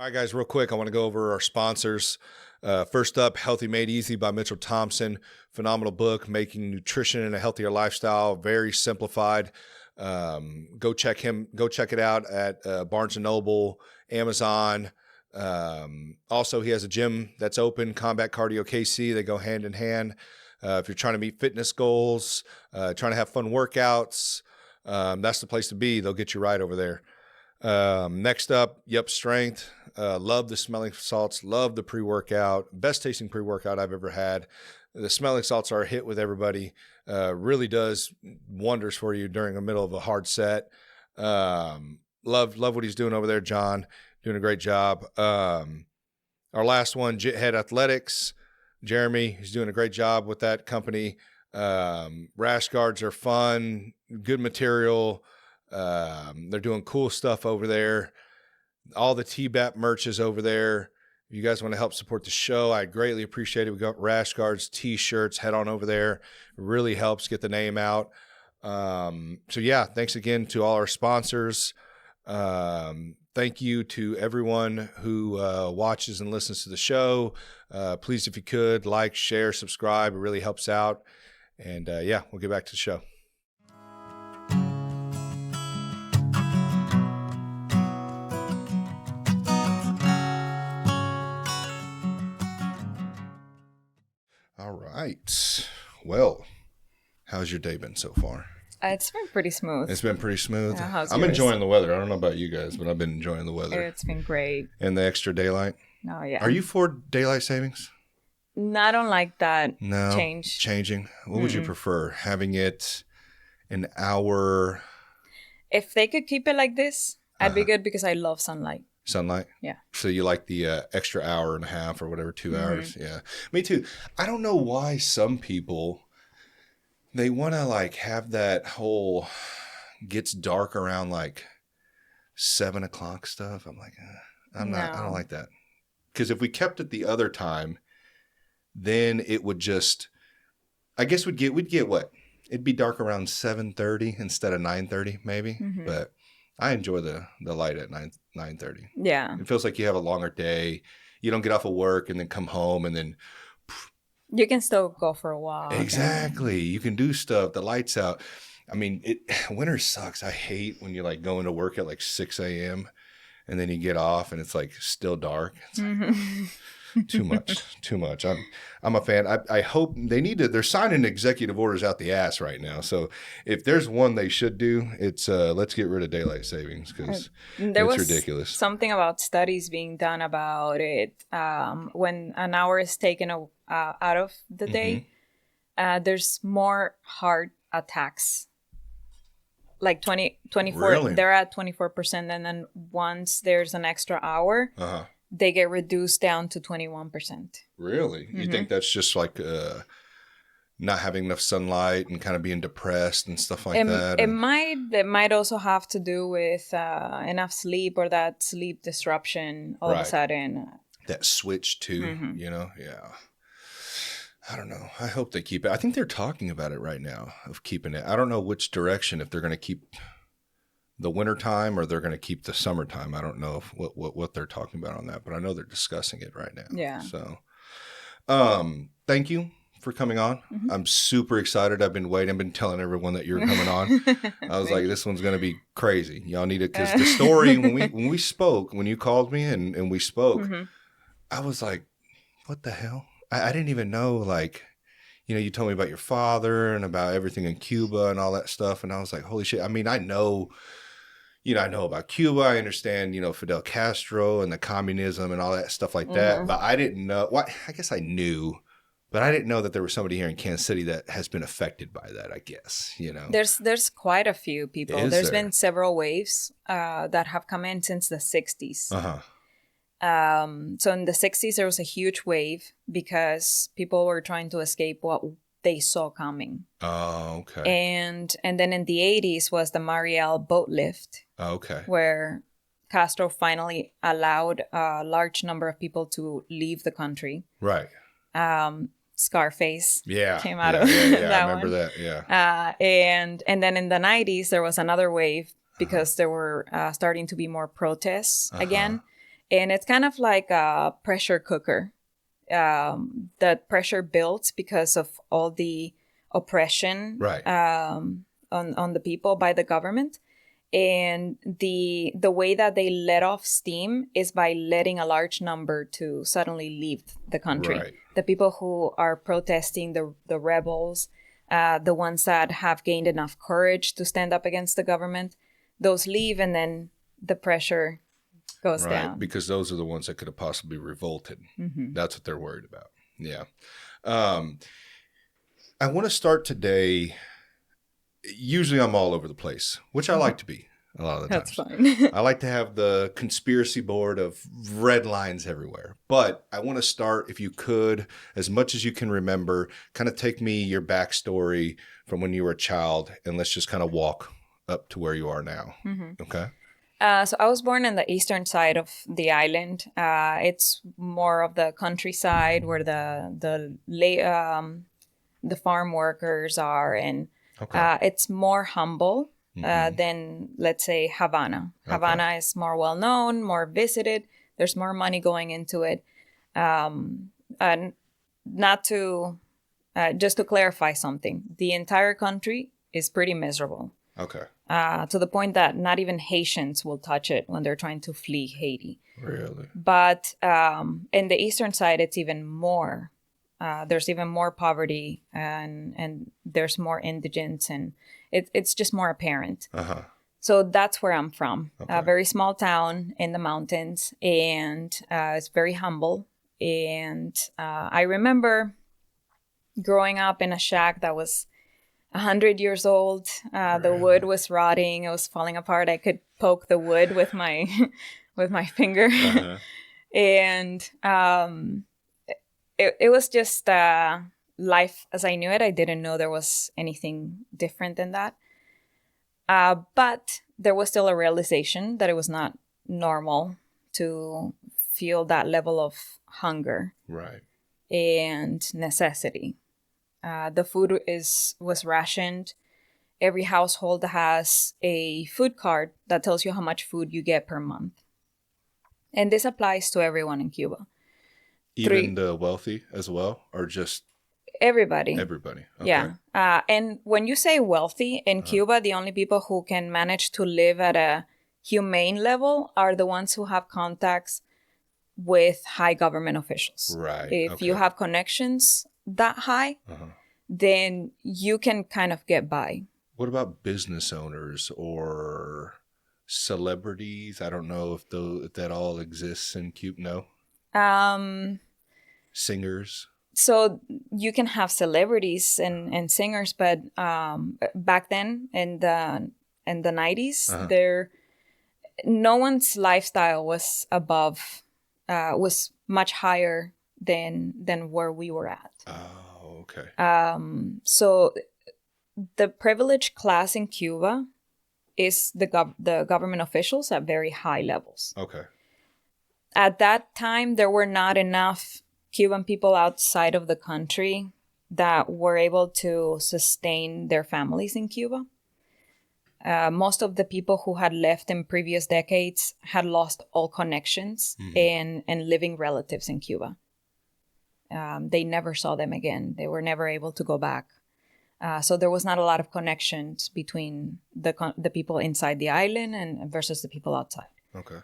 All right, guys, real quick, I want to go over our sponsors. First up, Healthy Made Easy by Mitchell Thompson. Phenomenal book, making nutrition and a healthier lifestyle, very simplified. Go check it out at Barnes & Noble, Amazon. Also, he has a gym that's open, Combat Cardio KC. They go hand in hand. If you're trying to meet fitness goals, trying to have fun workouts, that's the place to be. They'll get you right over there. Next up, Yup Strength. Love the smelling salts. Love the pre-workout. Best tasting pre-workout I've ever had. The smelling salts are a hit with everybody. Really does wonders for you during the middle of a hard set. Love what he's doing over there, John. Doing a great job. Our last one, Jit Head Athletics. Jeremy, he's doing a great job with that company. Rash guards are fun, good material. They're doing cool stuff over there. All the TBAP merch is over there. If you guys want to help support the show, I greatly appreciate it. We got rash guards, t-shirts, head on over there. It really helps get the name out. So yeah, thanks again to all our sponsors. Thank you to everyone who watches and listens to the show. Please, if you could, like, share, subscribe. It really helps out. And yeah, we'll get back to the show. All right. Well, how's your day been so far? It's been pretty smooth. It's been pretty smooth. Yeah, how's I'm yours? enjoying the weather. I don't know about you guys, but I've been enjoying the weather. It's been great. And the extra daylight. Oh, yeah. Are you for daylight savings? No, I don't like that Changing. What would you prefer? Having it an hour? If they could keep it like this, I'd be good because I love sunlight. Sunlight? Yeah. So you like the extra hour and a half or whatever, 2 hours? Yeah. Me too. I don't know why some people, they want to like have that whole gets dark around like 7 o'clock stuff. I'm like, I don't like that. Because if we kept it the other time, then it would just, I guess we'd get what? It'd be dark around 7:30 instead of 9:30 maybe. But I enjoy the light at 9:30. Yeah. It feels like you have a longer day. You don't get off of work and then come home and then. You can still go for a walk. Exactly. You can do stuff. The light's out. I mean, winter sucks. I hate when you like go into work at like 6 a.m. and then you get off and it's like still dark. It's like, too much. I'm a fan. I hope they're signing executive orders out the ass right now. So if there's one they should do, it's let's get rid of daylight savings because it's ridiculous. Something about studies being done about it. When an hour is taken out of the day, there's more heart attacks. Like 24, Really? They're at 24%. And then once there's an extra hour, they get reduced down to 21%. Really? You think that's just like not having enough sunlight and kind of being depressed and stuff like that? It might also have to do with enough sleep or that sleep disruption all of a sudden. That switch too, Yeah. I don't know. I hope they keep it. I think they're talking about it right now of keeping it. I don't know which direction, if they're going to keep the wintertime or they're going to keep the summertime. I don't know if what they're talking about on that, but I know they're discussing it right now. Yeah. So thank you for coming on. I'm super excited. I've been waiting. I've been telling everyone that you're coming on. I was like, this one's going to be crazy. Y'all need it. Because the story, when we spoke, when you called me and we spoke, I was like, what the hell? I didn't even know, like, you told me about your father and about everything in Cuba and all that stuff. And I was like, holy shit. I mean, I know about Cuba. I understand, Fidel Castro and the communism and all that stuff like that. But I didn't know. Well, I guess I knew, but I didn't know that there was somebody here in Kansas City that has been affected by that, I guess, There's quite a few people. There's been several waves that have come in since the 60s. So in the 60s, there was a huge wave because people were trying to escape what they saw coming. Oh, okay. And then in the 80s was the Mariel boat lift. Oh, okay. Where Castro finally allowed a large number of people to leave the country. Right. Scarface came out of that I remember that, yeah. And then in the 90s, there was another wave because there were starting to be more protests again. And it's kind of like a pressure cooker. That pressure builds because of all the oppression Right. On the people by the government. And the way that they let off steam is by letting a large number to suddenly leave the country. Right. The people who are protesting, the rebels, the ones that have gained enough courage to stand up against the government, those leave, and then the pressure goes down. Because those are the ones that could have possibly revolted. Mm-hmm. That's what they're worried about. Yeah. I want to start today. Usually I'm all over the place, which I like to be a lot of the times. That's fine. I like to have the conspiracy board of red lines everywhere. But I want to start, if you could, as much as you can remember, kind of take me your backstory from when you were a child, and let's just kind of walk up to where you are now. Mm-hmm. Okay? So I was born on the eastern side of the island. It's more of the countryside where the farm workers are, and it's more humble than, let's say, Havana. Havana is more well known, more visited. There's more money going into it. And not to just to clarify something, the entire country is pretty miserable. Okay. To the point that not even Haitians will touch it when they're trying to flee Haiti. Really? But in the eastern side, it's even more. There's even more poverty, and there's more indigence, and it's just more apparent. Uh-huh. So that's where I'm from. Okay. A very small town in the mountains, and it's very humble. And I remember growing up in a shack that was 100 years old. The wood was rotting. It was falling apart. I could poke the wood with my finger. Uh-huh. And it was just life as I knew it. I didn't know there was anything different than that. But there was still a realization that it was not normal to feel that level of hunger. Right. And necessity. The food was rationed. Every household has a food card that tells you how much food you get per month. And this applies to everyone in Cuba. Even the wealthy as well, or just everybody? Everybody. Okay. Yeah. And when you say wealthy in Cuba, the only people who can manage to live at a humane level are the ones who have contacts with high government officials. Right. If you have connections that high, then you can kind of get by. What about business owners or celebrities? I don't know if that all exists in Cuba. No. Singers. So you can have celebrities and singers, but back then in the 90s, no one's lifestyle was was much higher than where we were at. Oh, okay. So the privileged class in Cuba is the government officials at very high levels. Okay. At that time, there were not enough Cuban people outside of the country that were able to sustain their families in Cuba. Most of the people who had left in previous decades had lost all connections and living relatives in Cuba. They never saw them again. They were never able to go back. So there was not a lot of connections between the people inside the island and versus the people outside. Okay.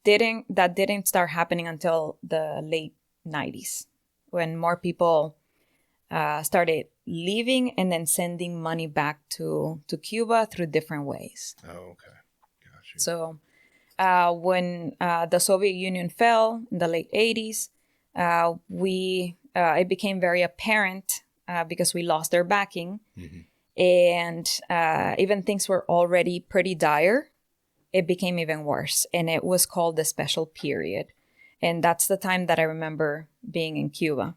That didn't start happening until the late 90s, when more people started leaving and then sending money back to Cuba through different ways. Oh, okay. Gotcha. So when the Soviet Union fell in the late 80s, it became very apparent because we lost their backing. And even things were already pretty dire. It became even worse. And it was called the Special Period. And that's the time that I remember being in Cuba.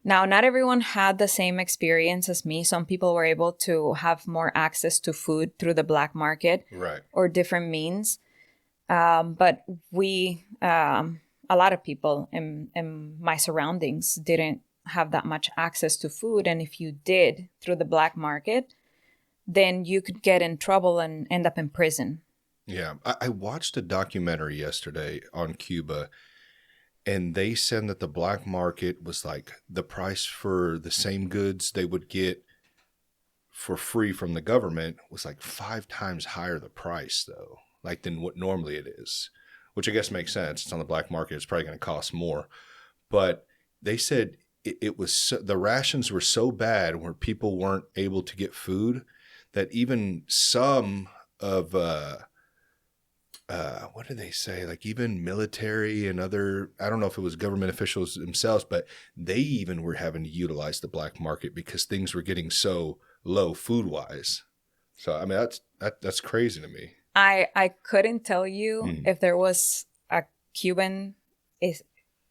Now, not everyone had the same experience as me. Some people were able to have more access to food through the black market, right, or different means. But a lot of people in my surroundings didn't have that much access to food. And if you did through the black market, then you could get in trouble and end up in prison. Yeah. I watched a documentary yesterday on Cuba, and they said that the black market was like the price for the same goods they would get for free from the government was like 5 times higher the price, though, like than what normally it is, which I guess makes sense. It's on the black market. It's probably going to cost more. But they said it was the rations were so bad where people weren't able to get food that even some of what did they say? Like even military and other, I don't know if it was government officials themselves, but they even were having to utilize the black market because things were getting so low food wise. So I mean that's crazy to me. I couldn't tell you if there was a Cuban is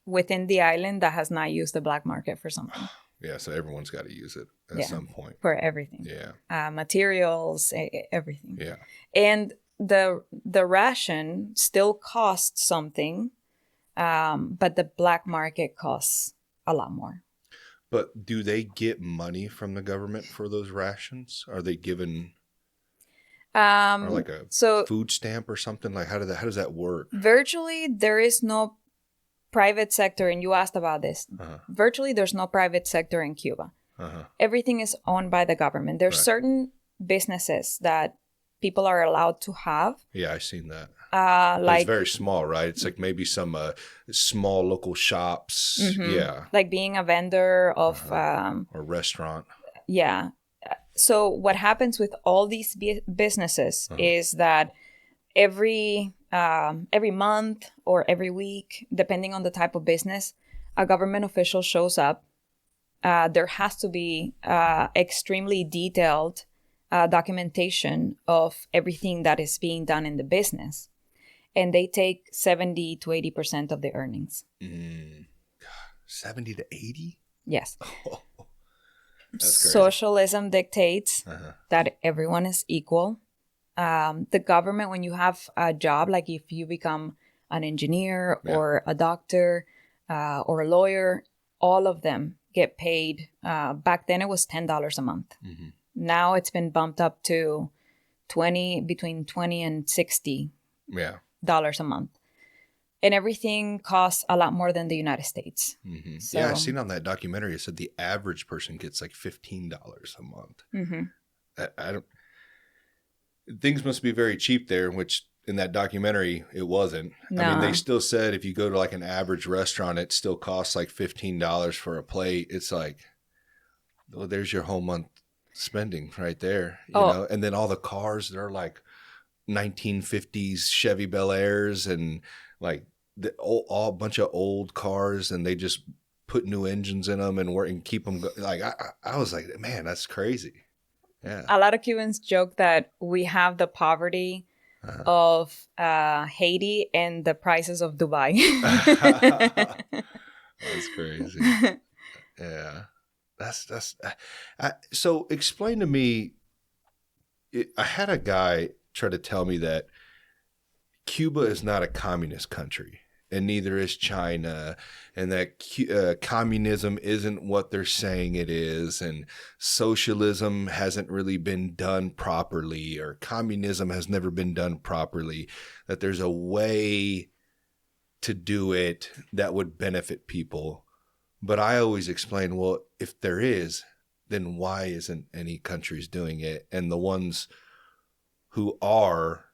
within the island that has not used the black market for something. Yeah, so everyone's got to use it at some point. For everything. Yeah. Materials, everything. Yeah. And the ration still costs something, but the black market costs a lot more. But do they get money from the government for those rations? Are they given or like a food stamp or something? Like how does that work? Virtually, there is no private sector, and you asked about this. Virtually, there's no private sector in Cuba. Everything is owned by the government. There's certain businesses that people are allowed to have. Yeah, I've seen that. Like it's very small, right? It's like maybe some small local shops. Yeah. Like being a vendor of or restaurant. Yeah. So what happens with all these businesses is that every month or every week, depending on the type of business, a government official shows up. There has to be extremely detailed documentation of everything that is being done in the business. And they take 70 to 80% of the earnings. 70 to 80? Yes. Oh, that's crazy. Socialism dictates that everyone is equal. The government, when you have a job, like if you become an engineer or a doctor or a lawyer, all of them get paid. Back then it was $10 a month. Now it's been bumped up to between 20 and $60 a month. And everything costs a lot more than the United States. So, yeah, I seen on that documentary, it said the average person gets like $15 a month. I don't. Things must be very cheap there, which in that documentary, it wasn't. No. I mean, they still said if you go to like an average restaurant, it still costs like $15 for a plate. It's like, well, there's your whole month spending right there, you know? And then all the cars, they're like 1950s Chevy Bel Airs and like all bunch of old cars, and they just put new engines in them and keep them like, I was like, man, that's crazy. Yeah. A lot of Cubans joke that we have the poverty of Haiti and the prices of Dubai. That's crazy. Yeah. So explain to me, I had a guy try to tell me that Cuba is not a communist country, and neither is China, and that communism isn't what they're saying it is, and socialism hasn't really been done properly, or communism has never been done properly, that there's a way to do it that would benefit people. But I always explain, well, if there is, then why isn't any countries doing it? And the ones who are,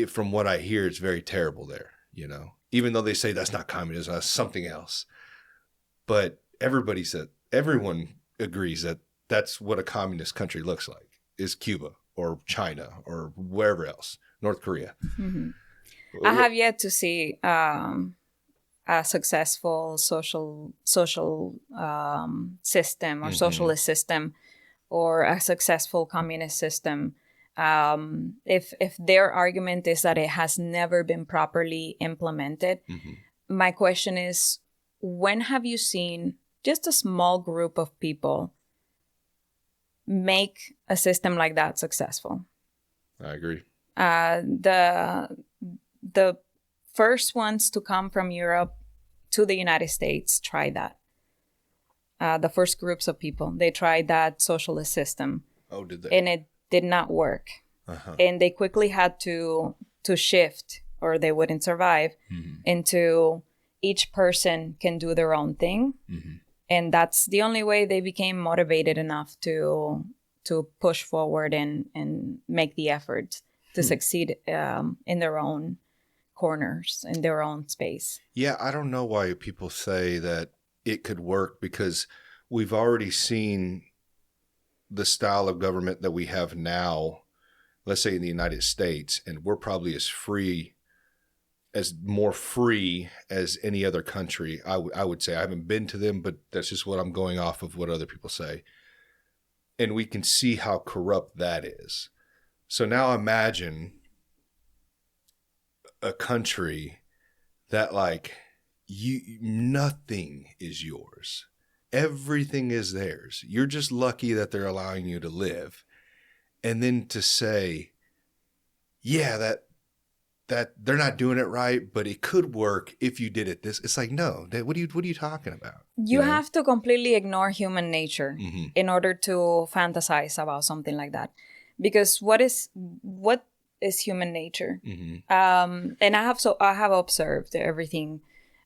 from what I hear, it's very terrible there, you know, even though they say that's not communism, that's something else. But everyone agrees that that's what a communist country looks like, is Cuba or China or wherever else, North Korea. I have yet to see a successful social system or socialist system, or a successful communist system. If their argument is that it has never been properly implemented, my question is, when have you seen just a small group of people make a system like that successful? I agree. The first ones to come from Europe to the United States tried that. The first groups of people, they tried that socialist system. Oh, did they? And it did not work. and they quickly had to shift, or they wouldn't survive, into each person can do their own thing. And that's the only way they became motivated enough to push forward and make the effort to succeed in their own corners, in their own space. Yeah, I don't know why people say that it could work, because we've already seen the style of government that we have now, let's say in the United States, and we're probably more free as any other country. I would say. I haven't been to them, but that's just what I'm going off of, what other people say. And we can see how corrupt that is. So now imagine a country that nothing is yours. Everything is theirs. You're just lucky that they're allowing you to live. And then to say, yeah, that they're not doing it right, but it could work if you did it this. It's like, no, what are you talking about? You have to completely ignore human nature in order to fantasize about something like that. Because what is human nature? And I have observed everything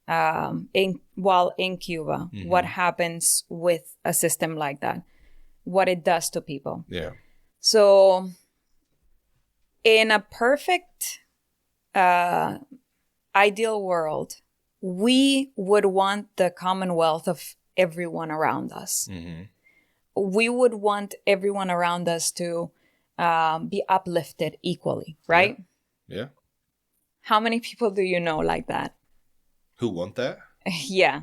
while in Cuba, what happens with a system like that, what it does to people. Yeah. So in a perfect ideal world, we would want the commonwealth of everyone around us. We would want everyone around us to be uplifted equally, right? Yeah. How many people do you know like that? Who want that? Yeah.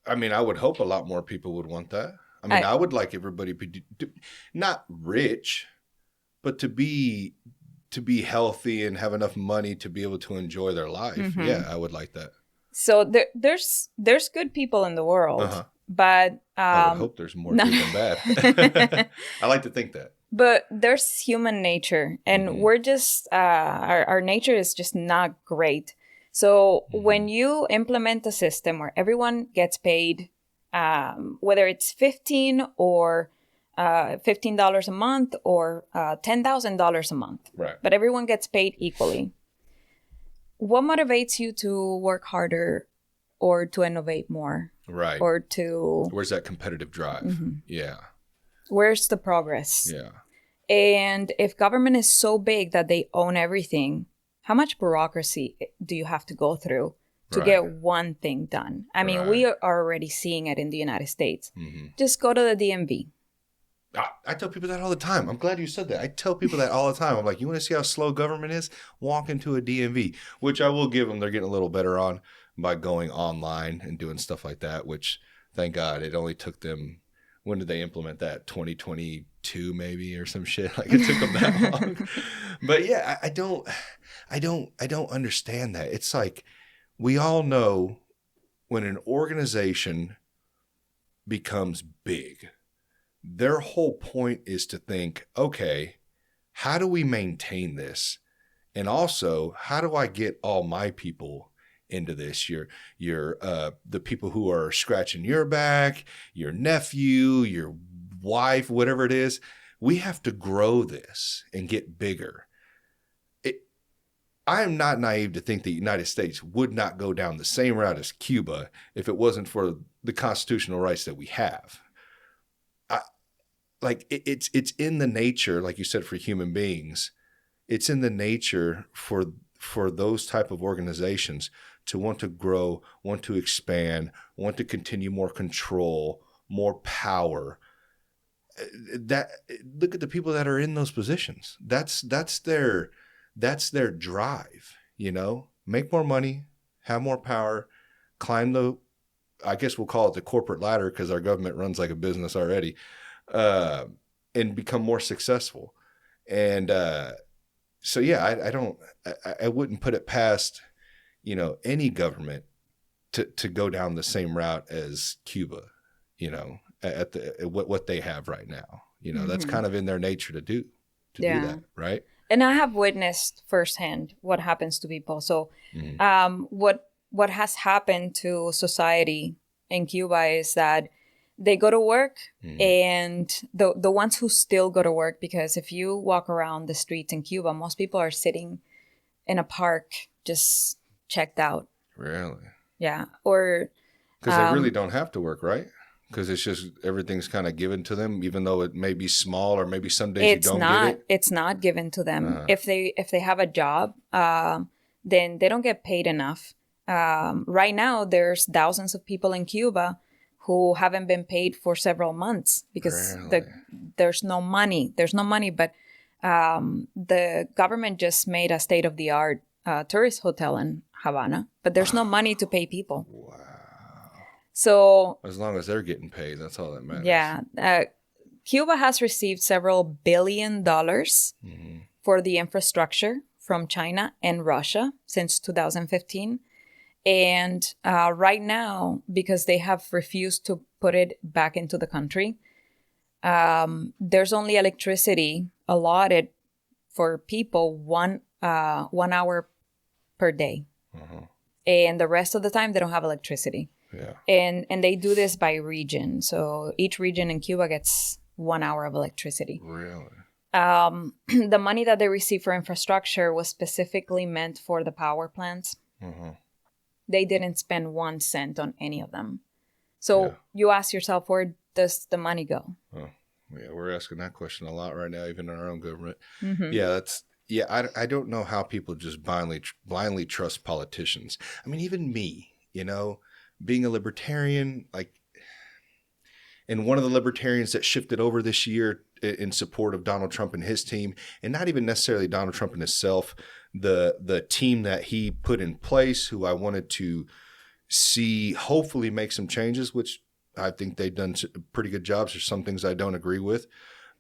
I mean, I would hope a lot more people would want that. I mean, I would like everybody not rich, but to be healthy and have enough money to be able to enjoy their life. Yeah, I would like that. So there's good people in the world, but I would hope there's more good than bad. I like to think that. But there's human nature, and we're just our nature is just not great. So when you implement a system where everyone gets paid, whether it's $15 a month or $10,000 a month, right? But everyone gets paid equally. What motivates you to work harder or to innovate more? Right. Or to... Where's that competitive drive? Yeah. Where's the progress? Yeah. And if government is so big that they own everything, how much bureaucracy do you have to go through to get one thing done? I mean, we are already seeing it in the United States. Just go to the DMV. I tell people that all the time. I'm glad you said that. I tell people that all the time. I'm like, you want to see how slow government is? Walk into a DMV, which I will give them. They're getting a little better on by going online and doing stuff like that, which thank God it only took them. When did they implement that? 2022 maybe or some shit. Like it took them that long. But yeah, I don't understand that. It's like we all know when an organization becomes big, their whole point is to think, okay, how do we maintain this? And also, how do I get all my people into this? Your the people who are scratching your back, your nephew, your wife, whatever it is. We have to grow this and get bigger. I am not naive to think the United States would not go down the same route as Cuba if it wasn't for the constitutional rights that we have. It's in the nature, like you said, for human beings. It's in the nature for those type of organizations to want to grow, want to expand, want to continue more control, more power. That look at the people that are in those positions. That's their drive. You know, make more money, have more power, climb the. I guess we'll call it the corporate ladder because our government runs like a business already. And become more successful. And so, yeah, I wouldn't put it past, any government to go down the same route as Cuba, at what they have right now. That's kind of in their nature to do that, right? And I have witnessed firsthand what happens to people. So what has happened to society in Cuba is that They go to work, and the ones who still go to work, because if you walk around the streets in Cuba, most people are sitting in a park just checked out. Really? Yeah. Or because they really don't have to work, right? Because it's just everything's kind of given to them, even though it may be small, or maybe some days you don't get it. It's not given to them. If they have a job, then they don't get paid enough. Right now, there's thousands of people in Cuba who haven't been paid for several months because there's no money. There's no money, but the government just made a state-of-the-art tourist hotel in Havana, but there's no money to pay people. Wow. So as long as they're getting paid, that's all that matters. Yeah. Cuba has received several $1 billion for the infrastructure from China and Russia since 2015. And right now, because they have refused to put it back into the country, there's only electricity allotted for people one hour per day. And the rest of the time, they don't have electricity. Yeah. And they do this by region. So each region in Cuba gets 1 hour of electricity. Really? The money that they receive for infrastructure was specifically meant for the power plants. They didn't spend 1 cent on any of them. So you ask yourself, where does the money go? Oh, yeah, we're asking that question a lot right now, even in our own government. I don't know how people just blindly trust politicians. I mean, even me, being a libertarian, and one of the libertarians that shifted over this year in support of Donald Trump and his team, and not even necessarily Donald Trump and himself, the team that he put in place, who I wanted to see hopefully make some changes, which I think they've done pretty good jobs. There's some things I don't agree with.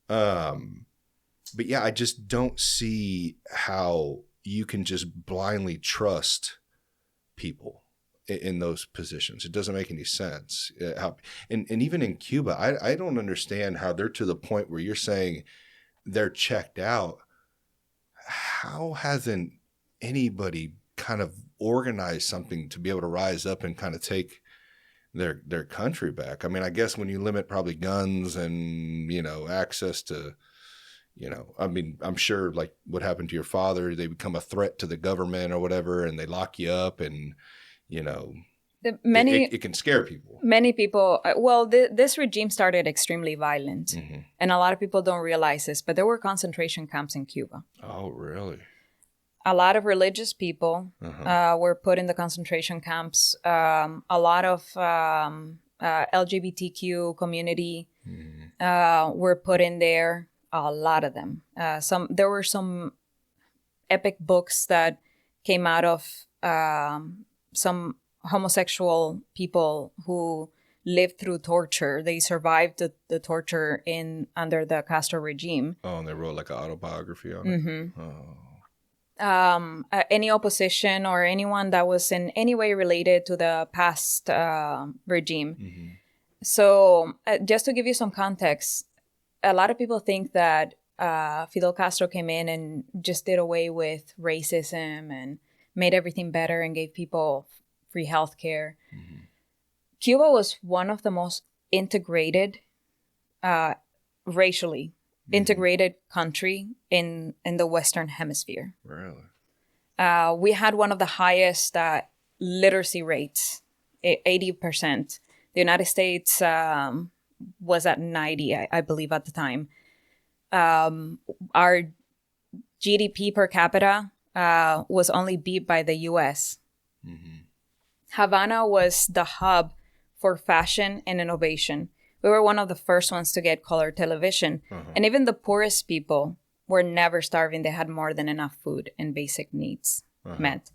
But yeah, I just don't see how you can just blindly trust people in those positions. It doesn't make any sense. And even in Cuba, I don't understand how they're to the point where you're saying they're checked out. How hasn't anybody kind of organized something to be able to rise up and kind of take their country back? I mean, I guess when you limit probably guns and, access to, I mean, I'm sure like what happened to your father, they become a threat to the government or whatever, and they lock you up and, it can scare people. Many people, this regime started extremely violent, and a lot of people don't realize this, but there were concentration camps in Cuba. Oh, really? A lot of religious people were put in the concentration camps. A lot of LGBTQ community were put in there. A lot of them. There were some epic books that came out of some homosexual people who lived through torture. They survived the torture under the Castro regime. Oh, and they wrote like an autobiography on it. Oh. Any opposition or anyone that was in any way related to the past regime. So just to give you some context, a lot of people think that Fidel Castro came in and just did away with racism and made everything better and gave people free health care. Cuba was one of the most integrated, racially integrated country in the Western Hemisphere. Really? We had one of the highest literacy rates, 80%. The United States was at 90, I believe, at the time. Our GDP per capita was only beat by the U.S. Havana was the hub for fashion and innovation. We were one of the first ones to get color television. And even the poorest people were never starving. They had more than enough food and basic needs met.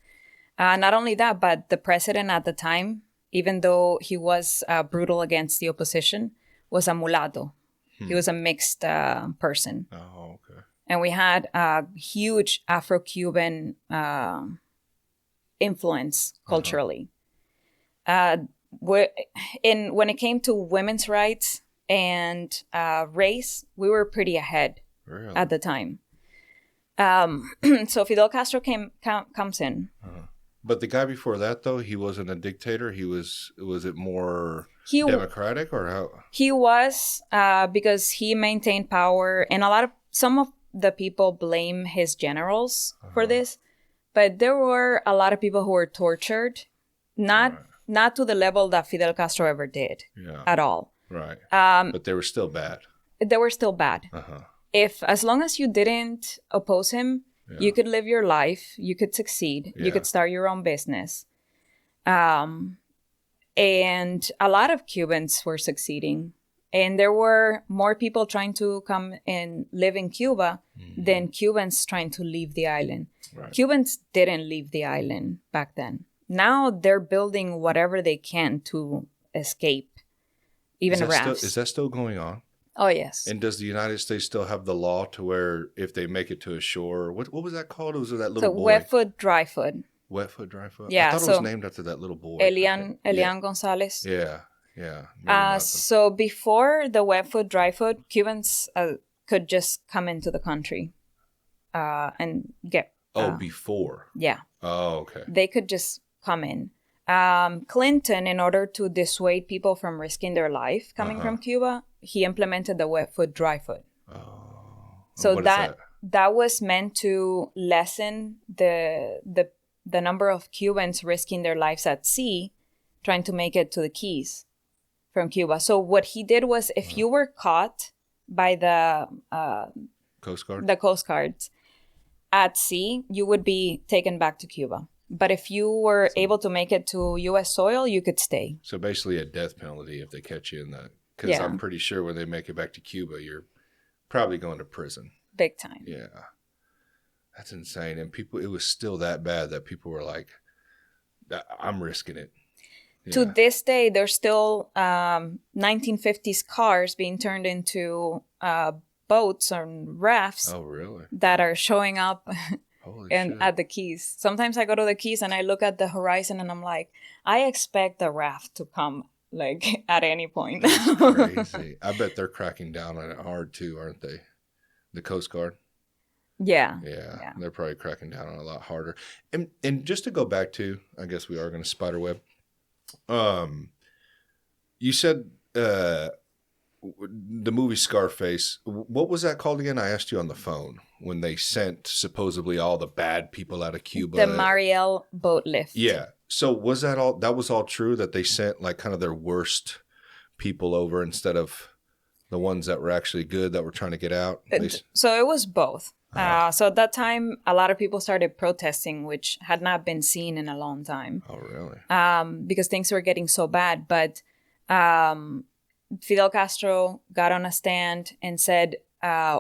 Not only that, but the president at the time, even though he was brutal against the opposition, was a mulatto. He was a mixed person. Oh, okay. And we had a huge Afro-Cuban influence culturally. When it came to women's rights and race, we were pretty ahead at the time. So Fidel Castro comes in. But the guy before that, though, he wasn't a dictator. Was it more democratic or how? He was, because he maintained power, and some of the people blame his generals for this, but there were a lot of people who were tortured, not to the level that Fidel Castro ever did at all. Right. But they were still bad. They were still bad. As long as you didn't oppose him, you could live your life, you could succeed, you could start your own business. And a lot of Cubans were succeeding. And there were more people trying to come and live in Cuba than Cubans trying to leave the island. Right. Cubans didn't leave the island back then. Now they're building whatever they can to escape, even rafts. Is that still going on? Oh, yes. And does the United States still have the law to where if they make it to a shore, what was that called? Was it that little boy? Wet foot, dry foot. Wet foot, dry foot? Yeah. I thought it was named after that little boy. Elian Gonzalez. Yeah. So before the wet foot, dry foot, Cubans could just come into the country and get... before? Yeah. Oh, okay. They could just come in. Clinton, in order to dissuade people from risking their life coming from Cuba, he implemented the wet foot, dry foot. Oh. So that was meant to lessen the number of Cubans risking their lives at sea trying to make it to the Keys from Cuba. So what he did was, if you were caught by the Coast Guards at sea, you would be taken back to Cuba. But if you were able to make it to U.S. soil, you could stay. So basically a death penalty if they catch you in that. Because I'm pretty sure when they make it back to Cuba, you're probably going to prison. Big time. Yeah. That's insane. And it was still that bad that people were like, I'm risking it. Yeah. To this day, there's still 1950s cars being turned into boats and rafts. Oh, really? That are showing up shit. At the Keys. Sometimes I go to the Keys and I look at the horizon and I'm like, I expect the raft to come like at any point. That's crazy. I bet they're cracking down on it hard too, aren't they? The Coast Guard. Yeah. They're probably cracking down on it a lot harder. And just to go back to, I guess we are going to spiderweb. You said the movie Scarface. What was that called again? I asked you on the phone when they sent supposedly all the bad people out of Cuba. The Mariel boat lift. Yeah. So was that all? That was all true, that they sent like kind of their worst people over instead of the ones that were actually good that were trying to get out? So it was both. So at that time, a lot of people started protesting, which had not been seen in a long time. Oh, really? Because things were getting so bad. But Fidel Castro got on a stand and said,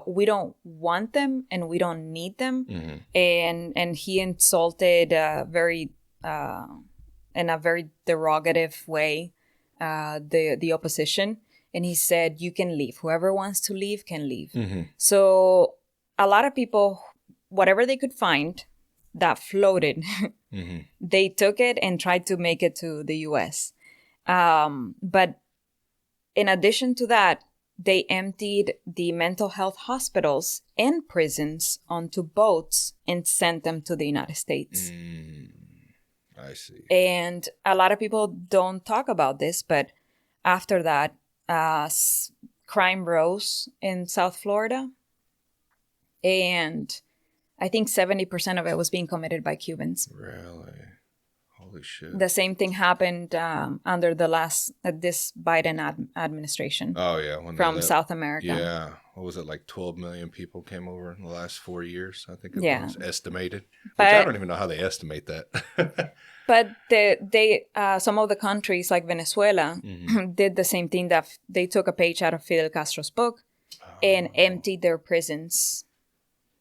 we don't want them and we don't need them. Mm-hmm. And he insulted in a very derogative way the opposition. And he said, you can leave. Whoever wants to leave can leave. Mm-hmm. So a lot of people, whatever they could find that floated, mm-hmm. they took it and tried to make it to the U.S. But in addition to that, they emptied the mental health hospitals and prisons onto boats and sent them to the United States. I see. And a lot of people don't talk about this, but after that, crime rose in South Florida. And I think 70% of it was being committed by Cubans. Really? Holy shit. The same thing happened under this Biden administration. Oh, yeah. From South America. Yeah. What was it, like 12 million people came over in the last 4 years, I think it was estimated. Which I don't even know how they estimate that. But some of the countries like Venezuela mm-hmm. did the same thing, that they took a page out of Fidel Castro's book and emptied their prisons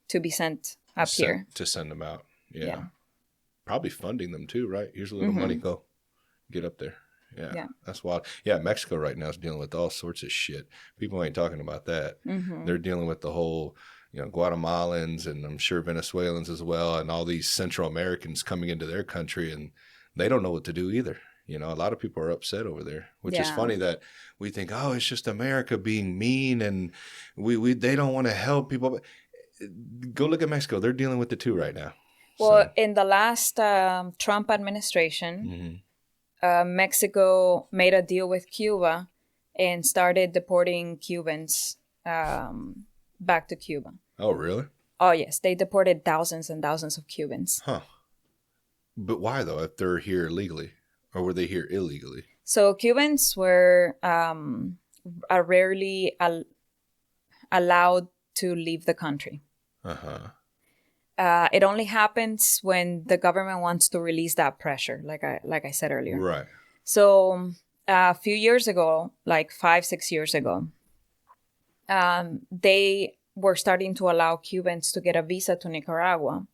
to be sent up here. To send them out. Yeah. Probably funding them too, right? Here's a little mm-hmm. money, go get up there. Yeah, that's wild. Yeah, Mexico right now is dealing with all sorts of shit. People ain't talking about that. Mm-hmm. They're dealing with the whole, Guatemalans and I'm sure Venezuelans as well, and all these Central Americans coming into their country, and they don't know what to do either. A lot of people are upset over there, which is funny that we think, oh, it's just America being mean and they don't want to help people. But go look at Mexico. They're dealing with it too right now. Well, So, in the last Trump administration, mhm. Mexico made a deal with Cuba and started deporting Cubans back to Cuba. Oh, really? Oh, yes. They deported thousands and thousands of Cubans. Huh. But why though? If they're here legally, or were they here illegally? So Cubans were are rarely allowed to leave the country. Uh-huh. It only happens when the government wants to release that pressure, like I said earlier. Right. So a few years ago, like 5-6 years ago, they were starting to allow Cubans to get a visa to Nicaragua.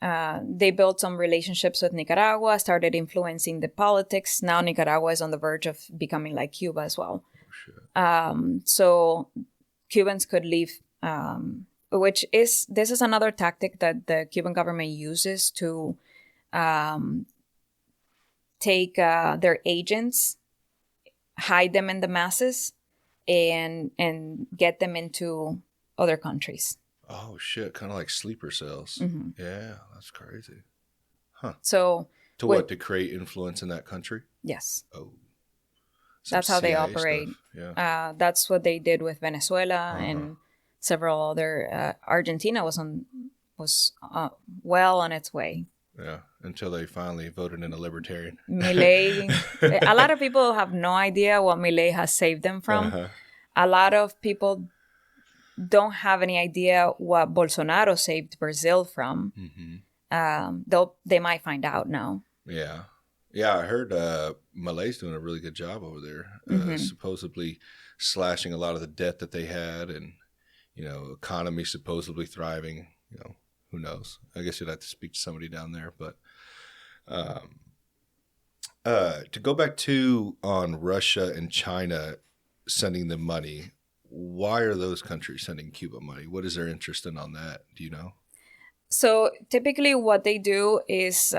They built some relationships with Nicaragua, started influencing the politics. Now Nicaragua is on the verge of becoming like Cuba as well. So Cubans could leave, this is another tactic that the Cuban government uses to take their agents, hide them in the masses, and get them into other countries. Oh shit! Kind of like sleeper cells. Yeah, that's crazy. Huh. So What, to create influence in that country? Yes. Oh. That's how they CIA operate. stuff. Yeah. That's what they did with Venezuela and several other. Argentina was well on its way. Yeah, until they finally voted in a Libertarian. Milei. A lot of people have no idea what Milei has saved them from. A lot of people don't have any idea what Bolsonaro saved Brazil from. They might find out now. Yeah. Yeah, I heard Malay's doing a really good job over there, supposedly slashing a lot of the debt that they had, and, economy supposedly thriving. Who knows? I guess you'd have to speak to somebody down there. But to go back on Russia and China sending them money, why are those countries sending Cuba money? What is their interest on that? Do you know? So typically what they do is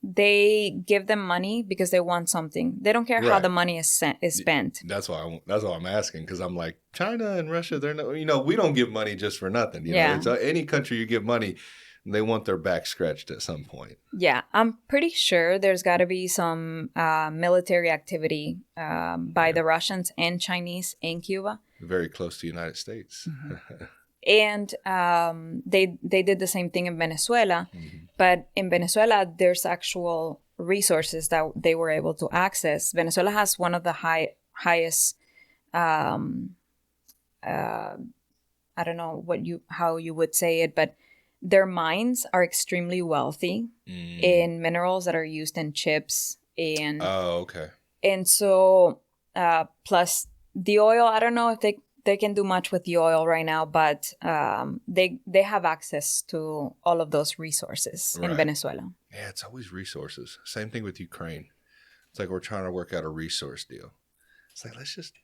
they give them money because they want something. They don't care how the money is spent. That's why I'm asking, because I'm like, China and Russia, they're no, we don't give money just for nothing. It's any country you give money, they want their back scratched at some point. Yeah, I'm pretty sure there's got to be some military activity by the Russians and Chinese in Cuba. Very close to the United States. And they did the same thing in Venezuela, but in Venezuela there's actual resources that they were able to access. Venezuela has one of the highest I don't know how you would say it, but their mines are extremely wealthy in minerals that are used in chips and and so plus the oil. I don't know if they can do much with the oil right now, but they have access to all of those resources in Venezuela. Yeah, it's always resources. Same thing with Ukraine. It's like we're trying to work out a resource deal. It's like, let's just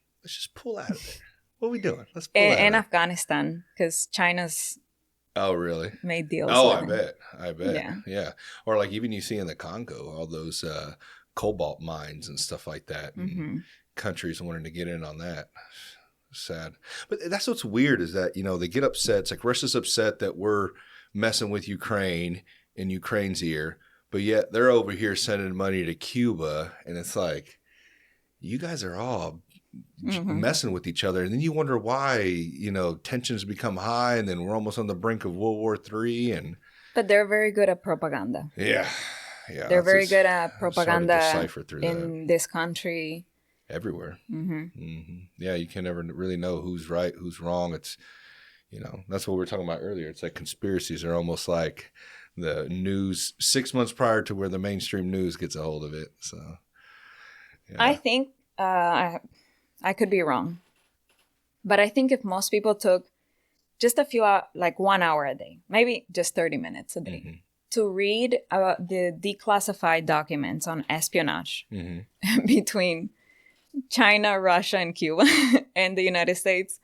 pull out of there. What are we doing? Let's pull out. And Afghanistan, because China's really made deals. I bet. Yeah. Or like even you see in the Congo, all those cobalt mines and stuff like that, and countries wanting to get in on that. Sad. But that's what's weird is that, they get upset. It's like Russia's upset that we're messing with Ukraine in Ukraine's ear, but yet they're over here sending money to Cuba. And it's like, you guys are all messing with each other. And then you wonder why, tensions become high, and then we're almost on the brink of World War III. But they're very good at propaganda. Yeah. They're very good at propaganda in this country. Everywhere. Yeah, you can never really know who's right, who's wrong. It's, that's what we were talking about earlier. It's like conspiracies are almost like the news 6 months prior to where the mainstream news gets a hold of it. So, yeah. I think, I could be wrong, but I think if most people took just a few, like 1 hour a day, maybe just 30 minutes a day, to read about the declassified documents on espionage between China, Russia, and Cuba, and the United States,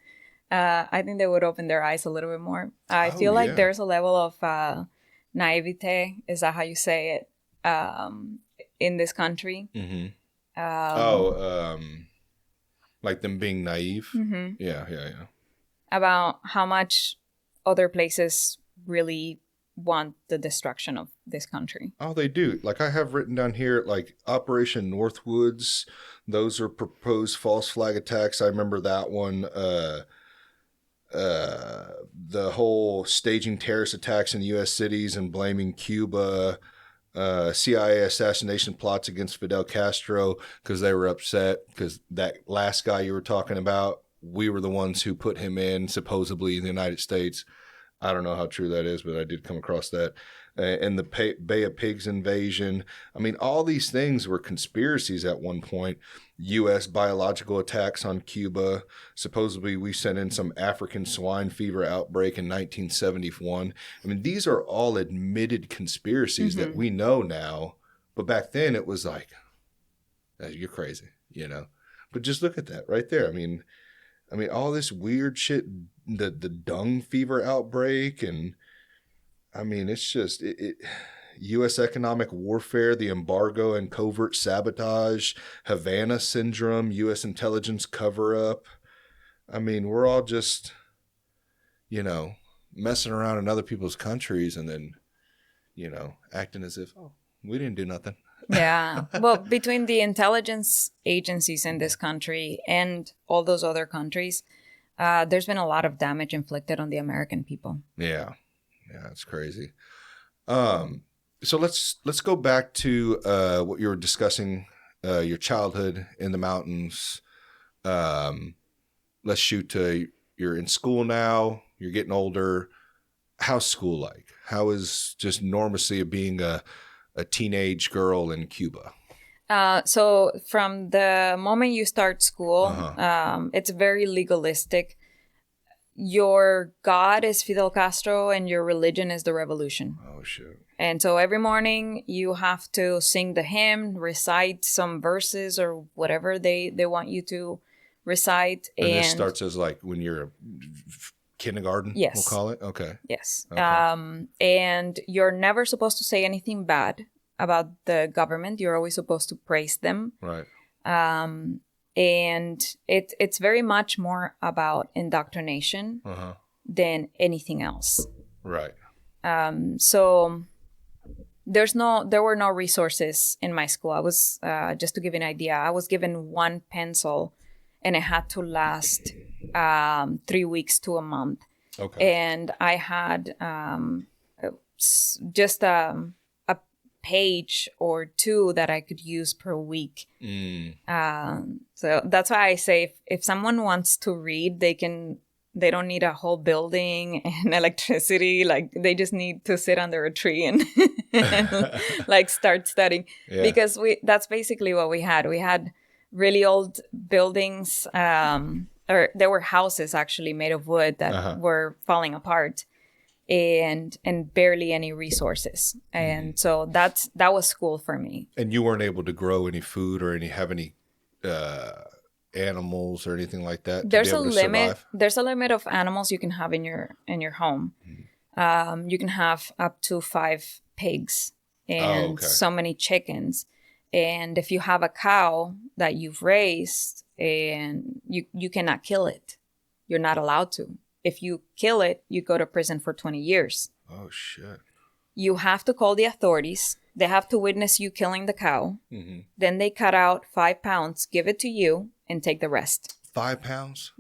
I think they would open their eyes a little bit more. I feel like there's a level of naivete, is that how you say it, in this country. Like them being naive? Yeah. About how much other places really want the destruction of this country. Oh, they do. Like I have written down here, like Operation Northwoods. Those are proposed false flag attacks. I remember that one. The whole staging terrorist attacks in U.S. cities and blaming Cuba. CIA assassination plots against Fidel Castro because they were upset because that last guy you were talking about, we were the ones who put him in, supposedly in the United States. I don't know how true that is, but I did come across that. And the Bay of Pigs invasion. I mean, all these things were conspiracies at one point. U.S. biological attacks on Cuba. Supposedly, we sent in some African swine fever outbreak in 1971. I mean, these are all admitted conspiracies that we know now. But back then, it was like, you're crazy, you know. But just look at that right there. I mean, all this weird shit, the dung fever outbreak, and I mean, it's just U.S. economic warfare, the embargo and covert sabotage, Havana syndrome, U.S. intelligence cover-up. I mean, we're all just, you know, messing around in other people's countries and then, you know, acting as if, oh, we didn't do nothing. Yeah. Well, between the intelligence agencies in this country and all those other countries, there's been a lot of damage inflicted on the American people. Yeah. Yeah, it's crazy. So let's go back to what you were discussing, your childhood in the mountains. Let's shoot to you're in school now. You're getting older. How's school like? How is just normalcy of being a teenage girl in Cuba? So from the moment you start school, it's very legalistic. Your God is Fidel Castro and your religion is the revolution. Oh, shit. And so every morning you have to sing the hymn, recite some verses or whatever they want you to recite. And this starts as like when you're kindergarten, yes. We'll call it? Okay. Yes. Okay. And you're never supposed to say anything bad about the government. You're always supposed to praise them. Right. And it's very much more about indoctrination than anything else. Right. So there were no resources in my school. I was, just to give you an idea, I was given one pencil and it had to last 3 weeks to a month. Okay. And I had just a page or two that I could use per week. So that's why I say if someone wants to read, they don't need a whole building and electricity. Like they just need to sit under a tree and like start studying. Yeah. Because that's basically what we had. We had really old buildings, or there were houses actually made of wood that were falling apart. And barely any resources. And so that was school for me. And you weren't able to grow any food or have any animals or anything like that? There's a limit. There's a limit of animals you can have in your home. You can have up to 5 pigs and so many chickens. And if you have a cow that you've raised and you cannot kill it, you're not allowed to. If you kill it, you go to prison for 20 years. Oh, shit. You have to call the authorities. They have to witness you killing the cow. Then they cut out 5 pounds, give it to you, and take the rest. 5 pounds?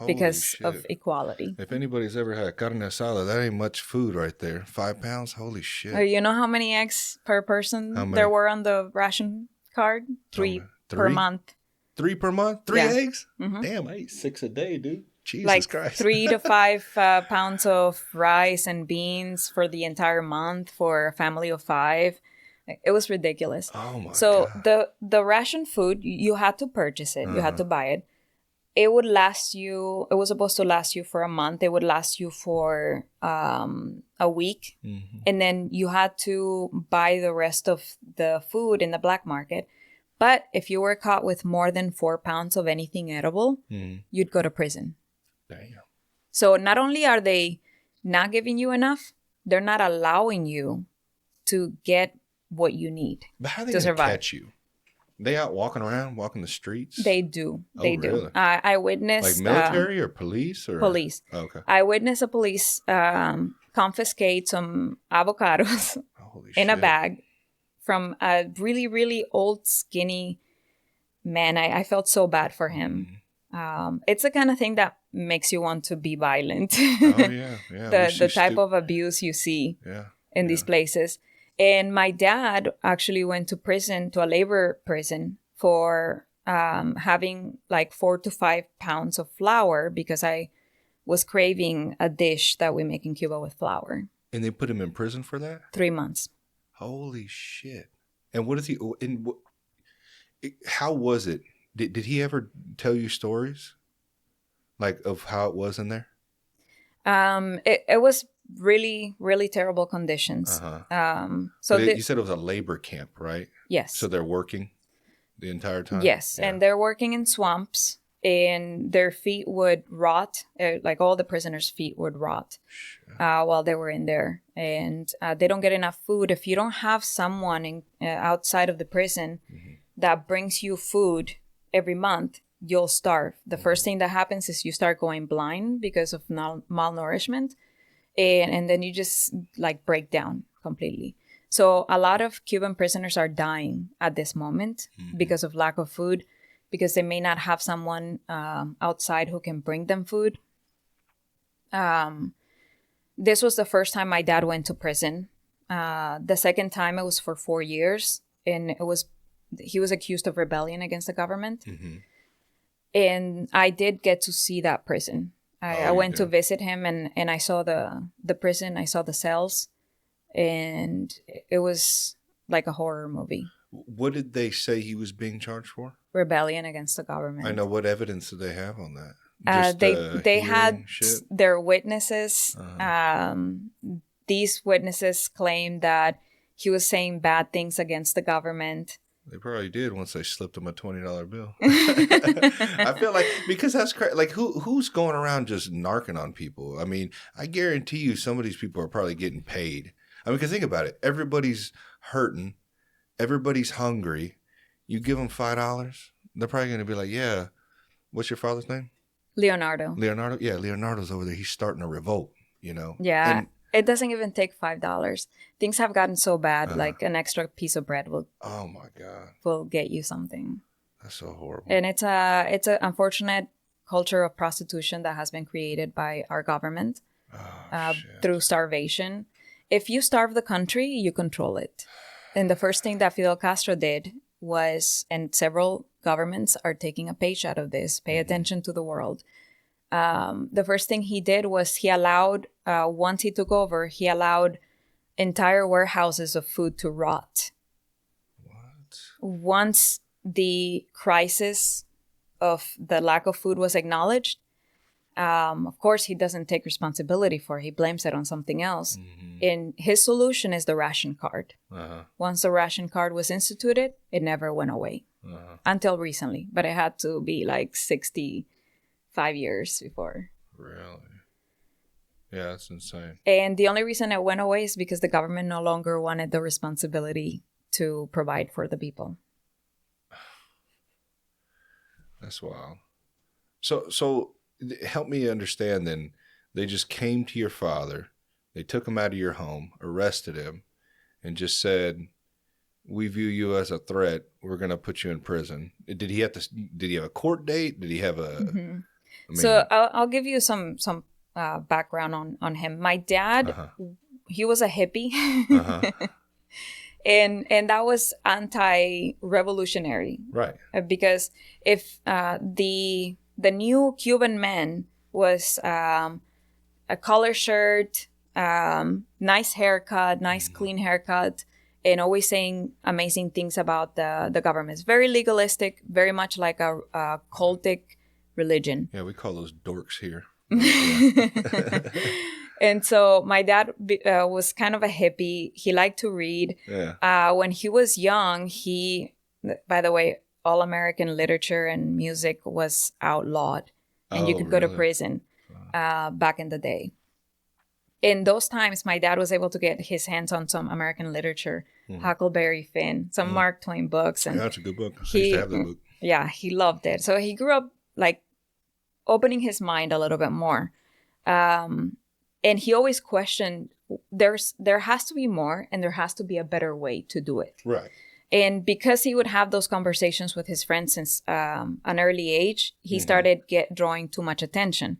Because of equality. If anybody's ever had carne asada, that ain't much food right there. 5 pounds? Holy shit. You know how many eggs per person there were on the ration card? 3 per month. 3 per month? 3 eggs? Damn, I eat 6 a day, dude. Jesus Christ. 3 to 5 pounds of rice and beans for the entire month for a family of 5. It was ridiculous. Oh my God. So the ration food, you had to purchase it. You had to buy it. It would last you, it was supposed to last you for a month. It would last you for a week. And then you had to buy the rest of the food in the black market. But if you were caught with more than 4 pounds of anything edible, you'd go to prison. Damn. So not only are they not giving you enough, they're not allowing you to get what you need. But how are they going to catch you? They out walking the streets? They do. They do. Really? I witnessed... Like military or police? Or? Police. Oh, okay. I witnessed a police confiscate some avocados in a bag from a really, really old, skinny man. I felt so bad for him. It's the kind of thing that makes you want to be violent. Oh, yeah. The type of abuse you see in these places. And my dad actually went to prison, to a labor prison, for having like 4 to 5 pounds of flour because I was craving a dish that we make in Cuba with flour. And they put him in prison for that? 3 months. Holy shit. And what is he, how was it? Did he ever tell you stories? Like of how it was in there? It was really, really terrible conditions. So you said it was a labor camp, right? Yes. So they're working the entire time? Yes. And they're working in swamps, and their feet would rot. Like all the prisoners' feet would rot while they were in there. And they don't get enough food. If you don't have someone outside of the prison that brings you food every month, you'll starve. The first thing that happens is you start going blind because of malnourishment. And then you just like break down completely. So a lot of Cuban prisoners are dying at this moment because of lack of food, because they may not have someone outside who can bring them food. This was the first time my dad went to prison. The second time it was for 4 years, and he was accused of rebellion against the government. And I did get to see that prison. I went to visit him, and I saw the prison. I saw the cells, and it was like a horror movie. What did they say he was being charged for? Rebellion against the government. I know. What evidence did they have on that? They had their witnesses. These witnesses claimed that he was saying bad things against the government. They probably did once they slipped him a $20 bill. I feel like, because that's crazy. Like, who's going around just narking on people? I mean, I guarantee you some of these people are probably getting paid. I mean, because think about it. Everybody's hurting. Everybody's hungry. You give them $5, they're probably going to be like, yeah, what's your father's name? Leonardo. Leonardo? Yeah, Leonardo's over there. He's starting a revolt, you know? Yeah. It doesn't even take $5. Things have gotten so bad, like an extra piece of bread will get you something. That's so horrible. And it's a unfortunate culture of prostitution that has been created by our government through starvation. If you starve the country, you control it. And the first thing that Fidel Castro did was, and several governments are taking a page out of this, pay attention to the world. The first thing he did was he allowed, once he took over, he allowed entire warehouses of food to rot. What? Once the crisis of the lack of food was acknowledged, of course, he doesn't take responsibility for it. He blames it on something else. And his solution is the ration card. Once the ration card was instituted, it never went away until recently. But it had to be like 65 years before. Really? Yeah, that's insane. And the only reason it went away is because the government no longer wanted the responsibility to provide for the people. That's wild. So help me understand then. They just came to your father. They took him out of your home, arrested him, and just said, "We view you as a threat. We're going to put you in prison." Did he have a court date? Did he have a? I mean, so I'll give you some background on him. My dad, he was a hippie, and that was anti-revolutionary, right? Because if the new Cuban man was a collar shirt, nice haircut, nice clean haircut, and always saying amazing things about the government. It's very legalistic, very much like a cultic religion. Yeah, we call those dorks here. And so my dad was kind of a hippie. He liked to read. Yeah. When he was young, by the way, all American literature and music was outlawed, and you could go to prison back in the day. In those times, my dad was able to get his hands on some American literature, Huckleberry Finn, some Mark Twain books. And that's a good book. I used to have that book. Yeah, he loved it. So he grew up like opening his mind a little bit more. And he always questioned, there has to be more and there has to be a better way to do it. Right. And because he would have those conversations with his friends since an early age, he started drawing too much attention.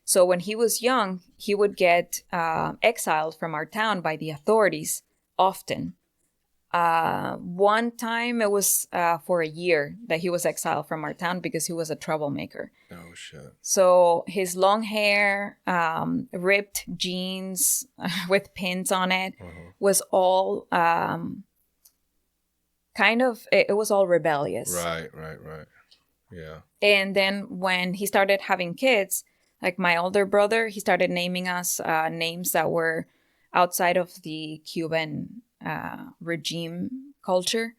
So when he was young, he would get exiled from our town by the authorities often. One time it was for a year that he was exiled from our town because he was a troublemaker. Oh, shit. So his long hair, ripped jeans with pins on it was all it was all rebellious. Right. Yeah. And then when he started having kids, like my older brother, he started naming us names that were outside of the Cuban regime culture.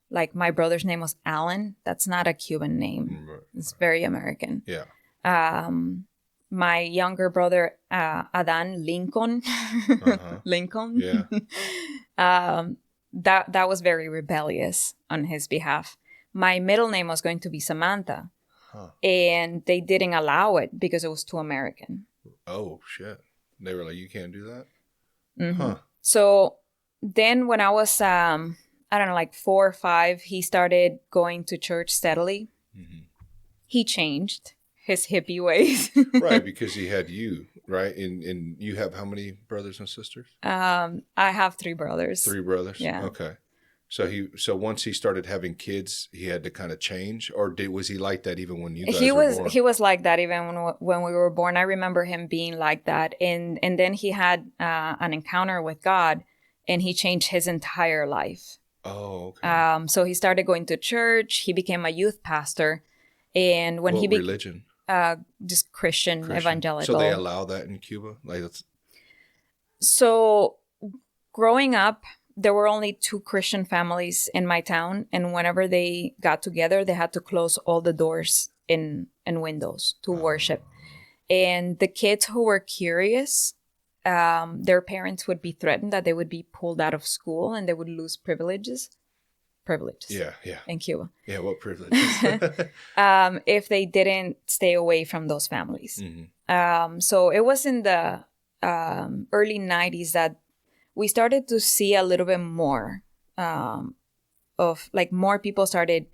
Like my brother's name was Alan. That's not a Cuban name. It's very American. Yeah. My younger brother, Adan Lincoln. Lincoln. Yeah. That was very rebellious on his behalf. My middle name was going to be Samantha. And they didn't allow it because it was too American. Oh, shit. They were like, you can't do that? So then when I was, I don't know, like 4 or 5, he started going to church steadily. He changed his hippie ways. Right, because he had you, right? And you have how many brothers and sisters? I have 3 brothers. 3 brothers? Yeah. Okay. So once he started having kids, he had to kind of change, or was he like that even when you guys were born? He was like that even when we were born. I remember him being like that, and then he had an encounter with God, and he changed his entire life. Oh, okay. So he started going to church. He became a youth pastor, and when what he became religion? Just Christian evangelical. So they allow that in Cuba, So growing up, there were only 2 Christian families in my town, and whenever they got together, they had to close all the doors and windows to worship. And the kids who were curious, their parents would be threatened that they would be pulled out of school and they would lose privileges. Yeah. In Cuba. Yeah, what privileges? If they didn't stay away from those families. So it was in the early 90s that we started to see a little bit more of like more people started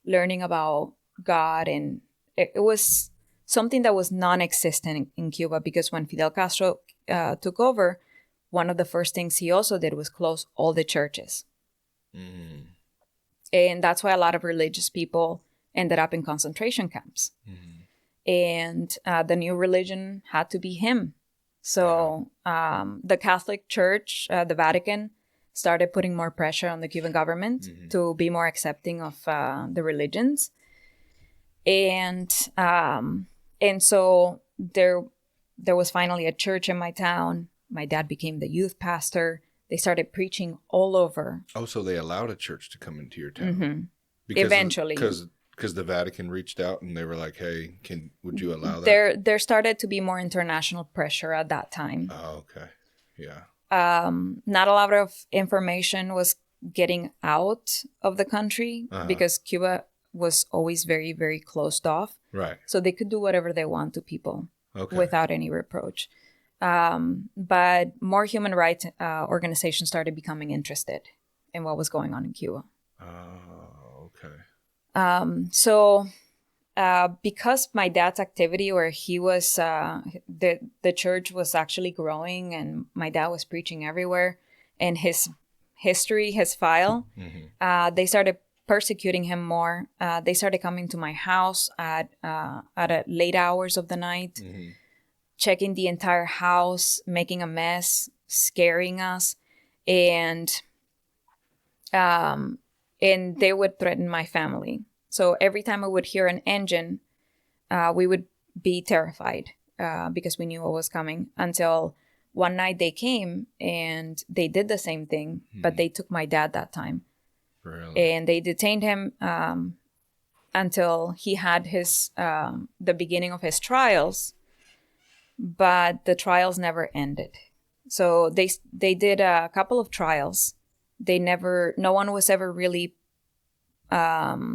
learning about God, and it was something that was non-existent in Cuba, because when Fidel Castro took over, one of the first things he also did was close all the churches. And that's why a lot of religious people ended up in concentration camps. And the new religion had to be him. So the Catholic Church, the Vatican, started putting more pressure on the Cuban government to be more accepting of the religions. And so there was finally a church in my town. My dad became the youth pastor. They started preaching all over. Oh, so they allowed a church to come into your town? Eventually. Because the Vatican reached out and they were like, hey, would you allow that? There started to be more international pressure at that time. Oh, okay. Yeah. Not a lot of information was getting out of the country because Cuba was always very, very closed off. Right. So they could do whatever they want to people without any reproach. But more human rights organizations started becoming interested in what was going on in Cuba. Oh, okay. So because my dad's activity, where he was, the church was actually growing and my dad was preaching everywhere, and his history, his file, they started persecuting him more. They started coming to my house at late hours of the night, checking the entire house, making a mess, scaring us, and they would threaten my family. So every time I would hear an engine, we would be terrified because we knew what was coming, until one night they came and they did the same thing, but they took my dad that time. Really? And they detained him until he had his the beginning of his trials, but the trials never ended. So they did a couple of trials. No one was ever really, there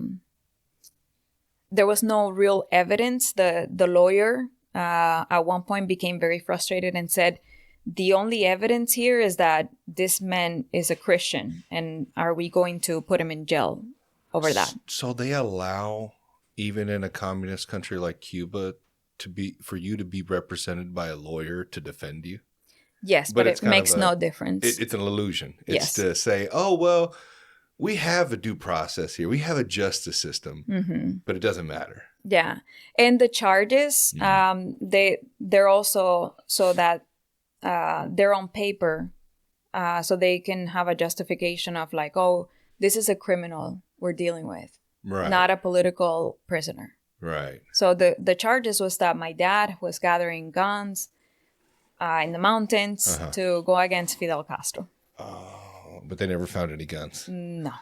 was no real evidence. The lawyer at one point became very frustrated and said, the only evidence here is that this man is a Christian, and are we going to put him in jail over that? So they allow, even in a communist country like Cuba, for you to be represented by a lawyer to defend you? Yes, but it makes no difference. It's an illusion. It's Yes. to say, oh, well, we have a due process here. We have a justice system, but it doesn't matter. Yeah. And the charges, they're also so that they're on paper, so they can have a justification of like, oh, this is a criminal we're dealing with, Right. not a political prisoner. Right. So the charges was that my dad was gathering guns in the mountains to go against Fidel Castro. Oh, but they never found any guns. No.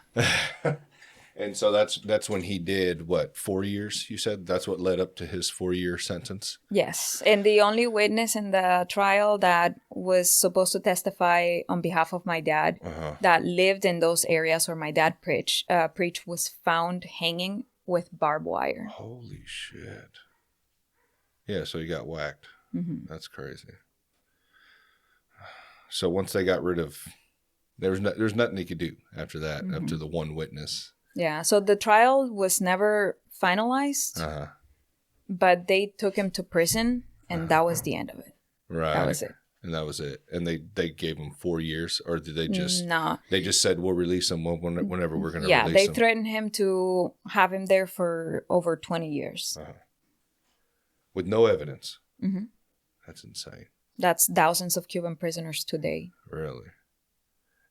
And so that's when he did, what, 4 years, you said? That's what led up to his 4-year sentence? Yes. And the only witness in the trial that was supposed to testify on behalf of my dad that lived in those areas where my dad preached was found hanging with barbed wire. Holy shit. Yeah, so he got whacked. That's crazy. So once they got rid of, there's nothing he could do after that, after the one witness. Yeah, so the trial was never finalized, but they took him to prison, and that was the end of it. Right. That was it. And that was it. And they gave him 4 years, or did they just? No. They just said, we'll release him whenever we're going to release him. Yeah, they threatened him to have him there for over 20 years. With no evidence. That's insane. That's thousands of Cuban prisoners today. Really?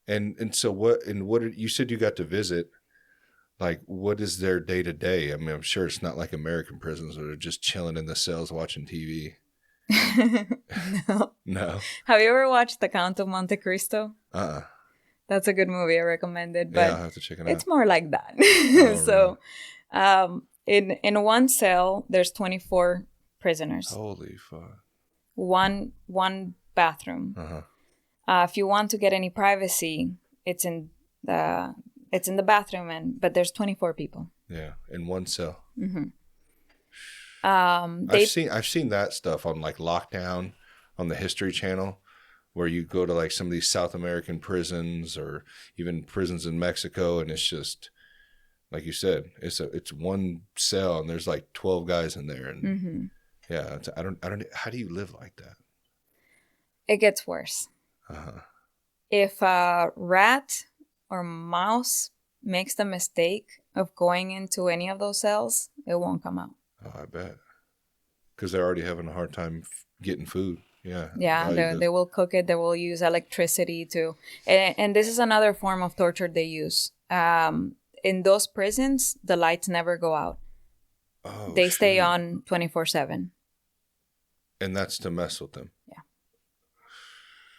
And so what you said you got to visit. Like, what is their day to day? I mean, I'm sure it's not like American prisons where they're just chilling in the cells watching TV. No. No. Have you ever watched The Count of Monte Cristo? That's a good movie. I recommend it. But yeah, I'll have to check it out. It's more like that. Oh, really? In one cell, there's 24 prisoners. Holy fuck. One bathroom. If you want to get any privacy, it's in the bathroom, but there's 24 people. Yeah, in one cell. I've seen that stuff on like Lockdown on the History Channel, where you go to like some of these South American prisons or even prisons in Mexico, and it's just like you said, it's one cell and there's like 12 guys in there, and yeah, I don't. How do you live like that? It gets worse. If a rat or mouse makes the mistake of going into any of those cells, it won't come out. Oh, I bet. Because they're already having a hard time getting food. Yeah. Yeah, they will cook it. They will use electricity too. And this is another form of torture they use. In those prisons, the lights never go out. Oh, they stay on 24/7. And that's to mess with them. Yeah.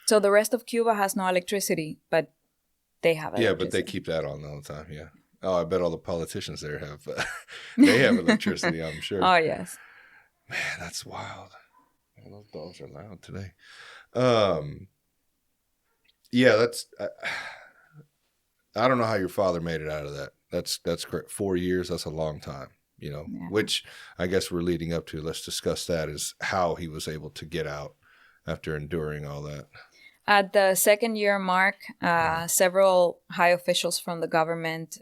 So the rest of Cuba has no electricity, but they have electricity. Yeah, but they keep that on all the time, yeah. Oh, I bet all the politicians there have, they have electricity, I'm sure. Oh, yes. Man, that's wild. Man, those dogs are loud today. Yeah, that's, I don't know how your father made it out of that. That's correct. 4 years, that's a long time, you know, which I guess we're leading up to. Let's discuss that, is how he was able to get out after enduring all that. At the second year mark, several high officials from the government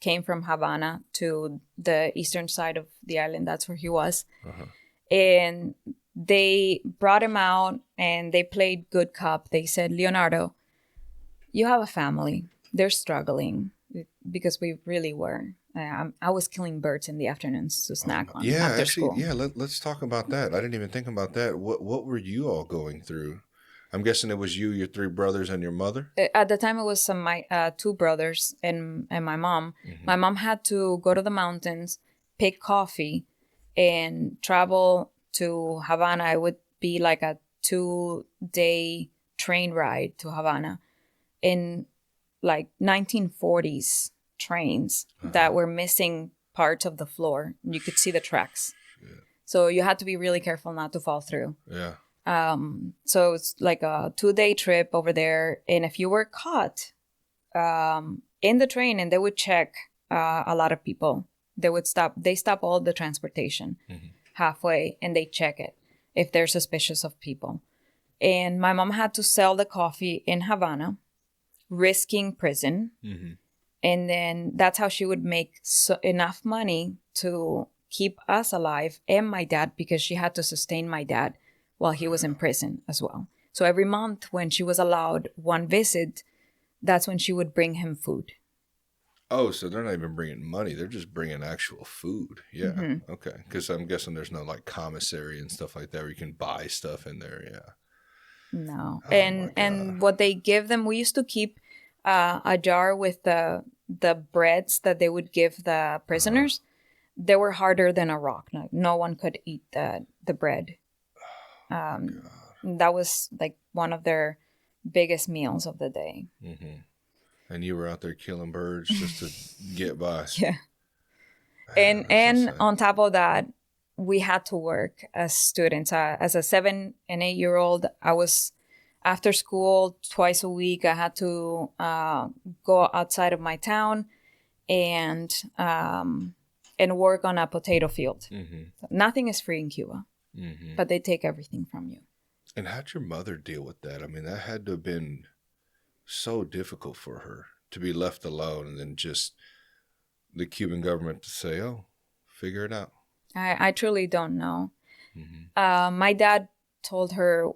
came from Havana to the eastern side of the island. That's where he was. And they brought him out and they played good cop. They said, Leonardo, you have a family. They're struggling, because we really were. I was killing birds in the afternoons to snack on after school. Yeah, let's talk about that. I didn't even think about that. What were you all going through? I'm guessing it was you, your 3 brothers, and your mother? At the time, it was my 2 brothers and my mom. My mom had to go to the mountains, pick coffee, and travel to Havana. It would be like a 2-day train ride to Havana in like 1940s trains that were missing parts of the floor. You could see the tracks. Yeah. So you had to be really careful not to fall through. Yeah. So it's like a 2-day trip over there. And if you were caught in the train, and they would check a lot of people, they stop all the transportation halfway, and they check it if they're suspicious of people. And my mom had to sell the coffee in Havana, risking prison. Mm-hmm. And then that's how she would make enough money to keep us alive and my dad, because she had to sustain my dad while he was in prison as well. So every month when she was allowed one visit, that's when she would bring him food. Oh, so they're not even bringing money. They're just bringing actual food. Yeah. Mm-hmm. Okay. Because I'm guessing there's no like commissary and stuff like that where you can buy stuff in there. Yeah. No. And what they give them, we used to keep a jar with the breads that they would give the prisoners. They were harder than a rock. No one could eat the bread. That was like one of their biggest meals of the day. Mm-hmm. And you were out there killing birds just to get by. Yeah. And on top of that, we had to work as students. As a 7 and 8 year old, I was after school twice a week. I had to go outside of my town and work on a potato field. Mm-hmm. So nothing is free in Cuba, but they take everything from you. And how'd your mother deal with that? I mean, that had to have been so difficult for her to be left alone and then just the Cuban government to say, oh, figure it out. I truly don't know. Mm-hmm. My dad told her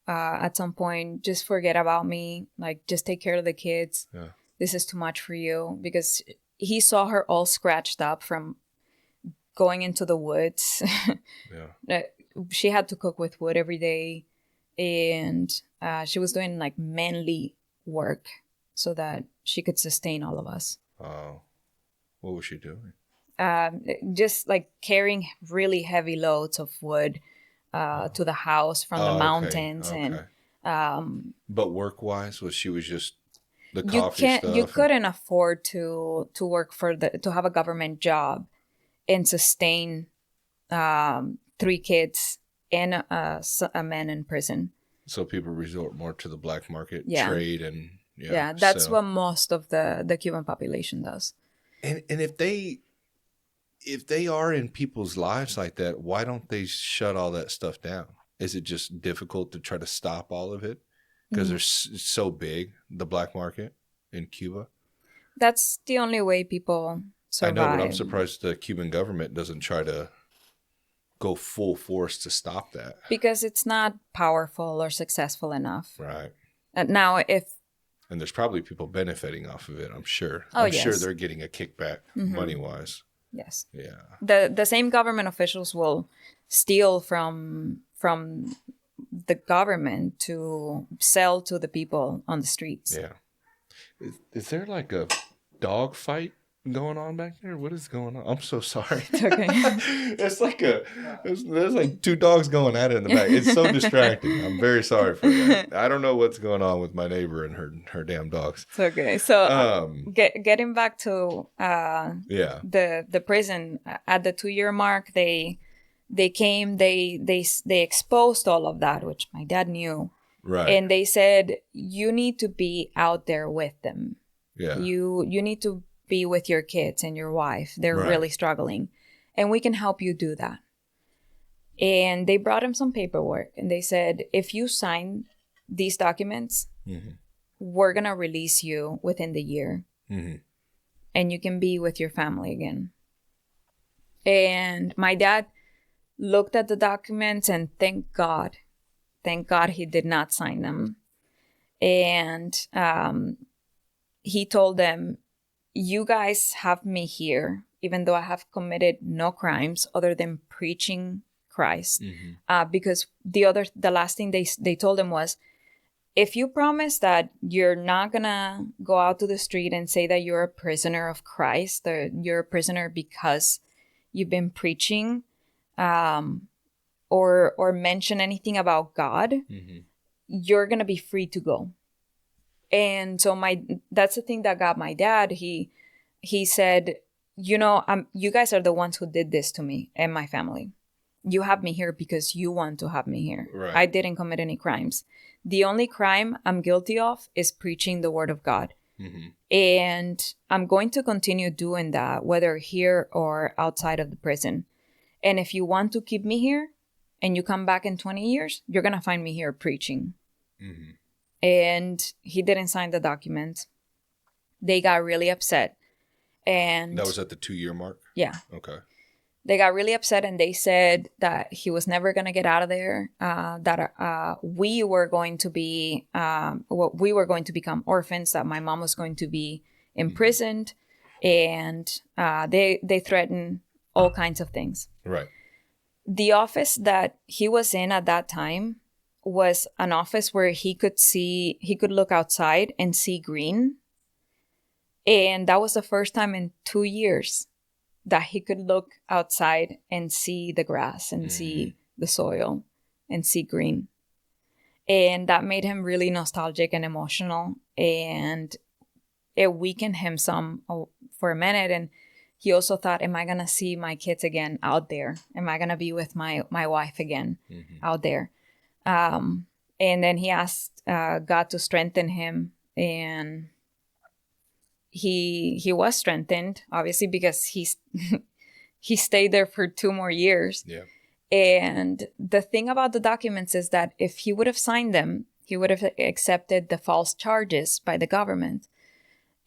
at some point, just forget about me. Like, just take care of the kids. Yeah. This is too much for you. Because he saw her all scratched up from going into the woods. Yeah. She had to cook with wood every day. And she was doing like manly work so that she could sustain all of us. Oh, what was she doing? Just like carrying really heavy loads of wood to the house from the mountains. Okay. And but work-wise, was just the coffee stuff? You couldn't afford to work to have a government job and sustain 3 kids and a man in prison. So people resort more to the black market trade and that's what most of the Cuban population does. And if they are in people's lives like that, why don't they shut all that stuff down? Is it just difficult to try to stop all of it because they're so big, the black market in Cuba? That's the only way people survive. I know, but I'm surprised the Cuban government doesn't try to go full force to stop that. Because it's not powerful or successful enough. Right. Now, and there's probably people benefiting off of it, I'm sure. Oh, I'm sure they're getting a kickback money-wise. Yes. Yeah. The same government officials will steal from the government to sell to the people on the streets. Yeah. Is there like a dog fight going on back there? What is going on? I'm so sorry. It's okay. It's like there's like 2 dogs going at it in the back. It's so distracting. I'm very sorry for that. I don't know what's going on with my neighbor and her damn dogs. It's okay. So getting back to the prison at the 2-year mark, they came, they exposed all of that, which my dad knew. Right. And they said, you need to be out there with them. Yeah. You need to be with your kids and your wife. They're really struggling. And we can help you do that. And they brought him some paperwork. And they said, if you sign these documents, we're going to release you within the year. Mm-hmm. And you can be with your family again. And my dad looked at the documents and thank God he did not sign them. And he told them, you guys have me here, even though I have committed no crimes other than preaching Christ. Mm-hmm. Because the last thing they told him was, if you promise that you're not gonna go out to the street and say that you're a prisoner of Christ, that you're a prisoner because you've been preaching, or mention anything about God, you're gonna be free to go. And so that's the thing that got my dad. He said, you guys are the ones who did this to me and my family. You have me here because you want to have me here. Right. I didn't commit any crimes. The only crime I'm guilty of is preaching the word of God. Mm-hmm. And I'm going to continue doing that, whether here or outside of the prison. And if you want to keep me here, and you come back in 20 years, you're going to find me here preaching. Mm-hmm. And he didn't sign the document. They got really upset. And that was at the 2-year mark? Yeah. Okay. They got really upset, and they said that he was never going to get out of there, that we were going to be, we were going to become orphans, that my mom was going to be imprisoned, and they threatened all kinds of things. Right. The office that he was in at that time was an office where he could look outside and see green. And that was the first time in 2 years that he could look outside and see the grass and see the soil and see green. And that made him really nostalgic and emotional. And it weakened him some for a minute. And he also thought, am I going to see my kids again out there? Am I going to be with my wife again out there? And then he asked God to strengthen him. And he was strengthened, obviously, because he stayed there for 2 more years. Yeah. And the thing about the documents is that if he would have signed them, he would have accepted the false charges by the government,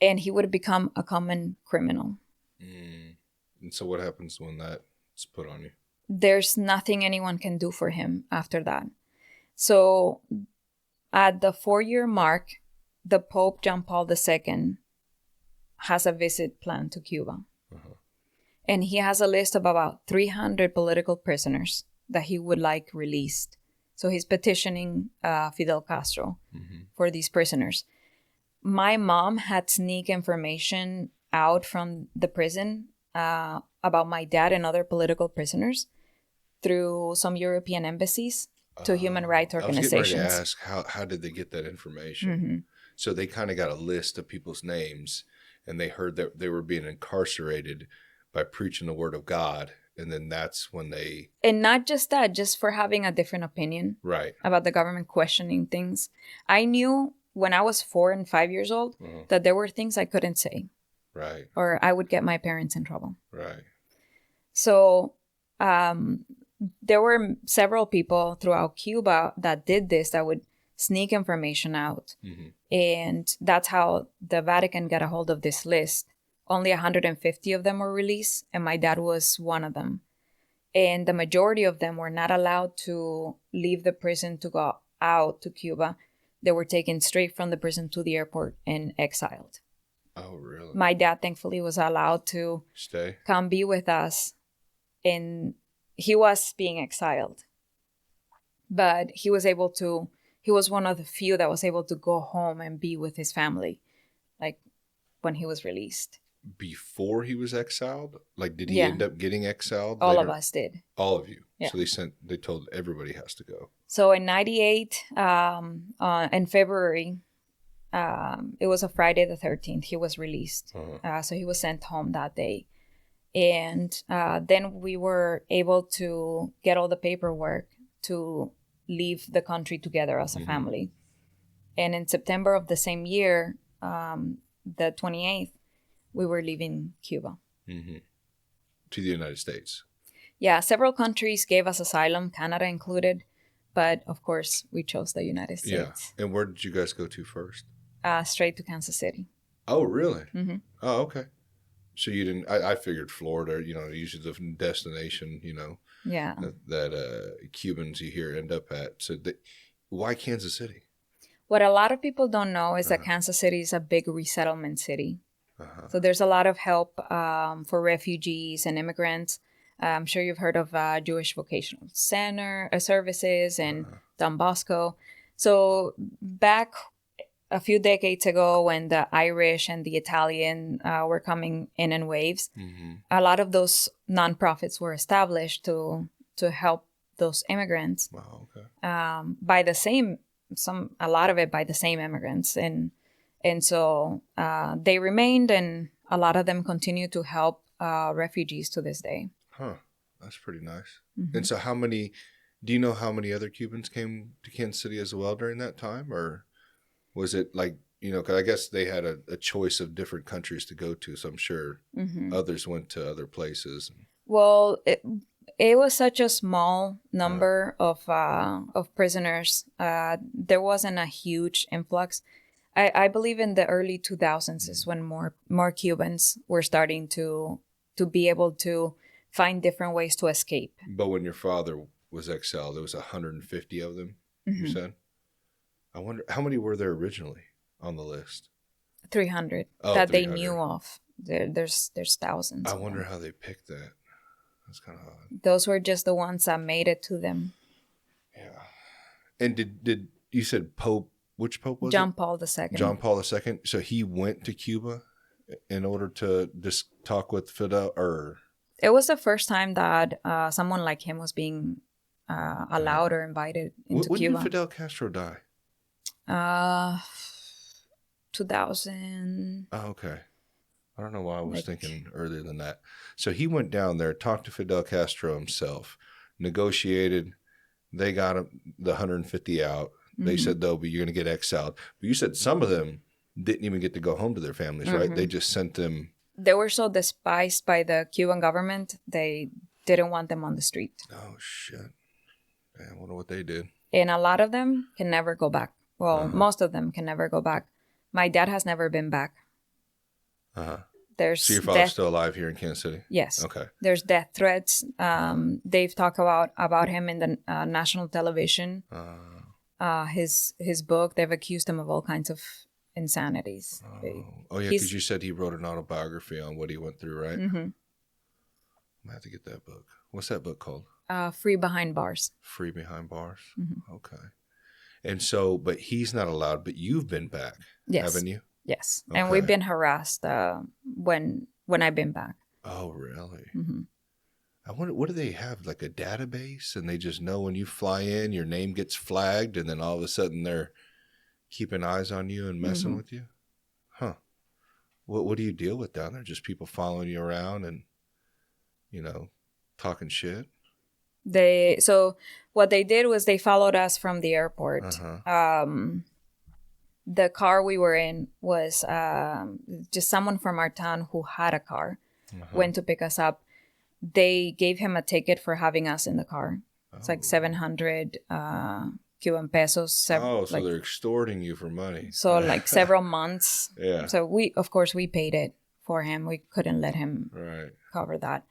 and he would have become a common criminal. And so what happens when that's put on you? There's nothing anyone can do for him after that. So at the 4-year mark, the Pope John Paul II has a visit planned to Cuba. And he has a list of about 300 political prisoners that he would like released. So he's petitioning Fidel Castro for these prisoners. My mom had sneak information out from the prison about my dad and other political prisoners through some European embassies to human rights organizations. I was getting ready to ask, how did they get that information? So they kind of got a list of people's names, and they heard that they were being incarcerated by preaching the word of God. And then that's when they... And not just that, just for having a different opinion about the government, questioning things. I knew when I was 4 and 5 years old that there were things I couldn't say. Right. Or I would get my parents in trouble. Right. So there were several people throughout Cuba that did this, that would sneak information out. And that's how the Vatican got a hold of this list. Only 150 of them were released, and my dad was one of them. And the majority of them were not allowed to leave the prison to go out to Cuba. They were taken straight from the prison to the airport and exiled. Oh, really? My dad, thankfully, was allowed to come be with us. And he was being exiled. But he was one of the few that was able to go home and be with his family, like when he was released. Before he was exiled? Like, did he end up getting exiled? All of us did. All of you? Yeah. So they told everybody has to go. So in 98, in February, it was a Friday the 13th, he was released. So he was sent home that day. And then we were able to get all the paperwork to leave the country together as a family. And in September of the same year, the 28th, we were leaving Cuba. To the United States. Yeah, several countries gave us asylum, Canada included. But of course, we chose the United States. Yeah. And where did you guys go to first? Straight to Kansas City. Oh, really? Oh, okay. So you didn't, I figured Florida, usually the destination, Yeah. that Cubans you hear end up at. So why Kansas City? What a lot of people don't know is that Kansas City is a big resettlement city. So there's a lot of help for refugees and immigrants. I'm sure you've heard of Jewish Vocational Center services and Don Bosco. So back a few decades ago, when the Irish and the Italian were coming in waves, a lot of those nonprofits were established to help those immigrants. Wow, okay. A lot of it by the same immigrants, and so they remained, and a lot of them continue to help refugees to this day. That's pretty nice. And so do you know how many other Cubans came to Kansas City as well during that time? Or was it like, because I guess they had a choice of different countries to go to, so I'm sure others went to other places. Well, it was such a small number of prisoners. There wasn't a huge influx. I believe in the early 2000s is when more Cubans were starting to be able to find different ways to escape. But when your father was exiled, there was 150 of them, you said? I wonder, how many were there originally on the list? 300 that 300. They knew of. There's thousands. I wonder how they picked that. That's kind of odd. Those were just the ones that made it to them. Yeah. And did you said Pope, which Pope was John it? Paul II. John Paul II. So he went to Cuba in order to just talk with Fidel, or? It was the first time that someone like him was being allowed or invited into when Cuba. When did Fidel Castro die? 2000. Oh, okay. I don't know why I was thinking earlier than that. So he went down there, talked to Fidel Castro himself, negotiated. They got him, the 150 out. They said, though, but you're going to get exiled. But you said some of them didn't even get to go home to their families, right? They just sent them. They were so despised by the Cuban government, they didn't want them on the street. Oh, shit. I wonder what they did. And a lot of them can never go back. Well, most of them can never go back. My dad has never been back. So your father's still alive here in Kansas City? Yes. Okay. There's death threats. They've talked about him in the national television. His book, they've accused him of all kinds of insanities. Oh yeah, because you said he wrote an autobiography on what he went through, right? I'm going to have to get that book. What's that book called? Free Behind Bars. Free Behind Bars? Okay. And so, but he's not allowed, but you've been back, haven't you? Yes. Okay. And we've been harassed when I've been back. Oh, really? I wonder, what do they have, like a database? And they just know when you fly in, your name gets flagged, and then all of a sudden they're keeping eyes on you and messing with you? Huh. What do you deal with down there? Just people following you around and, talking shit? So what they did was they followed us from the airport. The car we were in was just someone from our town who had a car, went to pick us up. They gave him a ticket for having us in the car. It's like 700 Cuban pesos. So they're extorting you for money. So like several months. Yeah. So we paid it for him. We couldn't let him cover that.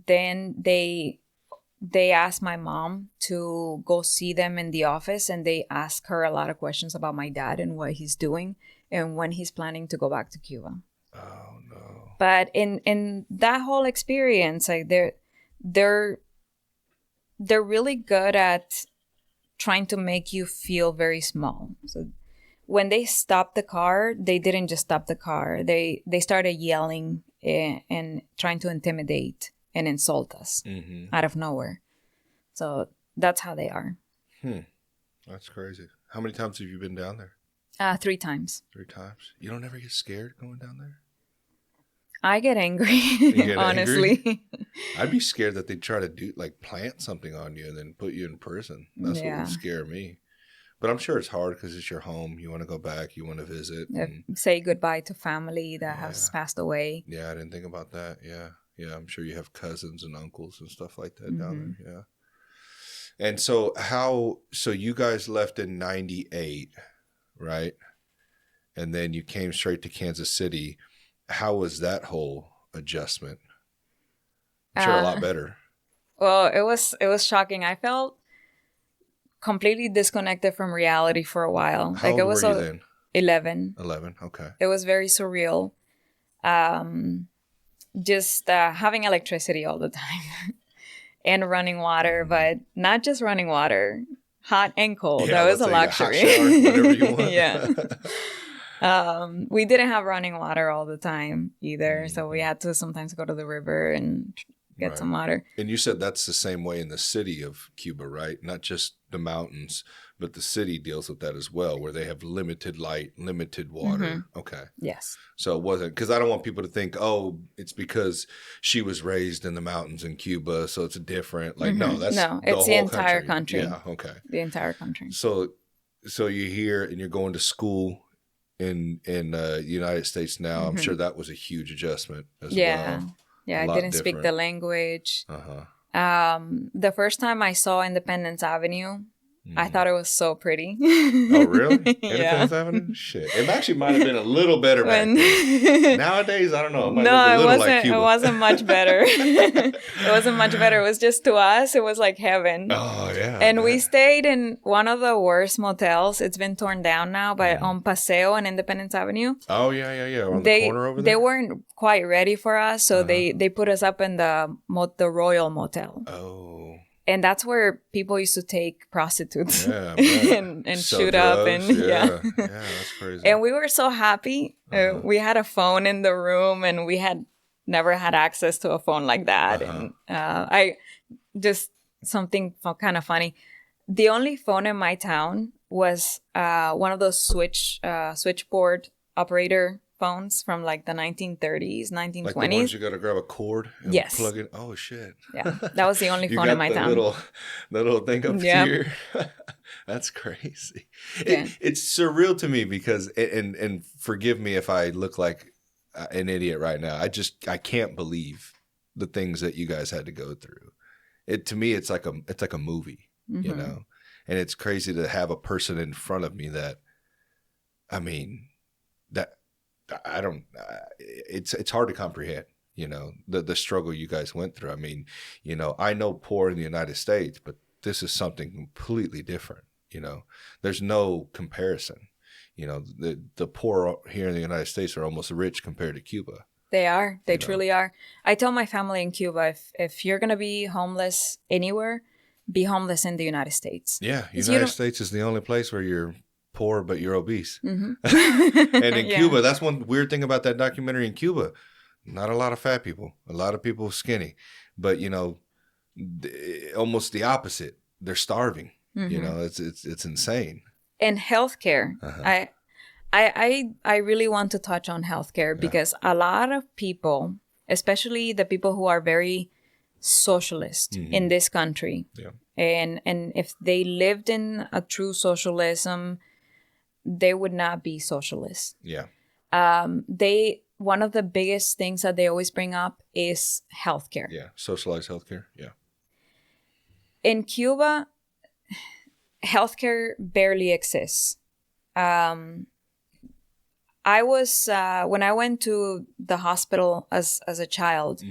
Then they asked my mom to go see them in the office, and they asked her a lot of questions about my dad and what he's doing and when he's planning to go back to Cuba. Oh no. But in that whole experience, like they're really good at trying to make you feel very small. So when they stopped the car, they didn't just stop the car. They started yelling and trying to intimidate and insult us out of nowhere. So that's how they are. That's crazy. How many times have you been down there? 3 times. 3 times? You don't ever get scared going down there? I get angry, honestly. Angry? I'd be scared that they'd try to plant something on you and then put you in prison. That's what would scare me. But I'm sure it's hard because it's your home. You want to go back. You want to visit. Say goodbye to family that has passed away. Yeah, I didn't think about that. Yeah. Yeah, I'm sure you have cousins and uncles and stuff like that down there. Yeah. And so you guys left in 98, right? And then you came straight to Kansas City. How was that whole adjustment? I'm sure a lot better. Well, it was shocking. I felt completely disconnected from reality for a while. How old were you then? 11. 11, okay. It was very surreal. Just having electricity all the time and running water, but not just running water, hot and cold. That was a luxury. Hot shower, whatever you want. We didn't have running water all the time either. So we had to sometimes go to the river and get some water. And you said that's the same way in the city of Cuba, right? Not just the mountains, but the city deals with that as well, where they have limited light, limited water. Okay. Yes. So it wasn't, because I don't want people to think, oh, it's because she was raised in the mountains in Cuba, so it's different. No, that's it's the entire country. Yeah, okay. The entire country. So you're here and you're going to school in the United States now. I'm sure that was a huge adjustment as well. Yeah, I didn't speak the language. The first time I saw Independence Avenue, I thought it was so pretty. Oh, really? Yeah. Independence Avenue? Shit. It actually might have been a little better back then. Nowadays, I don't know. It might look a little like Cuba. It wasn't much better. It wasn't much better. It was just, to us, it was like heaven. Oh, yeah. And we stayed in one of the worst motels. It's been torn down now, but on Paseo and Independence Avenue. Oh, yeah. On the corner over there? They weren't quite ready for us, so they put us up in the Royal Motel. Oh. And that's where people used to take prostitutes and shoot drugs, up. And yeah, that's crazy. And we were so happy. We had a phone in the room, and we had never had access to a phone like that. And I just something kind of funny. The only phone in my town was one of those switchboard operator phones from like the 1930s, 1920s. Like the ones you got to grab a cord and plug it. Oh, shit. Yeah, that was the only phone in my town. The little thing up here. That's crazy. Yeah. It's surreal to me because, and forgive me if I look like an idiot right now. I can't believe the things that you guys had to go through. To me, it's like a movie, you know? And it's crazy to have a person in front of me that, I mean, it's hard to comprehend, you know, the struggle you guys went through. I mean, you know, I know poor in the United States, but this is something completely different. You know, there's no comparison. You know, the poor here in the United States are almost rich compared to Cuba. They are. They truly are. I tell my family in Cuba, if you're going to be homeless anywhere, be homeless in the United States. Yeah. United States is the only place where you're poor, but you're obese. And in Cuba, that's one weird thing about that documentary in Cuba. Not a lot of fat people. A lot of people skinny. But, you know, almost the opposite. They're starving. You know, it's insane. And healthcare. I really want to touch on healthcare because a lot of people, especially the people who are very socialist in this country, and if they lived in a true socialism, they would not be socialists. Yeah. One of the biggest things that they always bring up is healthcare. Yeah. Socialized healthcare. Yeah. In Cuba, healthcare barely exists. I was when I went to the hospital as a child,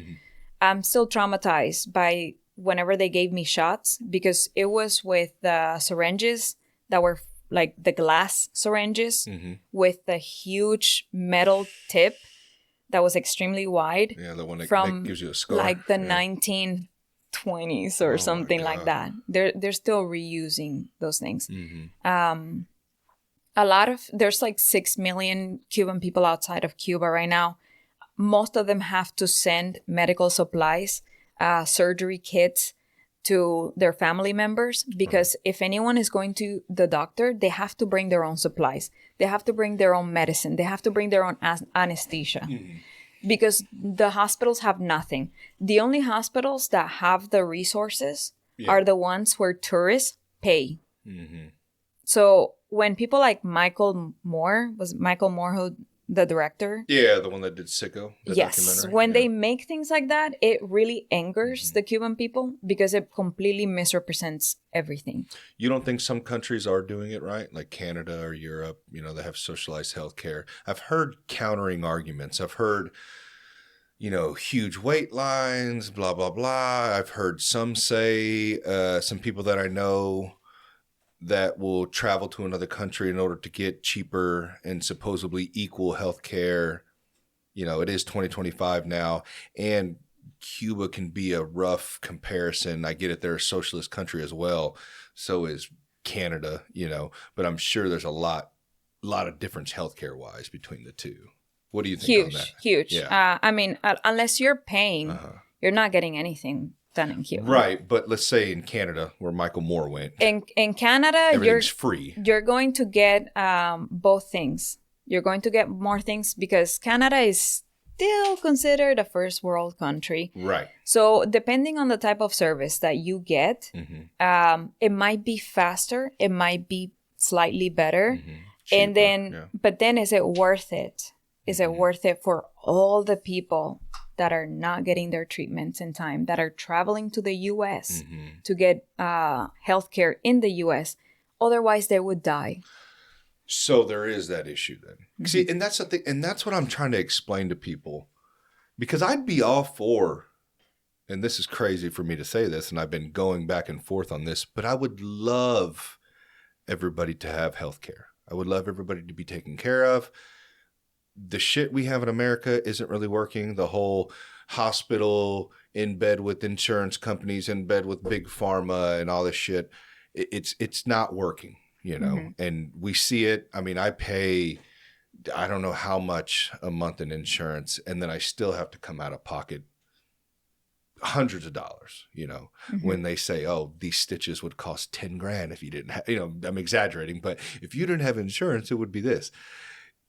I'm still traumatized by whenever they gave me shots because it was with syringes that were like the glass syringes with the huge metal tip that was extremely wide. Yeah, the one that from gives you a scar. Like the 1920s or something like that. They're still reusing those things. There's like 6 million Cuban people outside of Cuba right now. Most of them have to send medical supplies, surgery kits to their family members because if anyone is going to the doctor, they have to bring their own supplies. They have to bring their own medicine. They have to bring their own anesthesia because the hospitals have nothing. The only hospitals that have the resources are the ones where tourists pay. So when people like Michael Moore who the director? Yeah, the one that did Sicko. Yes. When they make things like that, it really angers the Cuban people because it completely misrepresents everything. You don't think some countries are doing it right? Like Canada or Europe, you know, they have socialized healthcare. I've heard countering arguments. I've heard, you know, huge wait lines, blah, blah, blah. I've heard some say, some people that I know that will travel to another country in order to get cheaper and supposedly equal health care. You know, it is 2025 now, and Cuba can be a rough comparison. I get it. They're a socialist country as well. So is Canada, you know, but I'm sure there's a lot of difference healthcare wise between the two. What do you think on that? Huge. Yeah. I mean, unless you're paying, you're not getting anything done in Cuba. Right. But let's say in Canada where Michael Moore went. In Canada, everything's free. You're going to get both things. You're going to get more things because Canada is still considered a first world country. Right. So depending on the type of service that you get, it might be faster. It might be slightly better. Cheaper, but then is it worth it? Is it worth it for all the people that are not getting their treatments in time, that are traveling to the U.S. to get healthcare in the U.S. Otherwise, they would die. So there is that issue then. See, and that's the thing, and that's what I'm trying to explain to people, because I'd be all for, and this is crazy for me to say this, and I've been going back and forth on this, but I would love everybody to have health care. I would love everybody to be taken care of. The shit we have in America isn't really working. The whole hospital in bed with insurance companies, in bed with big pharma and all this shit, it's not working, you know, and we see it. I mean, I pay, I don't know how much a month in insurance, and then I still have to come out of pocket hundreds of dollars, you know, when they say, oh, these stitches would cost 10 grand if you didn't have, you know, I'm exaggerating, but if you didn't have insurance, it would be this.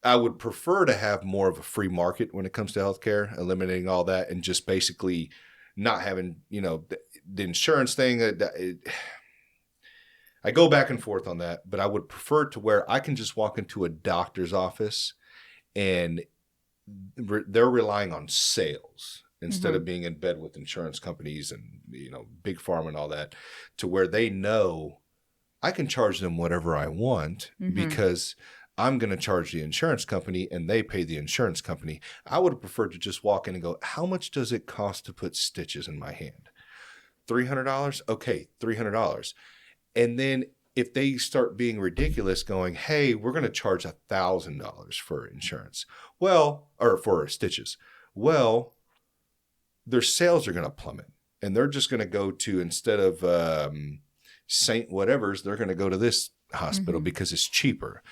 I would prefer to have more of a free market when it comes to healthcare, eliminating all that and just basically not having, you know, the insurance thing. I go back and forth on that, but I would prefer to where I can just walk into a doctor's office and they're relying on sales instead of being in bed with insurance companies and, you know, big pharma and all that, to where they know I can charge them whatever I want because I'm going to charge the insurance company and they pay the insurance company. I would have preferred to just walk in and go, how much does it cost to put stitches in my hand? $300? Okay, $300. And then if they start being ridiculous going, hey, we're going to charge $1,000 for insurance. Well, or for stitches. Well, their sales are going to plummet and they're just going to go to, instead of Saint whatever's, they're going to go to this hospital because it's cheaper.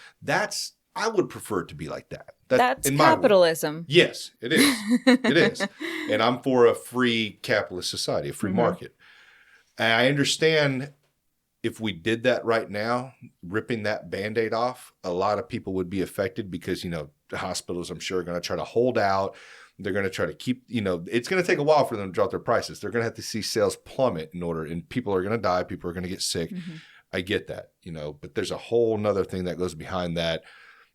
I would prefer it to be like that. That's capitalism. Yes, it is. It is. And I'm for a free capitalist society, a free market. And I understand if we did that right now, ripping that Band-Aid off, a lot of people would be affected because, you know, the hospitals, I'm sure, are going to try to hold out. They're going to try to keep, you know, it's going to take a while for them to drop their prices. They're going to have to see sales plummet and people are going to die. People are going to get sick. I get that, you know, but there's a whole nother thing that goes behind that.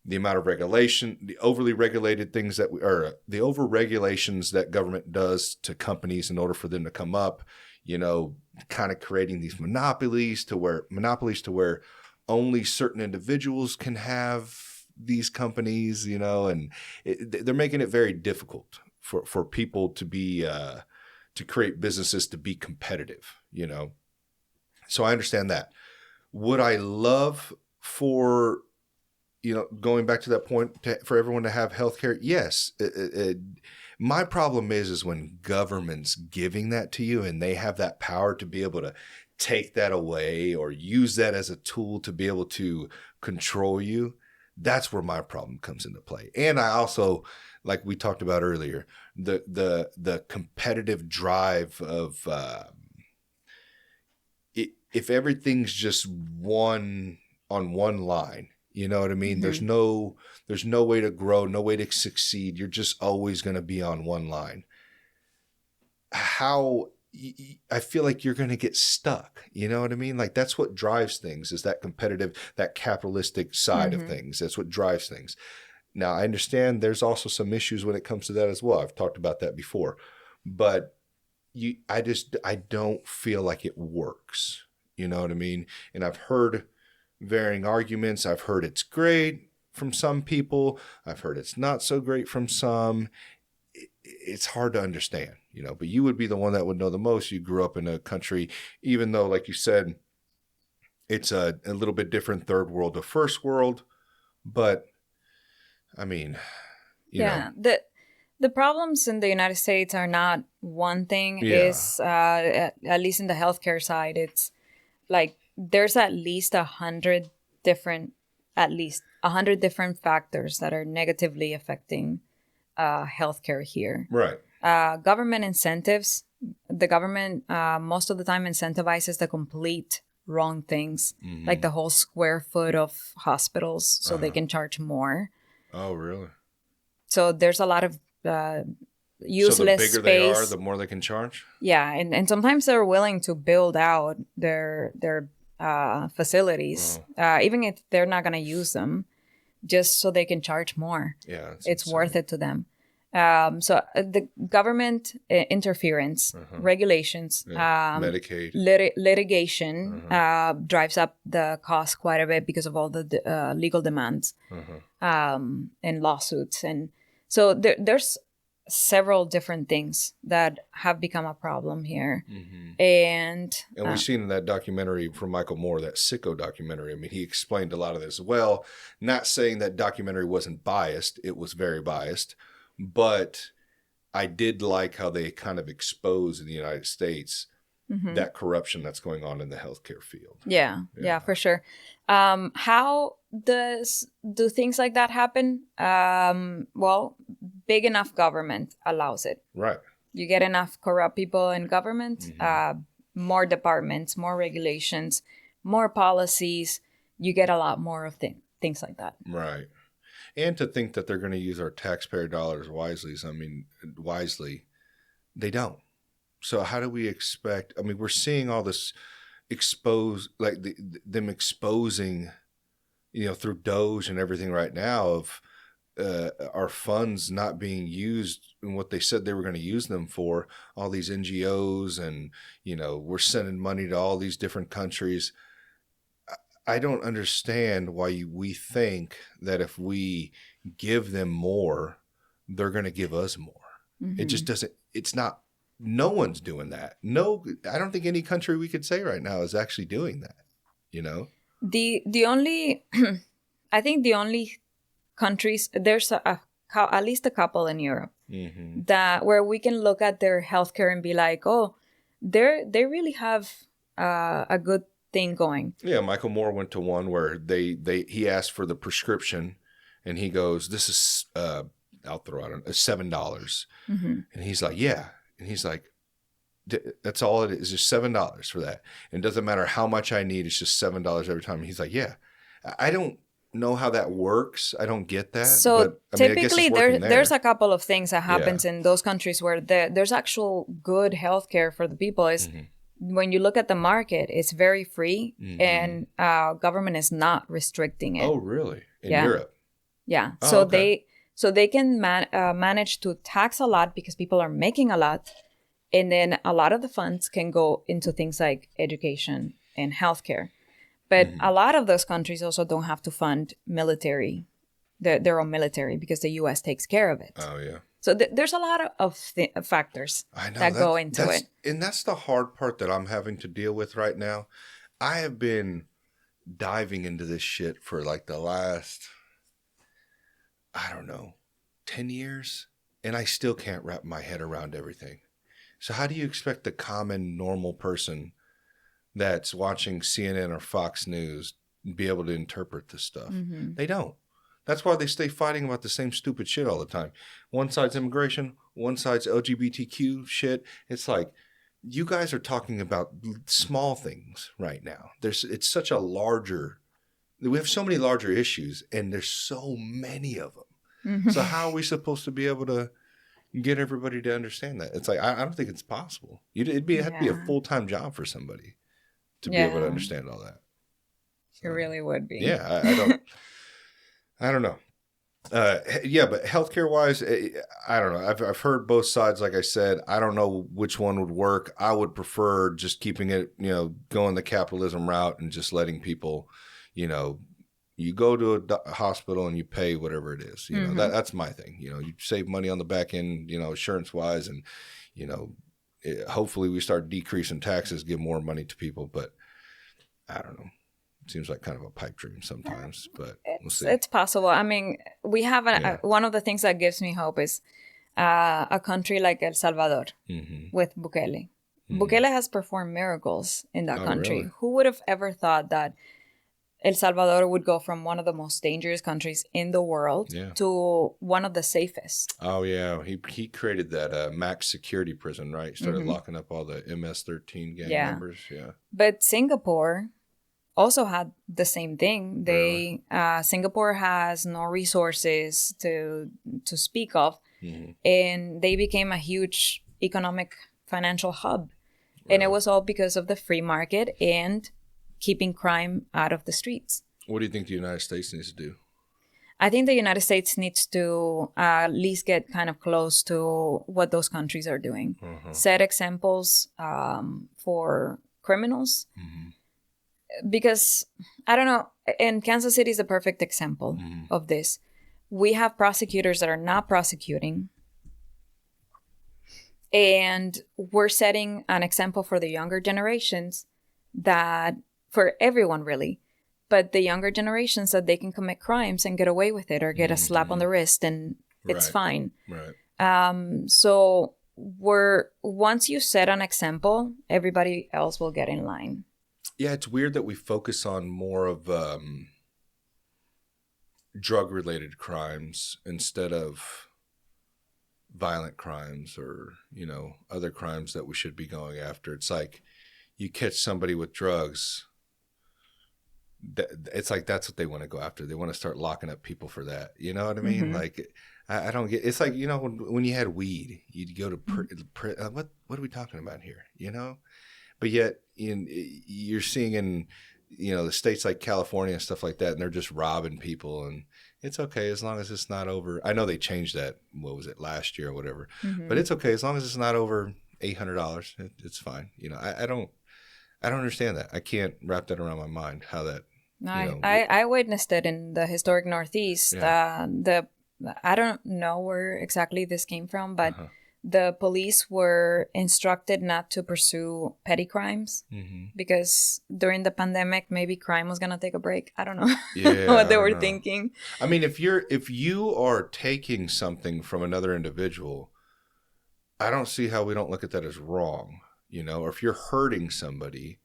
The amount of regulation, the overly regulated things the over regulations that government does to companies in order for them to come up, you know, kind of creating these monopolies to where only certain individuals can have these companies, you know, and they're making it very difficult for people to be, to create businesses to be competitive, you know? So I understand that. Would I love for, you know, going back to that point, for everyone to have healthcare? Yes. My problem is when government's giving that to you and they have that power to be able to take that away or use that as a tool to be able to control you. That's where my problem comes into play. And I also, like we talked about earlier, the competitive drive of if everything's just on one line, you know what I mean? There's no way to grow, no way to succeed. You're just always going to be on one line. I feel like you're going to get stuck. You know what I mean? Like that's what drives things, is that competitive, that capitalistic side of things. That's what drives things. Now, I understand there's also some issues when it comes to that as well. I've talked about that before, but I don't feel like it works. You know what I mean? And I've heard varying arguments. I've heard it's great from some people. I've heard it's not so great from some. It's hard to understand, you know, but you would be the one that would know the most. You grew up in a country, even though, like you said, it's a little bit different, third world to first world. But I mean, you know. The problems in the United States are not one thing. Is at least in the healthcare side, it's like there's at least 100 different factors that are negatively affecting healthcare here. Right. Government incentives. The government most of the time incentivizes the complete wrong things, like the whole square foot of hospitals, so they can charge more. Oh, really? So there's a lot of useless space. So the bigger they are, the more they can charge? Yeah, and sometimes they're willing to build out their facilities, even if they're not going to use them, just so they can charge more. Yeah, it's worth it to them. So the government interference, regulations, Medicaid, litigation drives up the cost quite a bit because of all the legal demands and lawsuits. And so there's several different things that have become a problem here. And we've seen in that documentary from Michael Moore, that Sicko documentary, I mean, he explained a lot of this. Well, not saying that documentary wasn't biased. It was very biased. But I did like how they kind of expose in the United States that corruption that's going on in the healthcare field. Yeah, for sure. How do things like that happen? Well, big enough government allows it. Right. You get enough corrupt people in government, more departments, more regulations, more policies. You get a lot more of things like that. Right. And to think that they're going to use our taxpayer dollars wisely, they don't. So how do we expect? I mean, we're seeing all this them exposing, through Doge and everything right now of our funds not being used in what they said they were going to use them for. All these NGOs and, we're sending money to all these different countries. I don't understand why we think that if we give them more, they're going to give us more. It just doesn't, it's not, no one's doing that. No, I don't think any country we could say right now is actually doing that, The only, I think the only countries, there's at least a couple in Europe that where we can look at their healthcare and be like, oh, they really have a good thing going. Yeah, Michael Moore went to one where he asked for the prescription, and he goes, "This is I'll throw out $7," and he's like, "Yeah," and he's like, "That's all it is, just $7 for that. And it doesn't matter how much I need; it's just $7 every time." And he's like, "Yeah." I don't know how that works. I don't get that. So but, typically, there's a couple of things that happens in those countries where there's actual good healthcare for the people. Is when you look at the market, it's very free, and government is not restricting it. Oh, really? In Europe? Yeah. Oh, so okay. they can manage to tax a lot because people are making a lot, and then a lot of the funds can go into things like education and healthcare. But a lot of those countries also don't have to fund their own military because the U.S. takes care of it. Oh, yeah. So there's a lot of factors that go into it. And that's the hard part that I'm having to deal with right now. I have been diving into this shit for like the last, 10 years, and I still can't wrap my head around everything. So how do you expect the common, normal person that's watching CNN or Fox News be able to interpret this stuff? They don't. That's why they stay fighting about the same stupid shit all the time. One side's immigration, one side's LGBTQ shit. It's like, you guys are talking about small things right now. It's such a larger, we have so many larger issues, and there's so many of them. So how are we supposed to be able to get everybody to understand that? It's like, I don't think it's possible. It'd have to be a full-time job for somebody to be able to understand all that. So, it really would be. Yeah, I don't know. But healthcare wise, I don't know. I've heard both sides. Like I said, I don't know which one would work. I would prefer just keeping it, going the capitalism route and just letting people, you go to a hospital and you pay whatever it is. That's my thing. You save money on the back end, insurance wise, and hopefully we start decreasing taxes, give more money to people. But I don't know. Seems like kind of a pipe dream sometimes, but we'll see. It's possible. I mean, we have one of the things that gives me hope is a country like El Salvador with Bukele. Bukele has performed miracles in that country. Really? Who would have ever thought that El Salvador would go from one of the most dangerous countries in the world to one of the safest? Oh, yeah. He created that max security prison, right? Started locking up all the MS-13 gang members. Yeah. But Singapore also had the same thing. Singapore has no resources to speak of, and they became a huge economic financial hub. Right. And it was all because of the free market and keeping crime out of the streets. What do you think the United States needs to do? I think the United States needs to at least get kind of close to what those countries are doing. Set examples for criminals. Because, I don't know, and Kansas City is a perfect example of this. We have prosecutors that are not prosecuting. And we're setting an example for the younger generations that, for everyone really, but the younger generations that they can commit crimes and get away with it or get a slap on the wrist and it's fine. Right. So once you set an example, everybody else will get in line. Yeah, it's weird that we focus on more of drug-related crimes instead of violent crimes or, other crimes that we should be going after. It's like you catch somebody with drugs, it's like that's what they want to go after. They want to start locking up people for that. You know what I mean? Like, I don't get. It's like when you had weed, you'd go to what are we talking about here? But yet you're seeing in the states like California and stuff like that, and they're just robbing people, and it's okay as long as it's not over. I know they changed that. What was it, last year or whatever? But it's okay as long as it's not over $800. It's fine. I don't understand that. I can't wrap that around my mind. How that. I witnessed it in the historic Northeast. I don't know where exactly this came from, but the police were instructed not to pursue petty crimes because during the pandemic, maybe crime was going to take a break. I don't know what they were thinking. I mean, if you are taking something from another individual, I don't see how we don't look at that as wrong, or if you're hurting somebody,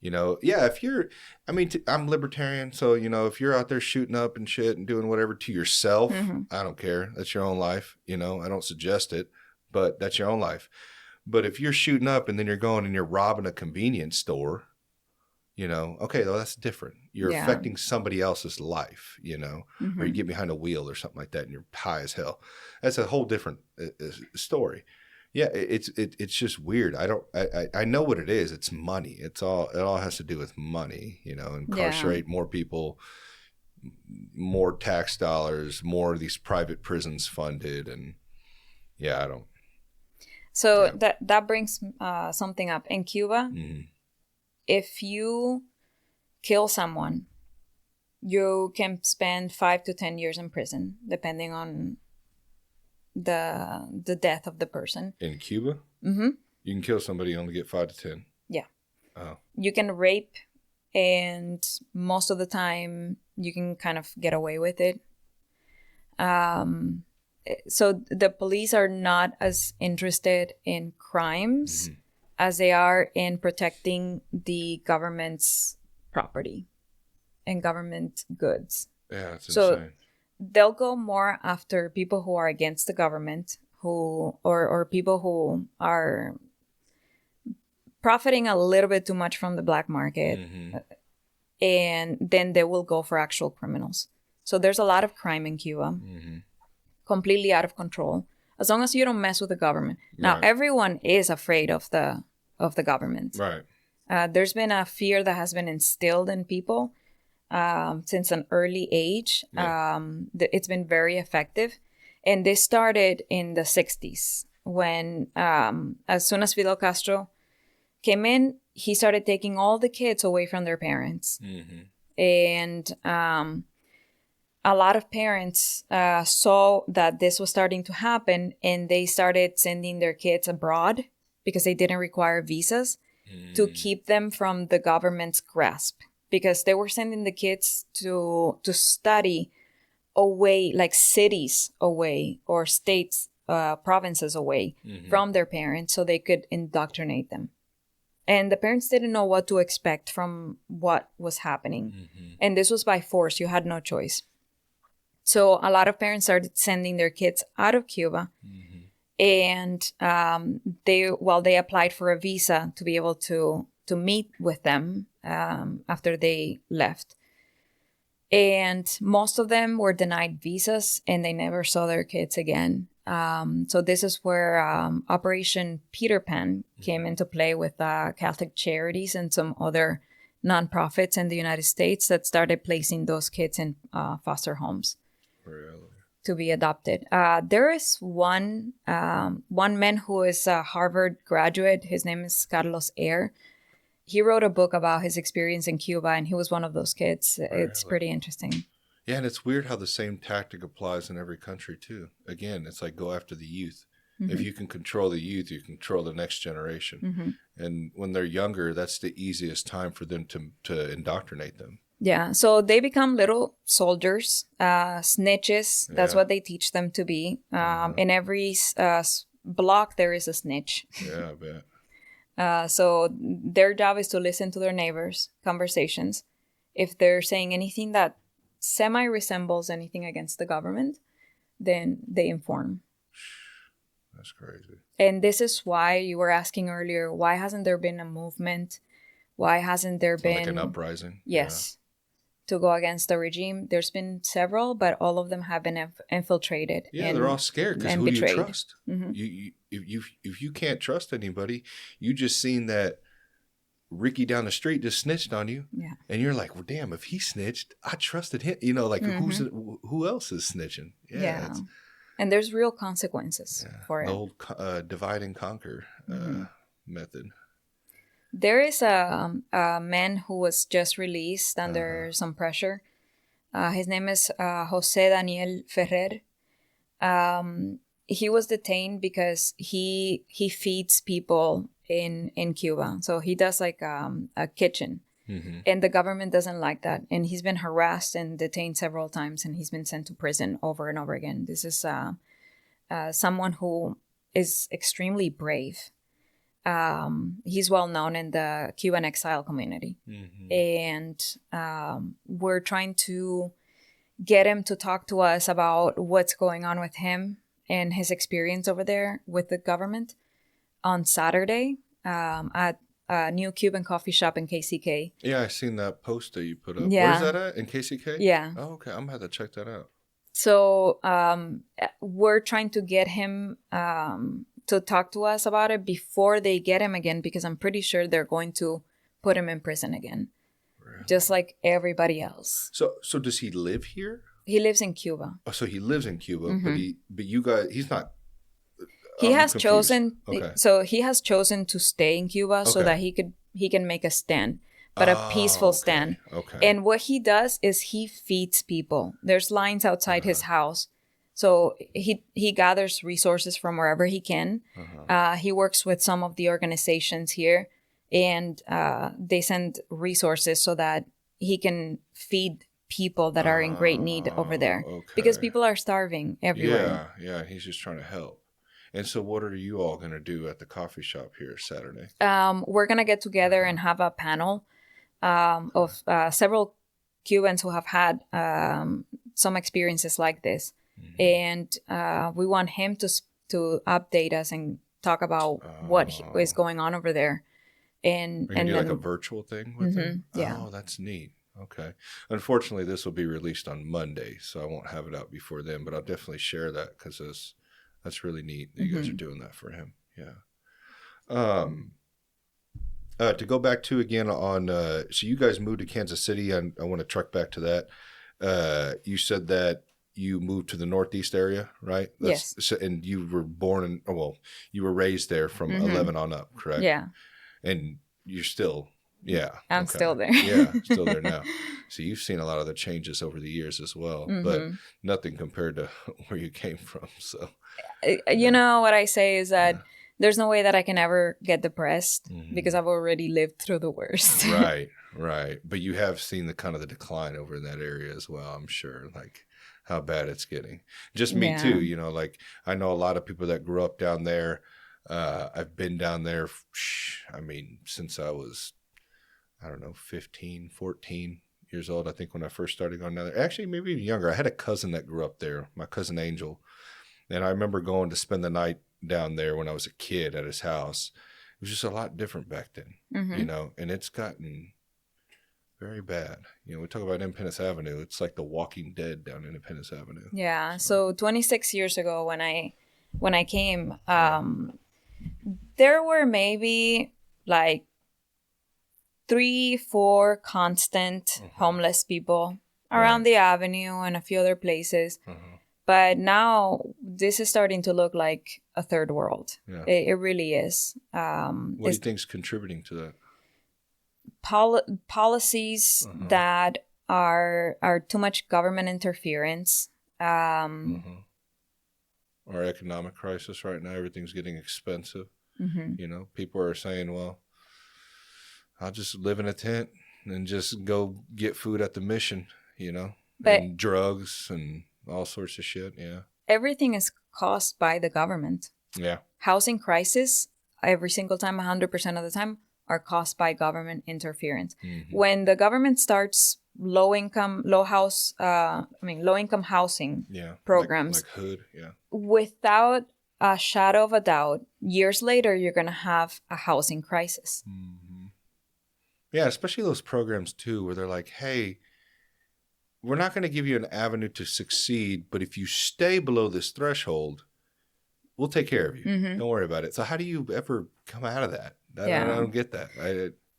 I'm libertarian. So, if you're out there shooting up and shit and doing whatever to yourself, I don't care. That's your own life. I don't suggest it. But that's your own life. But if you're shooting up and then you're going and you're robbing a convenience store, okay, well, that's different. You're affecting somebody else's life, or you get behind a wheel or something like that and you're high as hell. That's a whole different story. Yeah, it's just weird. I know what it is. It's money. It all has to do with money, incarcerate more people, more tax dollars, more of these private prisons funded. And I don't. So that brings something up. In Cuba, if you kill someone, you can spend 5 to 10 years in prison, depending on the death of the person. In Cuba? You can kill somebody and only get 5 to 10? Yeah. Oh. You can rape, and most of the time, you can kind of get away with it. So the police are not as interested in crimes as they are in protecting the government's property and government goods. Yeah, that's insane. They'll go more after people who are against the government, or people who are profiting a little bit too much from the black market, and then they will go for actual criminals. So there's a lot of crime in Cuba. Completely out of control, as long as you don't mess with the government. Now, everyone is afraid of the government. Right. There's been a fear that has been instilled in people since an early age. It's been very effective. And this started in the 60s when, as soon as Fidel Castro came in, he started taking all the kids away from their parents. And a lot of parents saw that this was starting to happen, and they started sending their kids abroad because they didn't require visas to keep them from the government's grasp, because they were sending the kids to study away, like cities away or states, provinces away from their parents, so they could indoctrinate them. And the parents didn't know what to expect from what was happening. And this was by force. You had no choice. So a lot of parents started sending their kids out of Cuba, and they applied for a visa to be able to meet with them after they left. And most of them were denied visas, and they never saw their kids again. So this is where Operation Peter Pan came into play with Catholic Charities and some other nonprofits in the United States that started placing those kids in foster homes. to be adopted. There is one man who is a Harvard graduate. His name is Carlos Ayer. He wrote a book about his experience in Cuba, and he was one of those kids. Really? It's pretty interesting. Yeah, and it's weird how the same tactic applies in every country, too. Again, it's like go after the youth. Mm-hmm. If you can control the youth, you control the next generation. Mm-hmm. And when they're younger, that's the easiest time for them to indoctrinate them. Yeah, so they become little soldiers, snitches. That's what they teach them to be. In every block, there is a snitch. Yeah, I bet. So their job is to listen to their neighbors' conversations. If they're saying anything that semi-resembles anything against the government, then they inform. That's crazy. And this is why you were asking earlier, why hasn't there been a movement? Why hasn't there been... Like an uprising? Yes. Yeah. To go against the regime. There's been several, but all of them have been infiltrated. Yeah, they're all scared because who betrayed. Do you trust? Mm-hmm. If you can't trust anybody, you just seen that Ricky down the street just snitched on you. Yeah. And you're like, well, damn, if he snitched, I trusted him. You know, like who else is snitching? Yeah. And there's real consequences for it. The old divide and conquer method. There is a man who was just released under some pressure. His name is Jose Daniel Ferrer. He was detained because he feeds people in Cuba. So he does like a kitchen. Mm-hmm. And the government doesn't like that. And he's been harassed and detained several times, and he's been sent to prison over and over again. This is someone who is extremely brave. He's well known in the Cuban exile community. Mm-hmm. And we're trying to get him to talk to us about what's going on with him and his experience over there with the government on Saturday at a new Cuban coffee shop in KCK. Yeah, I seen that post that you put up. Yeah. Where's that at? In KCK? Yeah. Oh, okay. I'm going to have to check that out. So we're trying to get him to talk to us about it before they get him again, because I'm pretty sure they're going to put him in prison again. Really? Just like everybody else. So does he live here? He lives in Cuba. Oh, so he lives in Cuba, mm-hmm. but you guys, he's not. He has chosen. Okay. So he has chosen to stay in Cuba so that he can make a stand, but a peaceful stand. Okay. And what he does is he feeds people. There's lines outside his house. So he gathers resources from wherever he can. He works with some of the organizations here, and they send resources so that he can feed people that are in great need over there. Okay. Because people are starving everywhere. Yeah. He's just trying to help. And so what are you all going to do at the coffee shop here Saturday? We're going to get together and have a panel of several Cubans who have had some experiences like this. Mm-hmm. And we want him to update us and talk about what is going on over there. And do like a virtual thing with him? Yeah. Oh, that's neat. Okay. Unfortunately, this will be released on Monday, so I won't have it out before then, but I'll definitely share that because that's really neat that you guys are doing that for him. Yeah. To go back to again on, so you guys moved to Kansas City. I want to truck back to that. You said that you moved to the Northeast area, right? Yes. So, and you were born you were raised there from 11 on up, correct? Yeah. And you're still, I'm still there. Yeah, still there now. So you've seen a lot of the changes over the years as well, but nothing compared to where you came from. So, you know, what I say is that there's no way that I can ever get depressed because I've already lived through the worst. Right. But you have seen the kind of the decline over in that area as well, I'm sure, like how bad it's getting. Just me too, you know, like I know a lot of people that grew up down there. I've been down there, since I was, 15, 14 years old, I think, when I first started going down there. Actually, maybe even younger. I had a cousin that grew up there, my cousin Angel. And I remember going to spend the night down there when I was a kid at his house. It was just a lot different back then, you know, and it's gotten very bad. You know, we talk about Independence Avenue. It's like the Walking Dead down Independence Avenue. Yeah. So 26 years ago when I came, there were maybe like 3-4 constant homeless people around the avenue and a few other places. But now this is starting to look like a third world. Yeah. It really is. What do you think is contributing to that? Policies that are too much government interference. Our economic crisis right now, everything's getting expensive. You know, people are saying, well, I'll just live in a tent and just go get food at the mission, you know, and drugs and all sorts of shit. Yeah. Everything is caused by the government. Yeah. Housing crisis, every single time, 100% of the time, are caused by government interference. When the government starts low income housing programs, like HUD, without a shadow of a doubt, years later you're going to have a housing crisis. Yeah, especially those programs too, where they're like, hey, we're not going to give you an avenue to succeed, but if you stay below this threshold, we'll take care of you. Don't worry about it. So how do you ever come out of that? I don't get that.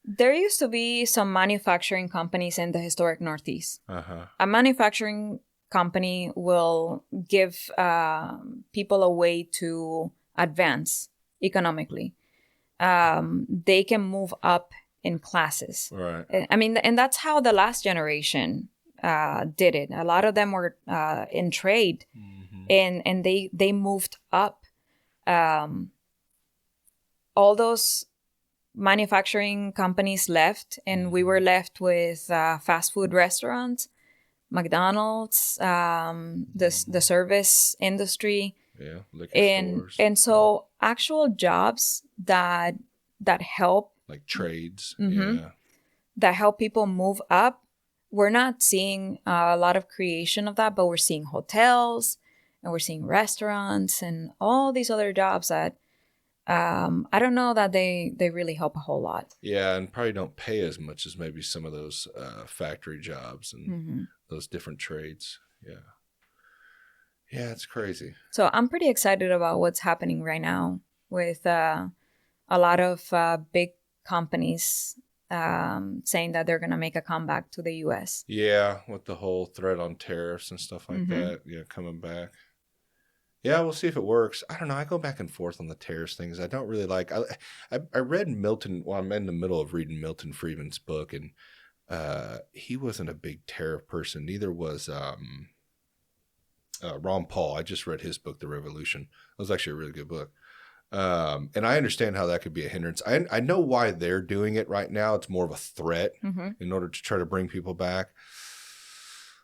There used to be some manufacturing companies in the historic Northeast. A manufacturing company will give people a way to advance economically. They can move up in classes. Right. I mean, and that's how the last generation did it. A lot of them were in trade, and they moved up. All those manufacturing companies left, and we were left with fast food restaurants, McDonald's, the service industry, liquor stores. And so actual jobs that help, like trades, that help people move up. We're not seeing a lot of creation of that, but we're seeing hotels and we're seeing restaurants and all these other jobs that I don't know that they really help a whole lot. Yeah, and probably don't pay as much as maybe some of those factory jobs and those different trades. Yeah. Yeah, it's crazy. So I'm pretty excited about what's happening right now with a lot of big companies saying that they're going to make a comeback to the U.S. Yeah, with the whole threat on tariffs and stuff like that. Yeah, coming back. Yeah, we'll see if it works. I don't know. I go back and forth on the tariffs things. I don't really like. I read Milton. Well, I'm in the middle of reading Milton Friedman's book, and he wasn't a big tariff person. Neither was Ron Paul. I just read his book, The Revolution. It was actually a really good book. And I understand how that could be a hindrance. I know why they're doing it right now. It's more of a threat in order to try to bring people back.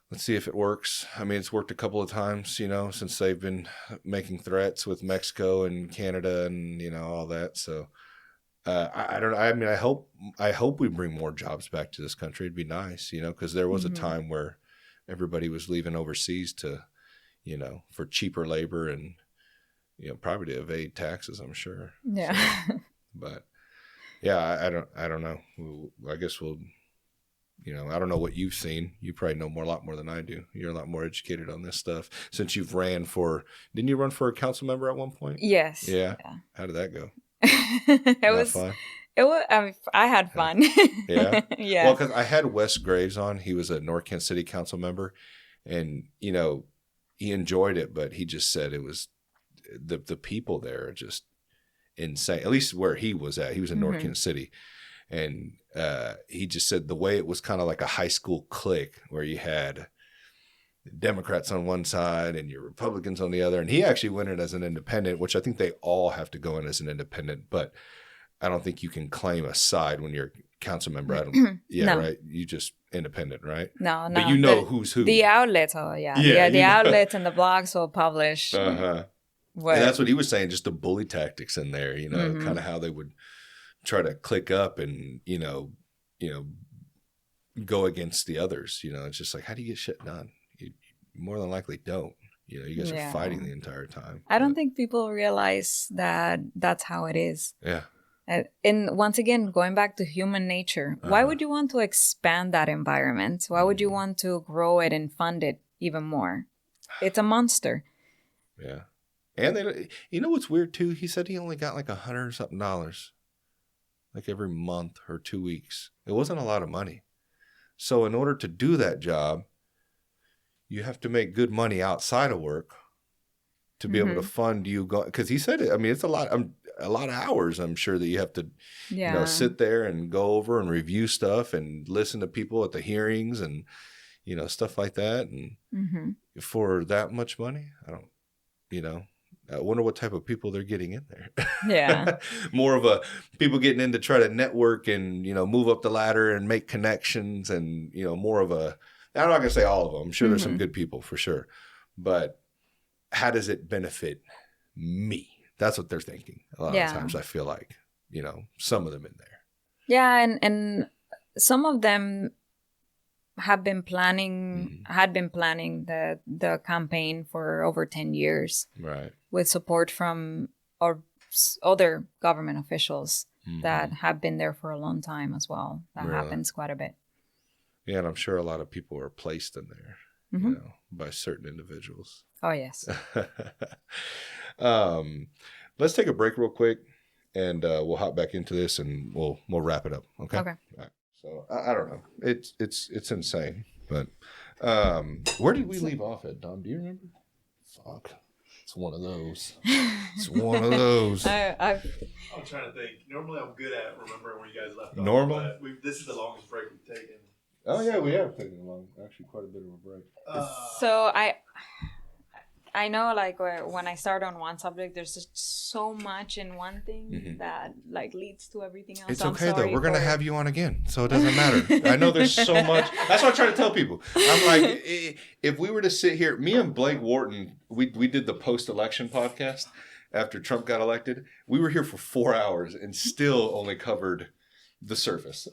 Let's see if it works. I mean, it's worked a couple of times, you know, since they've been making threats with Mexico and Canada and, you know, all that. So I don't know. I mean, I hope we bring more jobs back to this country. It'd be nice, you know, because there was a time where everybody was leaving overseas to, you know, for cheaper labor and, you know, probably to evade taxes, I'm sure. Yeah. So, but yeah, I don't know. I guess we'll, you know, I don't know what you've seen. You probably know a lot more than I do. You're a lot more educated on this stuff since you've didn't you run for a council member at one point? Yes. Yeah. How did that go? It was fun. I mean, I had fun. Yeah. Yeah. Well, because I had Wes Graves on. He was a North Kansas City council member, and you know, he enjoyed it, but he just said it was the people there are just insane. At least where he was at. He was in North Kansas City. And he just said the way it was kind of like a high school clique where you had Democrats on one side and your Republicans on the other. And he actually went in as an independent, which I think they all have to go in as an independent. But I don't think you can claim a side when you're a council member. No. Right? You just independent, right? No. But you know who's who. The outlets, the outlets and the blogs will publish. And that's what he was saying, just the bully tactics in there, you know, kind of how they would try to click up and, you know, go against the others. You know, it's just like, how do you get shit done? You more than likely don't. You know, you guys are fighting the entire time. I don't think people realize that that's how it is. Yeah. And once again, going back to human nature, why would you want to expand that environment? Why would you want to grow it and fund it even more? It's a monster. Yeah. And you know what's weird too? He said he only got like $100 or something, like every month or 2 weeks. It wasn't a lot of money. So in order to do that job, you have to make good money outside of work to be able to fund you go, because he said it. I mean, it's a lot of hours. I'm sure that you have to, sit there and go over and review stuff and listen to people at the hearings and stuff like that. And for that much money, I wonder what type of people they're getting in there. Yeah, more of a people getting in to try to network and move up the ladder and make connections and more of a. I'm not gonna say all of them. I'm sure there's some good people for sure, but how does it benefit me? That's what they're thinking a lot of times. I feel like some of them in there. Yeah, and some of them have been planning the campaign for over 10 years, right? With support from other government officials that have been there for a long time as well. That happens quite a bit. Yeah, and I'm sure a lot of people are placed in there, by certain individuals. Oh, yes. Let's take a break real quick, and we'll hop back into this, and we'll wrap it up. Okay. Okay. All right. So I don't know. It's insane, but where did we leave off at, Dom? Do you remember? Fuck. It's one of those. It's one of those. I'm trying to think. Normally, I'm good at remembering where you guys left off. Normal? But this is the longest break we've taken. Oh, yeah, we have taken actually quite a bit of a break. So I know, like, when I start on one subject, there's just so much in one thing that, like, leads to everything else. It's okay, though. We're going to have you on again, so it doesn't matter. I know there's so much. That's what I try to tell people. I'm like, if we were to sit here, me and Blake Wharton, we did the post-election podcast after Trump got elected. We were here for 4 hours and still only covered the surface.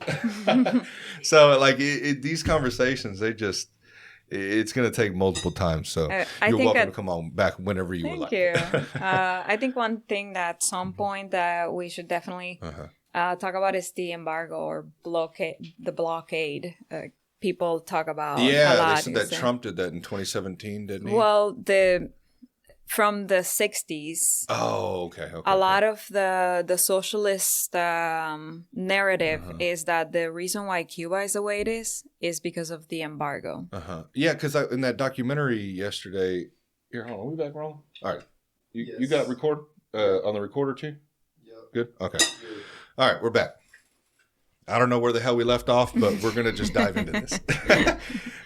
So, like, these conversations, it's going to take multiple times. So you're welcome to come on back whenever you would like. Thank you. I think one thing that at some point that we should definitely talk about is the embargo or the blockade. People talk about a lot. They said that Trump did that in 2017, didn't he? Well, from the 60s. Oh, okay. A lot of the socialist narrative is that the reason why Cuba is the way it is because of the embargo. Yeah, because in that documentary yesterday, here, hold on, are we back rolling? All right. You got record on the recorder too? Yep. Good? Okay. Good. All right, we're back. I don't know where the hell we left off, but we're going to just dive into this.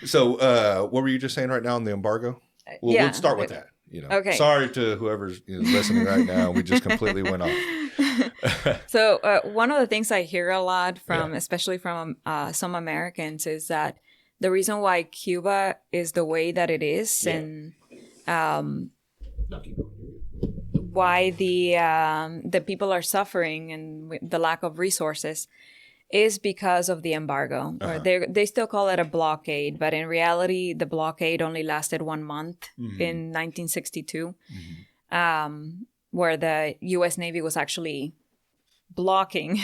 So what were you just saying right now on the embargo? We'll start with that. Okay. Sorry to whoever's listening right now. We just completely went off. So one of the things I hear a lot from, especially from some Americans, is that the reason why Cuba is the way that it is, and why the people are suffering and the lack of resources, is because of the embargo. Or they still call it a blockade, but in reality, the blockade only lasted 1 month in 1962, where the U.S. Navy was actually blocking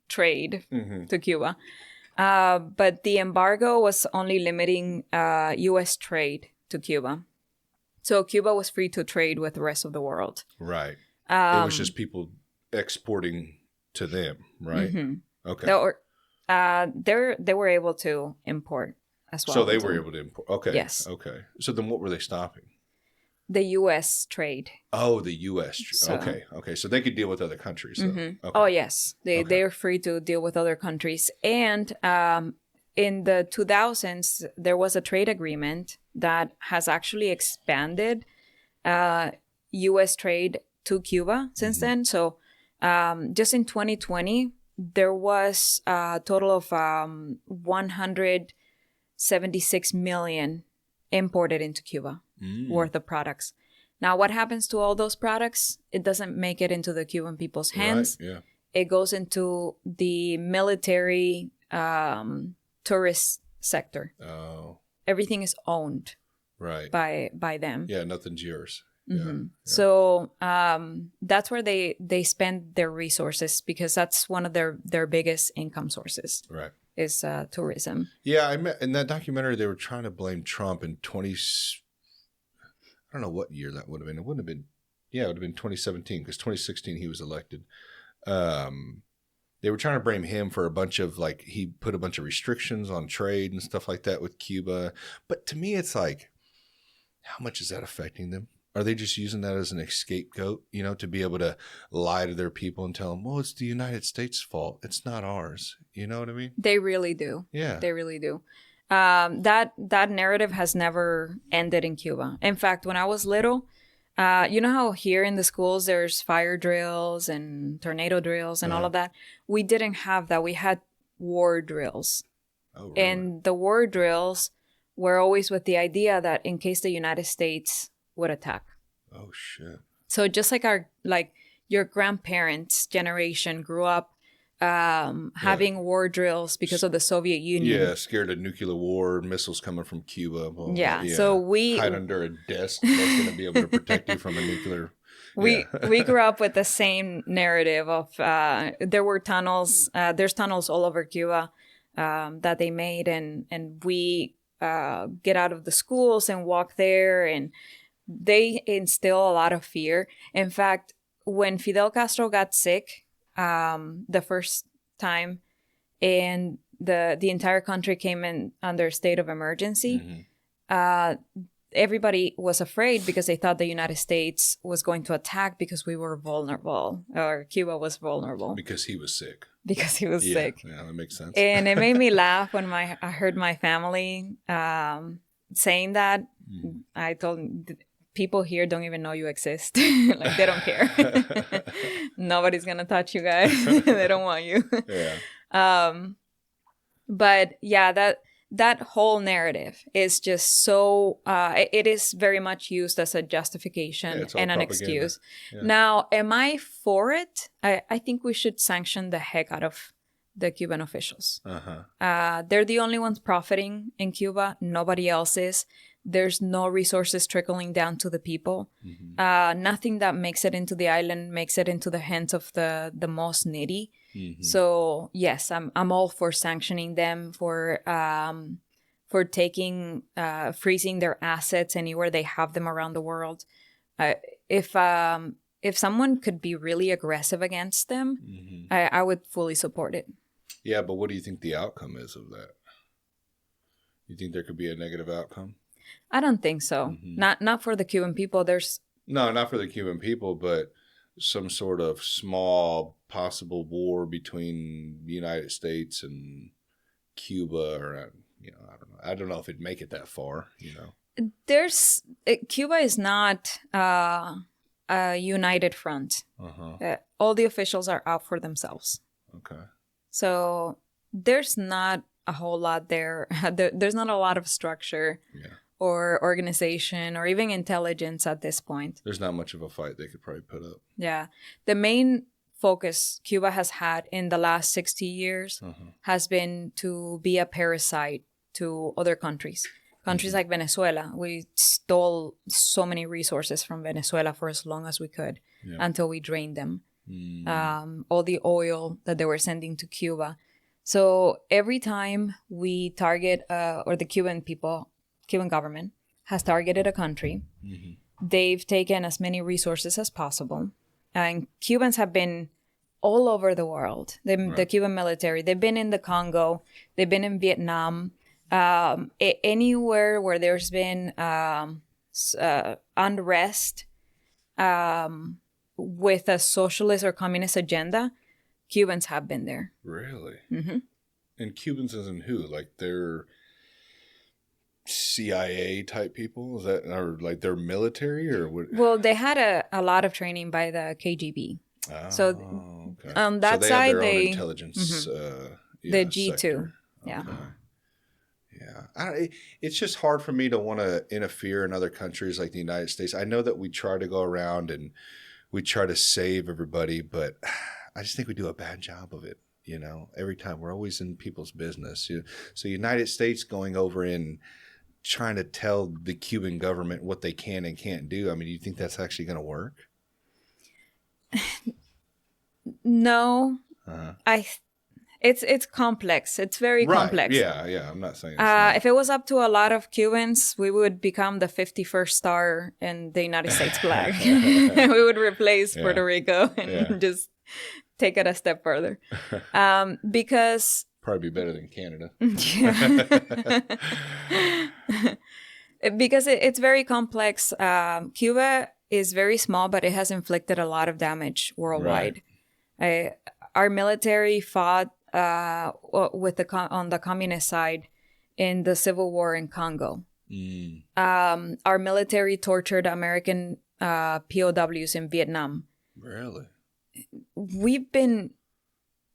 trade to Cuba. But the embargo was only limiting U.S. trade to Cuba. So Cuba was free to trade with the rest of the world. Right. It was just people exporting to them, right? Okay. They were able to import as well. So they were able to import. Okay. Yes. Okay. So then what were they stopping? The U.S. trade. Oh, the U.S. trade. Okay. So they could deal with other countries. Okay. Oh, yes. They are free to deal with other countries. And in the 2000s, there was a trade agreement that has actually expanded U.S. trade to Cuba since then. So just in 2020, there was a total of 176 million imported into Cuba worth of products. Now, what happens to all those products? It doesn't make it into the Cuban people's hands. Right, yeah. It goes into the military tourist sector. Oh. Everything is owned by them. Yeah, nothing's yours. Yeah. So that's where they spend their resources, because that's one of their biggest income sources. Right. Is tourism. Yeah, I met in that documentary. They were trying to blame Trump in I don't know what year that would have been. It wouldn't have been. Yeah, it would have been 2017, because 2016 he was elected. They were trying to blame him for a bunch of, like, he put a bunch of restrictions on trade and stuff like that with Cuba. But to me, it's like, how much is that affecting them? Are they just using that as an scapegoat, to be able to lie to their people and tell them, well, it's the United States' fault. It's not ours. You know what I mean? They really do. Yeah. They really do. That narrative has never ended in Cuba. In fact, when I was little, you know how here in the schools there's fire drills and tornado drills and all of that? We didn't have that. We had war drills. Oh, really? And the war drills were always with the idea that in case the United States would attack. Oh, shit. So just like your grandparents' generation grew up having war drills because of the Soviet Union. Yeah, scared of nuclear war, missiles coming from Cuba. Well, So we hide under a desk that's going to be able to protect you from a nuclear. We grew up with the same narrative of there were tunnels. There's tunnels all over Cuba that they made, and we get out of the schools and walk there, and they instill a lot of fear. In fact, when Fidel Castro got sick the first time, and the entire country came in under a state of emergency, everybody was afraid because they thought the United States was going to attack because we were vulnerable, or Cuba was vulnerable. Because he was sick. Because he was sick. Yeah, that makes sense. And it made me laugh when I heard my family saying that. I told them, people here don't even know you exist. Like, they don't care. Nobody's going to touch you guys. They don't want you. Yeah. But yeah, that whole narrative is just so, it is very much used as a justification and an excuse. Yeah. Now, am I for it? I think we should sanction the heck out of the Cuban officials. They're the only ones profiting in Cuba. Nobody else is. There's no resources trickling down to the people. Nothing that makes it into the island makes it into the hands of the most needy. So yes, I'm all for sanctioning them, for taking freezing their assets anywhere they have them around the world. If someone could be really aggressive against them, I would fully support it. Yeah, but what do you think the outcome is of that? You think there could be a negative outcome? I don't think so. Not for the Cuban people. No, not for the Cuban people, but some sort of small possible war between the United States and Cuba, or I don't know if it'd make it that far. Cuba is not a united front. All the officials are out for themselves. Okay. So there's not a whole lot there. There's not a lot of structure. Yeah. Or organization or even intelligence at this point. There's not much of a fight they could probably put up. Yeah. The main focus Cuba has had in the last 60 years has been to be a parasite to other countries. Countries like Venezuela. We stole so many resources from Venezuela for as long as we could until we drained them. All the oil that they were sending to Cuba. So every time we target, or the Cuban government has targeted a country, they've taken as many resources as possible. And Cubans have been all over the world. The Cuban military, they've been in the Congo, they've been in Vietnam, anywhere where there's been unrest with a socialist or communist agenda, Cubans have been there. Really? And Cubans as in who? Like they're CIA type people? Is that, or like they're military, or what? Well, they had a lot of training by the KGB. So okay. on that so side, have their own they intelligence. the G2. Sector. Yeah. Okay. Yeah. It's just hard for me to want to interfere in other countries like the United States. I know that we try to go around and we try to save everybody, but I just think we do a bad job of it. Every time we're always in people's business. So United States going over and trying to tell the Cuban government what they can and can't do. I mean, do you think that's actually going to work? No. It's complex. It's very complex. Yeah. I'm not saying if it was up to a lot of Cubans, we would become the 51st star in the United States flag. We would replace Puerto Rico and just take it a step further. Because probably be better than Canada. Because it's very complex. Cuba is very small, but it has inflicted a lot of damage worldwide. Our military fought on the communist side in the civil war in Congo. Our military tortured American POWs in Vietnam. Really? We've been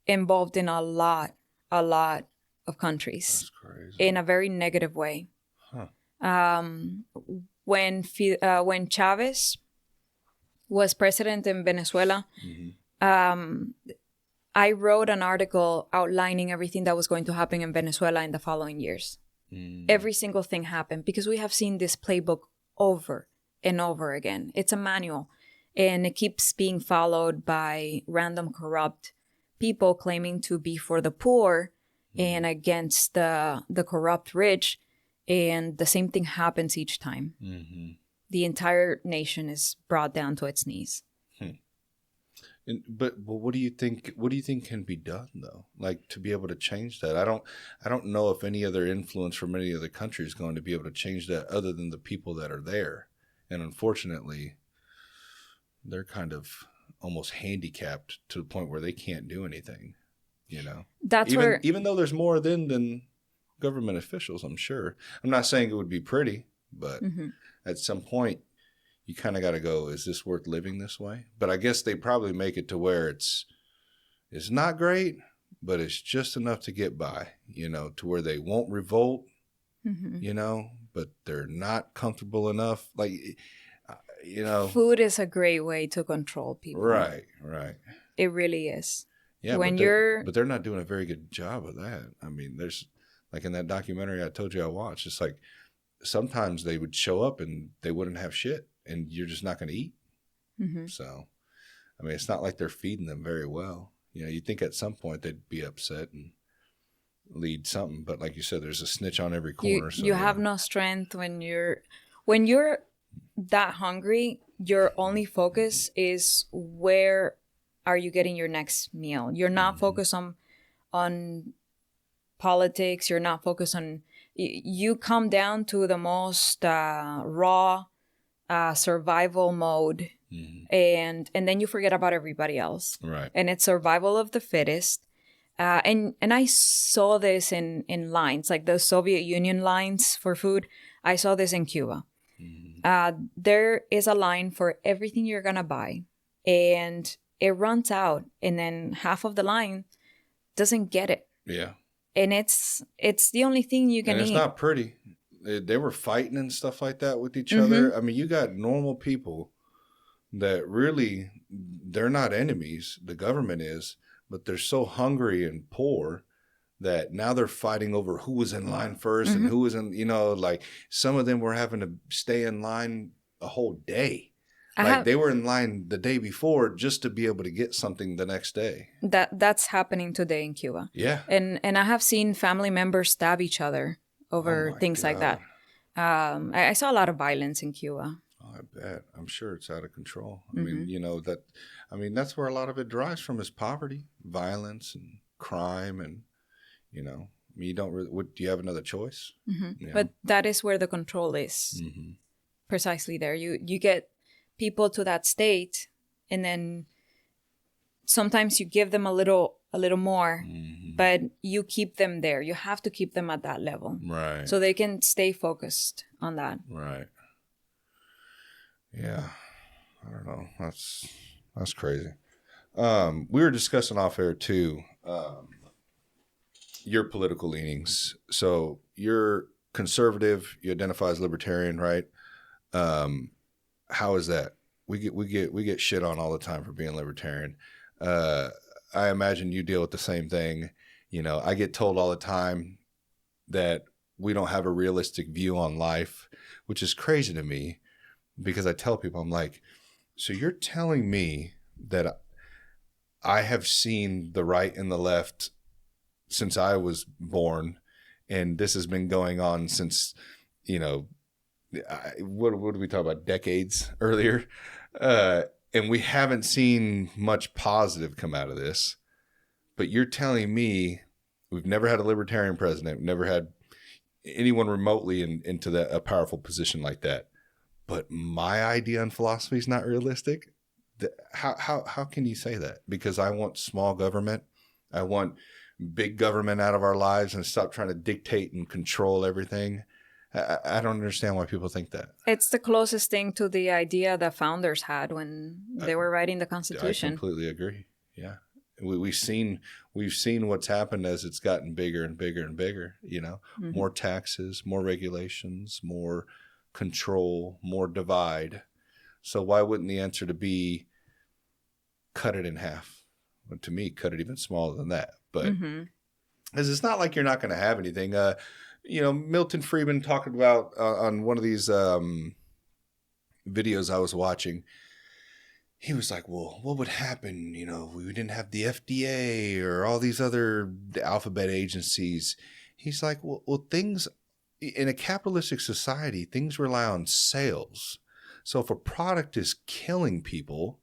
involved in a lot of countries. That's crazy. In a very negative way. Huh. When Chavez was president in Venezuela, I wrote an article outlining everything that was going to happen in Venezuela in the following years. Every single thing happened because we have seen this playbook over and over again. It's a manual, and it keeps being followed by random corrupt people claiming to be for the poor and against the corrupt rich, and the same thing happens each time. The entire nation is brought down to its knees. But what do you think? What do you think can be done though? Like to be able to change that? I don't know if any other influence from any other country is going to be able to change that, other than the people that are there. And unfortunately, they're kind of almost handicapped to the point where they can't do anything. You know, even though there's more than government officials, I'm sure. I'm not saying it would be pretty, but at some point, you kind of got to go, is this worth living this way? But I guess they probably make it to where it's not great, but it's just enough to get by, you know, to where they won't revolt, you know, but they're not comfortable enough. Like, you know. Food is a great way to control people. Right. It really is. Yeah, but they're not doing a very good job of that. I mean, there's, like in that documentary I told you I watched, it's like sometimes they would show up and they wouldn't have shit. And you're just not going to eat. So, I mean, it's not like they're feeding them very well. You know, you'd think at some point they'd be upset and lead something. But like you said, there's a snitch on every corner. You have no strength when you're that hungry. Your only focus is where are you getting your next meal. You're not focused on politics. You're not focused on. You come down to the most raw. Survival mode, and then you forget about everybody else. Right. And it's survival of the fittest. And I saw this in lines, like the Soviet Union lines for food. I saw this in Cuba. There is a line for everything you're gonna buy, and it runs out, and then half of the line doesn't get it. Yeah. And it's the only thing you can eat. It's not pretty. They were fighting and stuff like that with each other. I mean, you got normal people that really, they're not enemies. The government is, but they're so hungry and poor that now they're fighting over who was in line first and who was in, you know, like some of them were having to stay in line a whole day. They were in line the day before just to be able to get something the next day. That's happening today in Cuba. Yeah. And I have seen family members stab each other over things like that. I saw a lot of violence in Cuba. Oh, I bet. I'm sure it's out of control. I mean, you know, that's where a lot of it derives from is poverty, violence, and crime. And, you know, you don't really, do you have another choice? Yeah. But that is where the control is. Precisely there. You get people to that state, and then sometimes you give them a little more, but you keep them there. You have to keep them at that level. Right. So they can stay focused on that. Right. Yeah. I don't know. That's crazy. We were discussing off air too, your political leanings. So you're conservative, you identify as libertarian, right? How is that? We get shit on all the time for being libertarian. I imagine you deal with the same thing. You know, I get told all the time that we don't have a realistic view on life, which is crazy to me because I tell people, I'm like, so you're telling me that I have seen the right and the left since I was born, and this has been going on since, you know, what did we talk about, decades earlier? And we haven't seen much positive come out of this. But you're telling me we've never had a libertarian president, never had anyone remotely into a powerful position like that. But my idea on philosophy is not realistic. How can you say that? Because I want small government. I want big government out of our lives and stop trying to dictate and control everything. I don't understand why people think that. It's the closest thing to the idea the founders had when they were writing the Constitution. I completely agree. Yeah. We've seen what's happened as it's gotten bigger and bigger and bigger, more taxes, more regulations, more control, more divide. So why wouldn't the answer to be cut it in half? Well, to me, cut it even smaller than that. But because it's not like you're not going to have anything. Milton Friedman talked about on one of these videos I was watching. He was like, well, what would happen, if we didn't have the FDA or all these other alphabet agencies? He's like, well, things in a capitalistic society, things rely on sales. So if a product is killing people,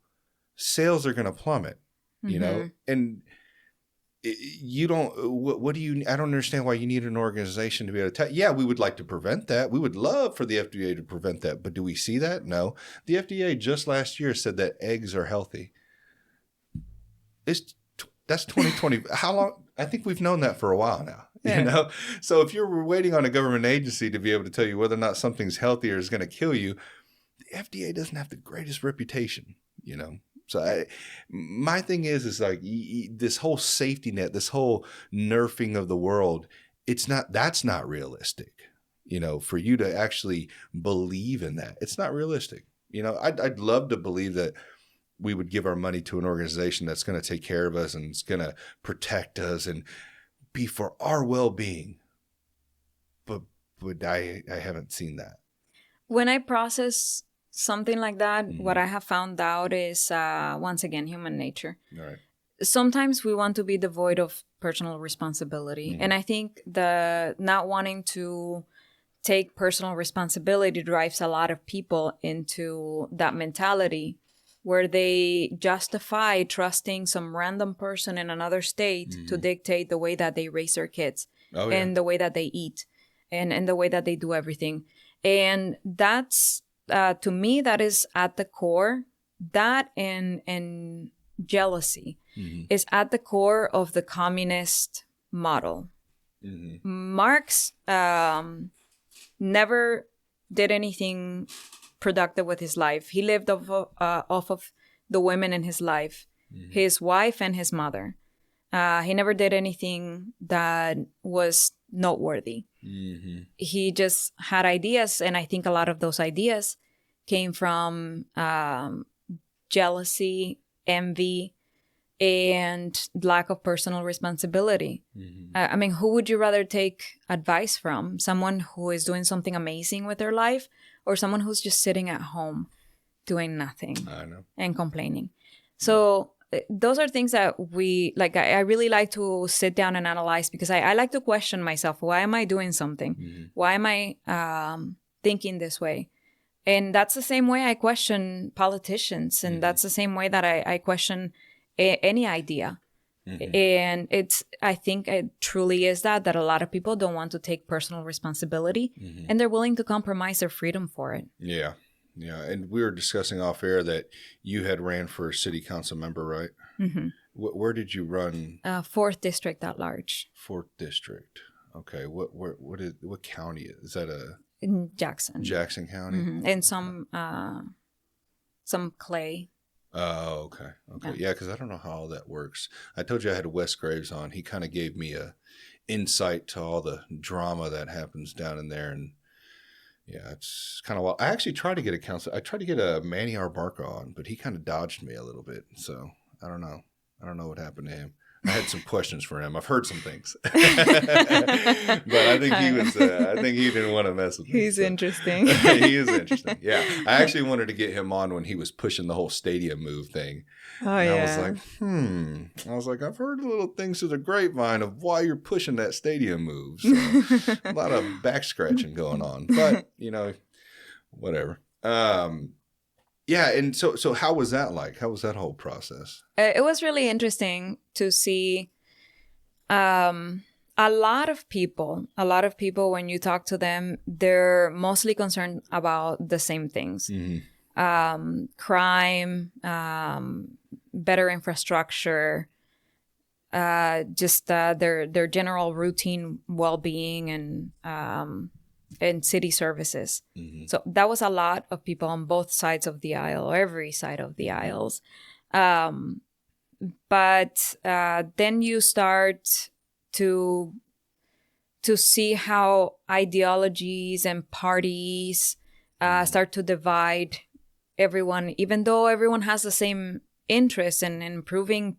sales are going to plummet, and you don't, I don't understand why you need an organization to be able to yeah, we would like to prevent that. We would love for the FDA to prevent that. But do we see that? No. The FDA just last year said that eggs are healthy. That's 2020. How long? I think we've known that for a while now, Yeah. So if you're waiting on a government agency to be able to tell you whether or not something's healthy or is going to kill you, the FDA doesn't have the greatest reputation, So my thing is like this whole safety net, this whole nerfing of the world, that's not realistic, for you to actually believe in that. It's not realistic. I'd love to believe that we would give our money to an organization that's going to take care of us and it's going to protect us and be for our well-being. But I haven't seen that. When I process something like that, what I have found out is, once again, human nature. All right. Sometimes we want to be devoid of personal responsibility. And I think the not wanting to take personal responsibility drives a lot of people into that mentality where they justify trusting some random person in another state to dictate the way that they raise their kids and the way that they eat and the way that they do everything. And that's, to me, that is at the core. That and jealousy is at the core of the communist model. Marx never did anything productive with his life. He lived off of the women in his life, his wife and his mother. He never did anything that was noteworthy. He just had ideas, and I think a lot of those ideas came from jealousy, envy, and lack of personal responsibility. I mean, who would you rather take advice from? Someone who is doing something amazing with their life, or someone who's just sitting at home doing nothing and complaining? So those are things that I really like to sit down and analyze, because I like to question myself. Why am I doing something? Why am I thinking this way? And that's the same way I question politicians. And that's the same way that I question any idea. And I think it truly is that a lot of people don't want to take personal responsibility and they're willing to compromise their freedom for it. Yeah. Yeah. And we were discussing off air that you had ran for a city council member, right? Where did you run? 4th district at large. 4th district. Okay. What county is that? In Jackson. Jackson County. And some Clay. Oh, okay. Yeah, because I don't know how all that works. I told you I had Wes Graves on. He kind of gave me a insight to all the drama that happens down in there, and yeah, it's kind of wild. I actually tried to get a Manny R. Barca on, but he kind of dodged me a little bit. So I don't know what happened to him. I had some questions for him. I've heard some things, but I think he didn't want to mess with me. He's interesting. He is interesting. Yeah, I actually wanted to get him on when he was pushing the whole stadium move thing. Oh, and yeah. I was like, I've heard little things through the grapevine of why you're pushing that stadium move. So a lot of back scratching going on, but whatever. Yeah, and so how was that like? How was that whole process? It was really interesting to see a a lot of people, when you talk to them, they're mostly concerned about the same things. Crime, better infrastructure, just their general routine well-being and city services. So that was a lot of people on both sides of the aisle, every side of the aisles. But then you start to see how ideologies and parties start to divide everyone, even though everyone has the same interest in improving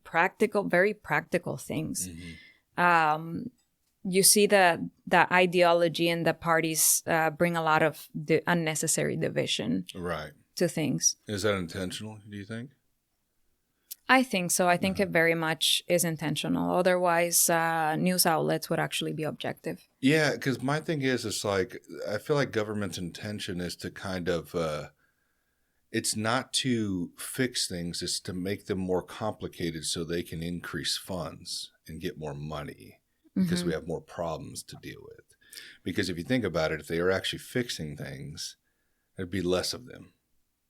very practical things. You see that ideology and the parties bring a lot of unnecessary division to things. Is that intentional, do you think? I think so. I think it very much is intentional. Otherwise, news outlets would actually be objective. Yeah, because my thing is, it's like, I feel like government's intention is to kind of, it's not to fix things, it's to make them more complicated so they can increase funds and get more money because we have more problems to deal with. Because if you think about it, if they were actually fixing things, there'd be less of them,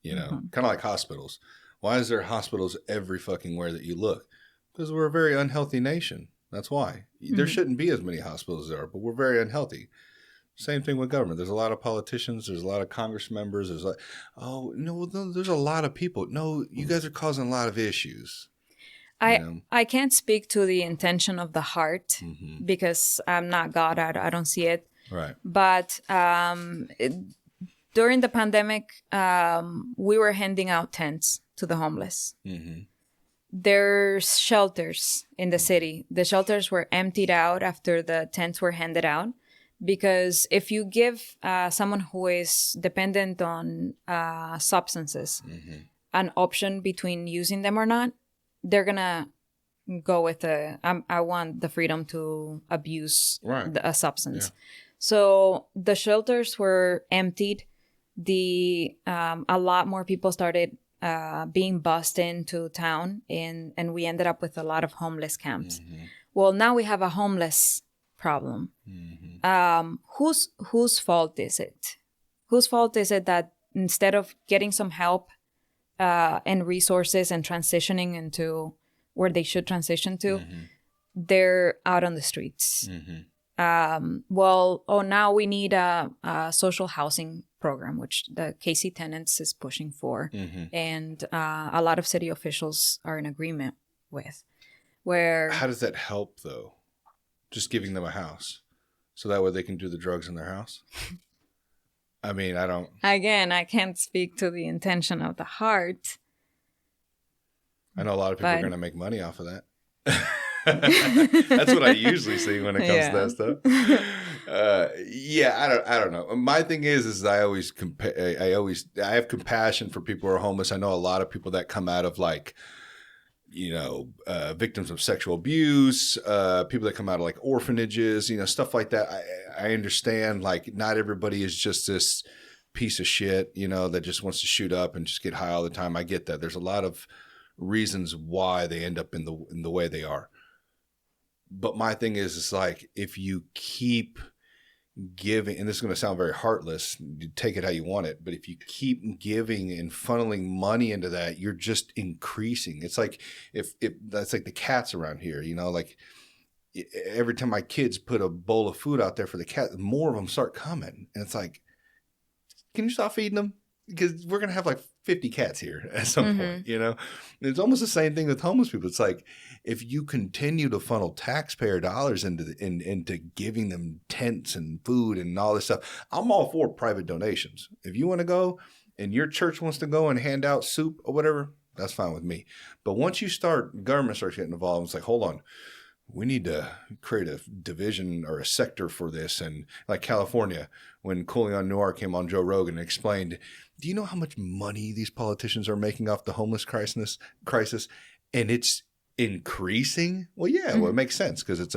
you know, kind of like hospitals. Why is there hospitals every fucking where that you look? Because we're a very unhealthy nation. That's why. There shouldn't be as many hospitals as there are, but we're very unhealthy. Same thing with government. There's a lot of politicians. There's a lot of Congress members. There's like, oh, no, there's a lot of people. No, you guys are causing a lot of issues. I can't speak to the intention of the heart because I'm not God. I don't see it. Right. But during the pandemic, we were handing out tents to the homeless. There's shelters in the city. The shelters were emptied out after the tents were handed out, because if you give someone who is dependent on substances an option between using them or not, they're gonna go with I want the freedom to abuse a substance. So the shelters were emptied. A lot more people started being bussed into town, and we ended up with a lot of homeless camps. Well, now we have a homeless problem. Whose fault is it? Whose fault is it that instead of getting some help and resources and transitioning into where they should transition to, they're out on the streets? Now we need a social housing program, which the KC Tenants is pushing for, and a lot of city officials are in agreement with. How does that help, though? Just giving them a house, so that way they can do the drugs in their house? I mean, I don't... Again, I can't speak to the intention of the heart. I know a lot of people are going to make money off of that. That's what I usually see when it comes to that stuff. I don't know. My thing is I always I have compassion for people who are homeless. I know a lot of people that come out of like, you know, victims of sexual abuse, people that come out of like orphanages, you know, stuff like that. I understand, like, not everybody is just this piece of shit, you know, that just wants to shoot up and just get high all the time. I get that. There's a lot of reasons why they end up in the way they are. But my thing is, it's like, if you keep giving, and this is going to sound very heartless, you take it how you want it, but if you keep giving and funneling money into that, you're just increasing. It's like, if that's like the cats around here, you know, like every time my kids put a bowl of food out there for the cat, more of them start coming. And it's like, can you stop feeding them? Because we're going to have like 50 cats here at some point, you know? And it's almost the same thing with homeless people. It's like, if you continue to funnel taxpayer dollars into giving them tents and food and all this stuff, I'm all for private donations. If you want to go and your church wants to go and hand out soup or whatever, that's fine with me. But once government starts getting involved, it's like, hold on. We need to create a division or a sector for this. And like California, when Kline Noir came on Joe Rogan and explained, do you know how much money these politicians are making off the homeless crisis? And it's increasing. Well, yeah, well, it makes sense because it's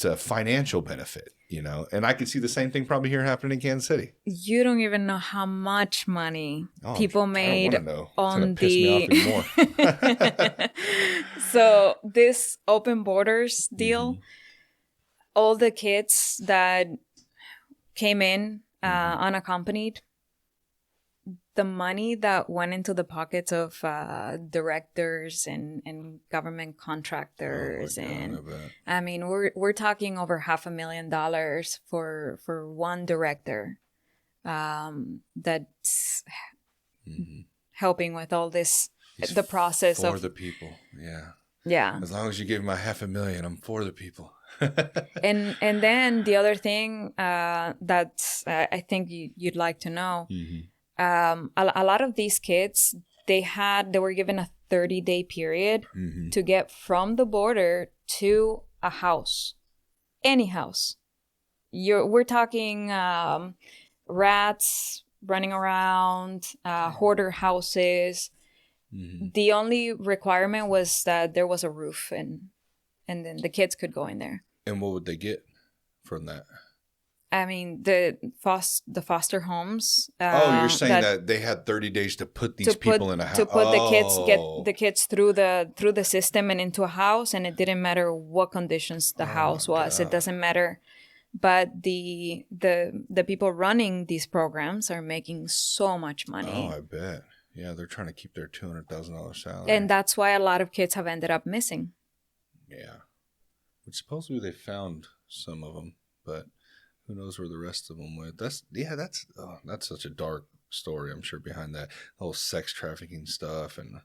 a financial benefit, you know. And I could see the same thing probably here happening in Kansas City. You don't even know how much money people made on the. So this open borders deal, all the kids that came in unaccompanied, the money that went into the pockets of directors and government contractors, I mean, we're talking over $500,000 for one director that's helping with all this, the process for of the people. Yeah. Yeah. As long as you give me my $500,000, I'm for the people. and then the other thing that I think you'd like to know, a lot of these kids, they were given a 30-day period to get from the border to a house, any house. We're talking rats running around, hoarder houses. The only requirement was that there was a roof, and then the kids could go in there. And what would they get from that? I mean, the foster homes. You're saying that they had 30 days to put these people in a house. To put the kids through the system and into a house, and it didn't matter what conditions the house was. God. It doesn't matter. But the people running these programs are making so much money. Oh, I bet. Yeah, they're trying to keep their $200,000 salary. And that's why a lot of kids have ended up missing. Yeah. Which supposedly they found some of them, but who knows where the rest of them went. That's such a dark story, I'm sure, behind that whole sex trafficking stuff. And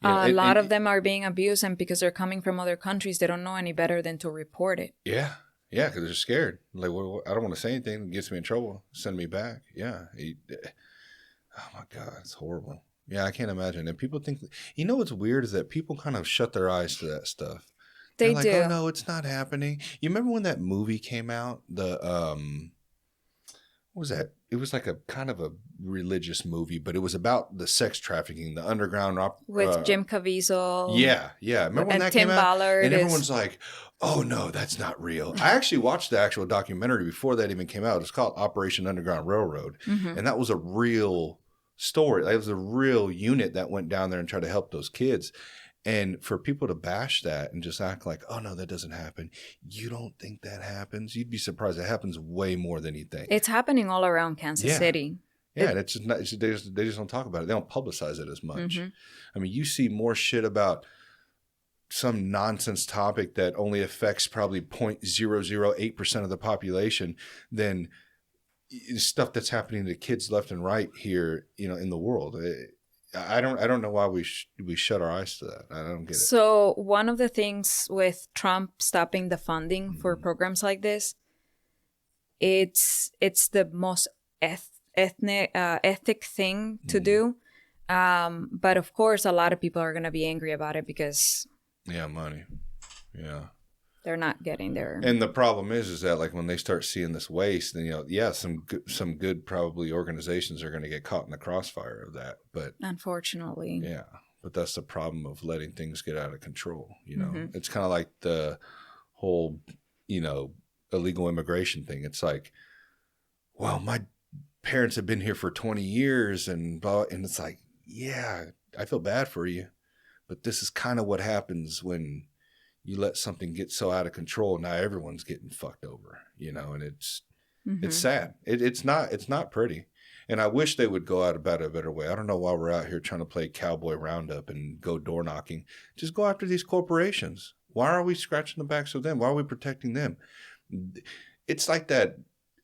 a lot of them are being abused, and because they're coming from other countries, they don't know any better than to report it. Yeah. Yeah, because they're scared. Like, well, I don't want to say anything that gets me in trouble. Send me back. Yeah. Oh, my God. It's horrible. Yeah, I can't imagine. And people think, what's weird is that people kind of shut their eyes to that stuff. They're like, oh, no, it's not happening. You remember when that movie came out? What was that? It was like a kind of a religious movie, but it was about the sex trafficking, the underground. With Jim Caviezel. Yeah. Remember when that Tim came out? Ballard and everyone's like, oh, no, that's not real. I actually watched the actual documentary before that even came out. It's called Operation Underground Railroad. And that was a real story. That was a real unit that went down there and tried to help those kids. And for people to bash that and just act like, oh, no, that doesn't happen. You don't think that happens? You'd be surprised. It happens way more than you think. It's happening all around Kansas City. Yeah, and it's just not, they just don't talk about it. They don't publicize it as much. I mean, you see more shit about some nonsense topic that only affects probably 0.008% of the population than stuff that's happening to kids left and right here, in the world. I don't know why we shut our eyes to that. I don't get it. So one of the things with Trump stopping the funding for programs like this, it's the most ethic thing to do. But of course, a lot of people are going to be angry about it because money. Yeah. They're not getting there. And the problem is that like when they start seeing this waste, then some good probably organizations are going to get caught in the crossfire of that. But unfortunately, but that's the problem of letting things get out of control. It's kind of like the whole illegal immigration thing. It's like, well, my parents have been here for 20 years and it's like, yeah, I feel bad for you, but this is kind of what happens when you let something get so out of control. Now everyone's getting fucked over, and it's sad. It's not pretty. And I wish they would go out about it a better way. I don't know why we're out here trying to play cowboy roundup and go door knocking. Just go after these corporations. Why are we scratching the backs of them? Why are we protecting them? It's like that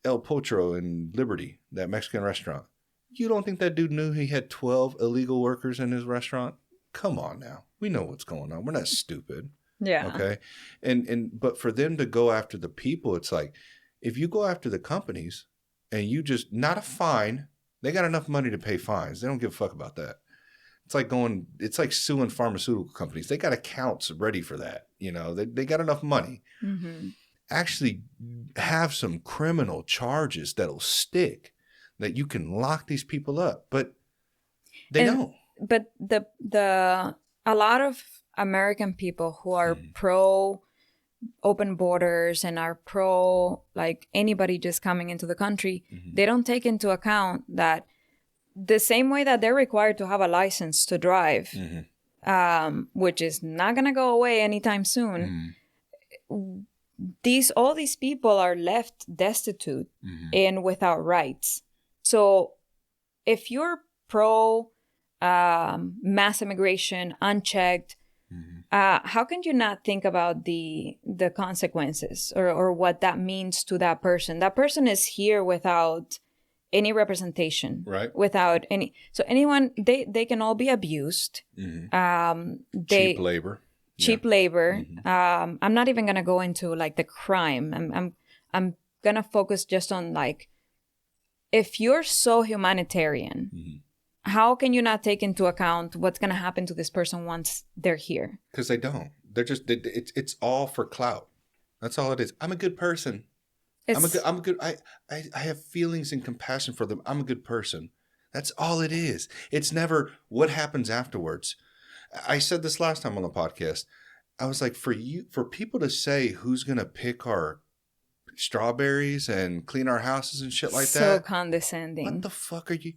El Potro in Liberty, that Mexican restaurant. You don't think that dude knew he had 12 illegal workers in his restaurant? Come on now. We know what's going on. We're not stupid. Yeah. Okay. But for them to go after the people, it's like, if you go after the companies and you just, not a fine, they got enough money to pay fines. They don't give a fuck about that. It's like suing pharmaceutical companies. They got accounts ready for that. They got enough money. Actually have some criminal charges that'll stick, that you can lock these people up, but they don't. But a lot of American people who are pro open borders and are pro like anybody just coming into the country, they don't take into account that the same way that they're required to have a license to drive, which is not going to go away anytime soon. all these people are left destitute and without rights. So if you're pro mass immigration, unchecked, how can you not think about the consequences or what that means to that person? That person is here without any representation, right? Without any, so anyone, they can all be abused. Cheap labor. I'm not even gonna go into like the crime. I'm gonna focus just on like, if you're so humanitarian, how can you not take into account what's gonna happen to this person once they're here? Because they don't. They're just it's all for clout. That's all it is. I'm a good person. I'm a good. I have feelings and compassion for them. I'm a good person. That's all it is. It's never what happens afterwards. I said this last time on the podcast. I was like, for people to say who's gonna pick our strawberries and clean our houses and shit like that. So condescending. What the fuck are you?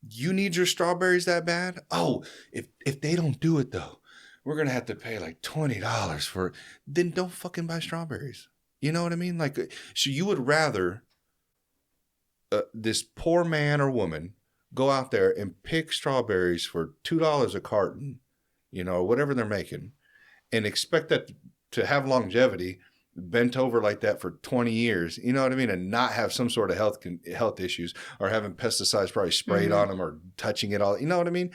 You need your strawberries that bad? Oh, if they don't do it though, we're gonna have to pay like $20 for it. Then don't fucking buy strawberries. You know what I mean? Like, so you would rather this poor man or woman go out there and pick strawberries for $2 a carton, you know, whatever they're making, and expect that to have longevity, bent over like that for 20 years, you know what I mean? And not have some sort of health issues or having pesticides probably sprayed on them or touching it all. You know what I mean?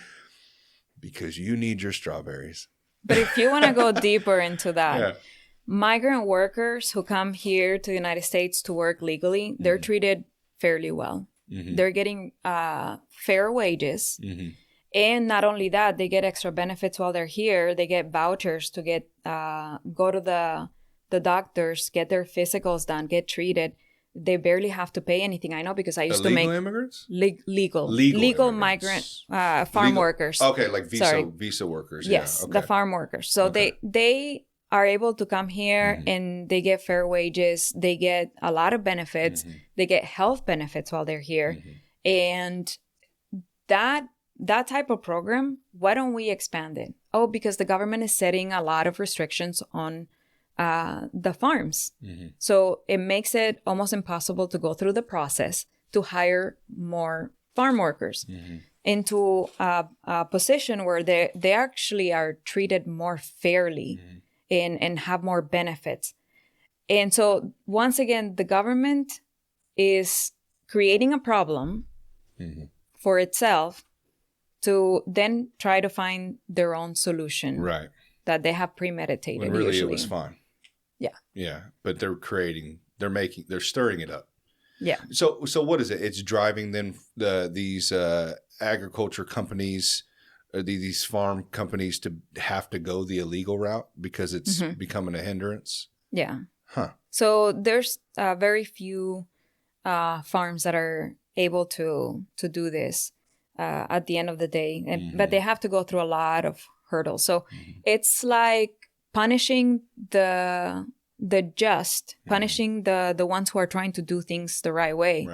Because you need your strawberries. But if you want to go deeper into that, migrant workers who come here to the United States to work legally, they're treated fairly well. They're getting fair wages. And not only that, they get extra benefits while they're here. They get vouchers to get go to the doctors, get their physicals done, get treated. They barely have to pay anything. I know because I used to make immigrants? Legal migrant farm workers. Okay, like visa workers. Yes, yeah, okay. the farm workers. So they are able to come here and they get fair wages. They get a lot of benefits. They get health benefits while they're here. And that type of program, why don't we expand it? Oh, because the government is setting a lot of restrictions on the farms. So it makes it almost impossible to go through the process to hire more farm workers into a position where they actually are treated more fairly and have more benefits. And so once again, the government is creating a problem for itself to then try to find their own solution. Right. That they have premeditated. When really usually. It was fine. Yeah. Yeah. But they're stirring it up. Yeah. So what is it? It's driving then these agriculture companies, or these farm companies to have to go the illegal route because it's becoming a hindrance. Yeah. Huh. So there's very few farms that are able to do this at the end of the day, but they have to go through a lot of hurdles. So it's like punishing the just, punishing the ones who are trying to do things the right way,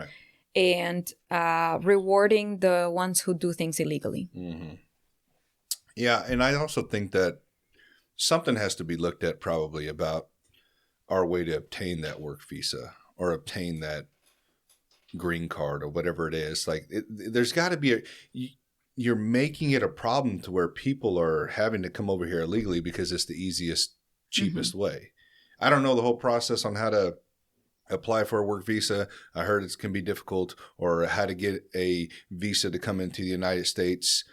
and rewarding the ones who do things illegally. Yeah, and I also think that something has to be looked at probably about our way to obtain that work visa or obtain that green card or whatever it is. Like there's got to be you're making it a problem to where people are having to come over here illegally because it's the easiest, cheapest way. I don't know the whole process on how to apply for a work visa. I heard it can be difficult, or how to get a visa to come into the United States.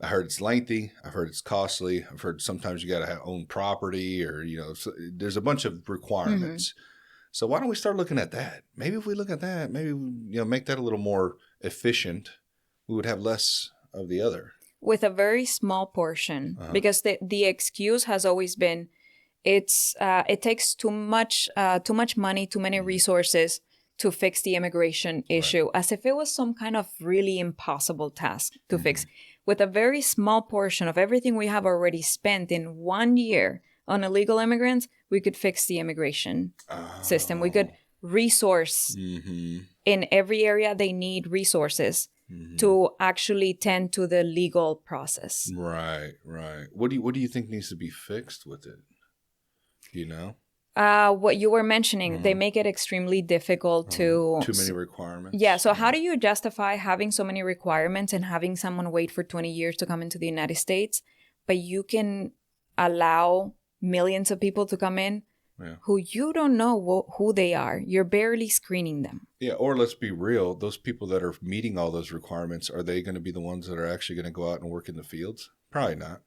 I heard it's lengthy. I've heard it's costly. I've heard sometimes you got to own property, or, so there's a bunch of requirements. So why don't we start looking at that? Maybe if we look at that, maybe, make that a little more efficient, we would have less of the other. With a very small portion, because the excuse has always been, it takes too much money, too many resources to fix the immigration issue, as if it was some kind of really impossible task to fix. With a very small portion of everything we have already spent in 1 year on illegal immigrants, we could fix the immigration system. We could resource in every area they need resources to actually tend to the legal process. Right. What do you think needs to be fixed with it? Do you know? what you were mentioning, they make it extremely difficult to... Too many requirements. Yeah, so how do you justify having so many requirements and having someone wait for 20 years to come into the United States, but you can allow millions of people to come in who you don't know who they are? You're barely screening them. Yeah, or let's be real, those people that are meeting all those requirements, are they going to be the ones that are actually going to go out and work in the fields? Probably not.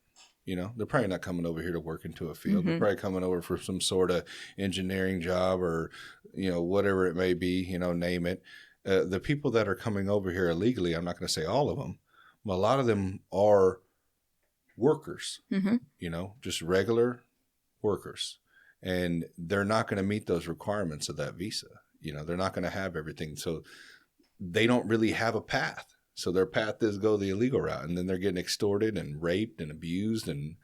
You know, they're probably not coming over here to work into a field. They're probably coming over for some sort of engineering job or, you know, whatever it may be, you know, name it. The people that are coming over here illegally, I'm not going to say all of them, but a lot of them are workers, you know, just regular workers. And they're not going to meet those requirements of that visa. You know, they're not going to have everything. So they don't really have a path. So their path is go the illegal route. And then they're getting extorted and raped and abused and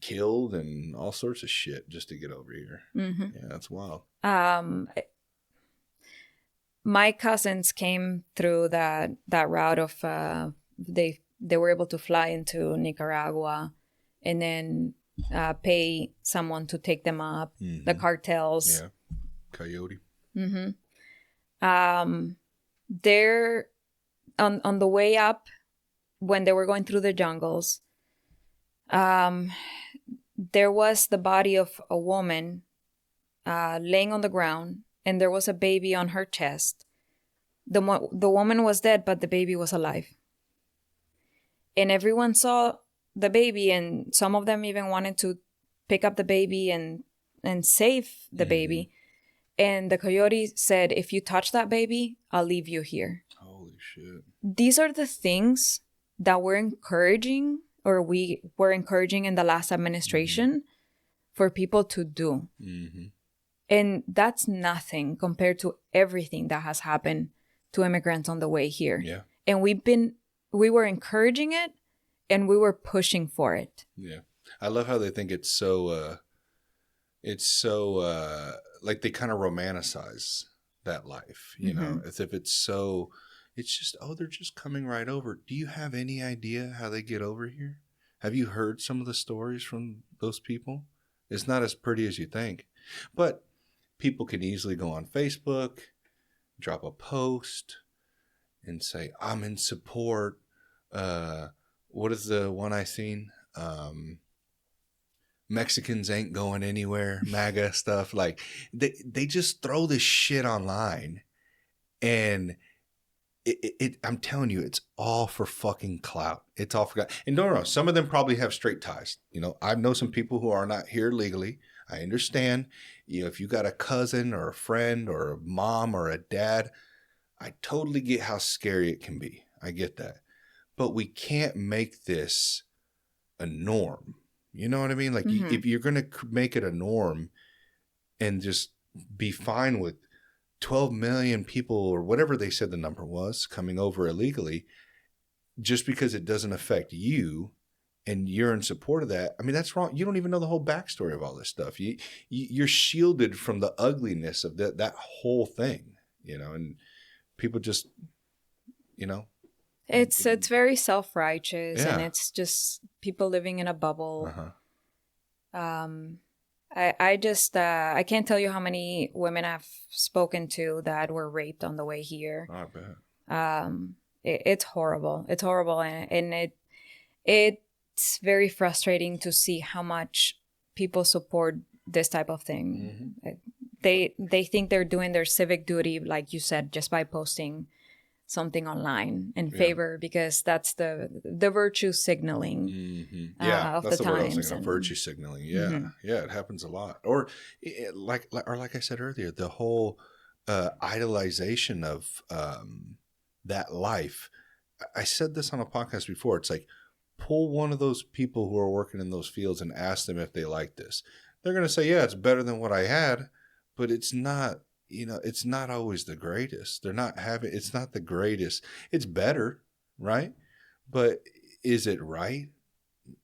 killed and all sorts of shit just to get over here. Yeah, that's wild. My cousins came through that route of they were able to fly into Nicaragua and then pay someone to take them up, the cartels. Yeah, coyote. They're on the way up when they were going through the jungles. There was the body of a woman laying on the ground, and there was a baby on her chest. The woman was dead, but the baby was alive. And everyone saw the baby, and some of them even wanted to pick up the baby and save the baby. And the coyote said, if you touch that baby, I'll leave you here. Holy shit. These are the things that we're encouraging, or we were encouraging in the last administration for people to do. And that's nothing compared to everything that has happened to immigrants on the way here. Yeah. And we were encouraging it, and we were pushing for it. Yeah. I love how they think it's so like they kind of romanticize that life, you know, as if it's just, oh, they're just coming right over. Do you have any idea how they get over here? Have you heard some of the stories from those people? It's not as pretty as you think. But people can easily go on Facebook, drop a post, and say, I'm in support. What is the one I seen? Mexicans ain't going anywhere, MAGA stuff. Like they just throw this shit online, and I'm telling you, it's all for fucking clout. It's all for clout. And no, some of them probably have straight ties. You know, I know some people who are not here legally. I understand. You know, if you got a cousin or a friend or a mom or a dad, I totally get how scary it can be. I get that. But we can't make this a norm. You know what I mean? Like, if you're going to make it a norm and just be fine with 12 million people or whatever they said the number was coming over illegally, just because it doesn't affect you and you're in support of that, I mean, that's wrong. You don't even know the whole backstory of all this stuff. You're shielded from the ugliness of that whole thing, you know, and people just, you know. It's very self-righteous, and it's just people living in a bubble. I can't tell you how many women I've spoken to that were raped on the way here. I bet. It's horrible. It's horrible, and it's very frustrating to see how much people support this type of thing. They think they're doing their civic duty, like you said, just by posting something online in favor, because that's the virtue signaling of that's the word I was thinking of, virtue signaling. Yeah, it happens a lot. Or like I said earlier, the whole idolization of that life. I said this on a podcast before. It's like, pull one of those people who are working in those fields and ask them if they like this. They're going to say, yeah, it's better than what I had, but it's not. You know, it's not always the greatest. It's not the greatest. It's better, right? But is it right?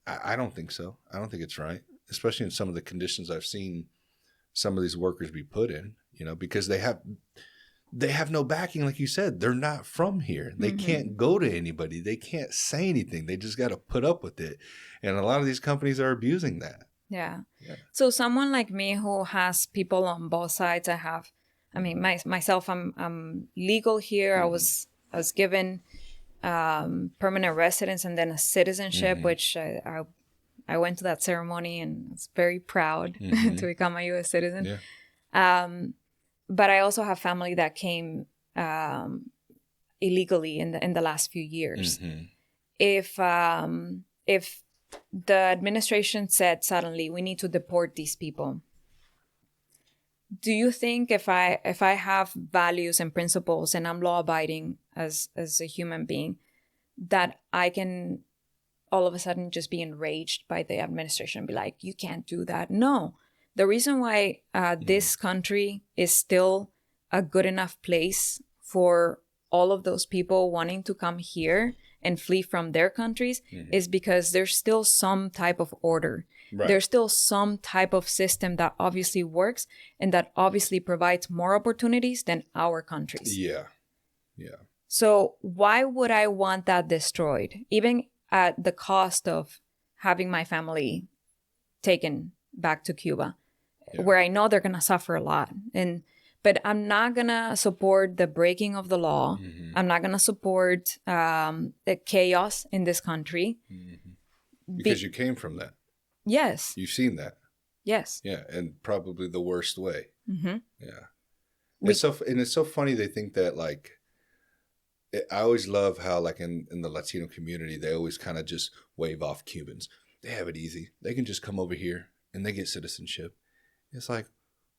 I don't think so. I don't think it's right, especially in some of the conditions I've seen some of these workers be put in, you know, because they have no backing. Like you said, they're not from here. They can't go to anybody. They can't say anything. They just got to put up with it. And a lot of these companies are abusing that. Yeah. Yeah. So someone like me who has people on both sides, myself, I'm legal here. I was given permanent residence and then a citizenship, which I went to that ceremony and was very proud to become a U.S. citizen. Yeah. But I also have family that came illegally in the last few years. If the administration said suddenly we need to deport these people, do you think if I have values and principles and I'm law abiding as a human being, that I can all of a sudden just be enraged by the administration and be like, you can't do that? No. The reason why this country is still a good enough place for all of those people wanting to come here and flee from their countries is because there's still some type of order. Right. There's still some type of system that obviously works and that obviously provides more opportunities than our countries. Yeah. Yeah. So why would I want that destroyed, even at the cost of having my family taken back to Cuba, where I know they're going to suffer a lot? But I'm not going to support the breaking of the law. I'm not going to support the chaos in this country. Because you came from that. Yes. You've seen that. Yes. Yeah, and probably the worst way. Yeah. It's so funny they think that, like, I always love how, like, in the Latino community, they always kind of just wave off Cubans. They have it easy. They can just come over here and they get citizenship. It's like,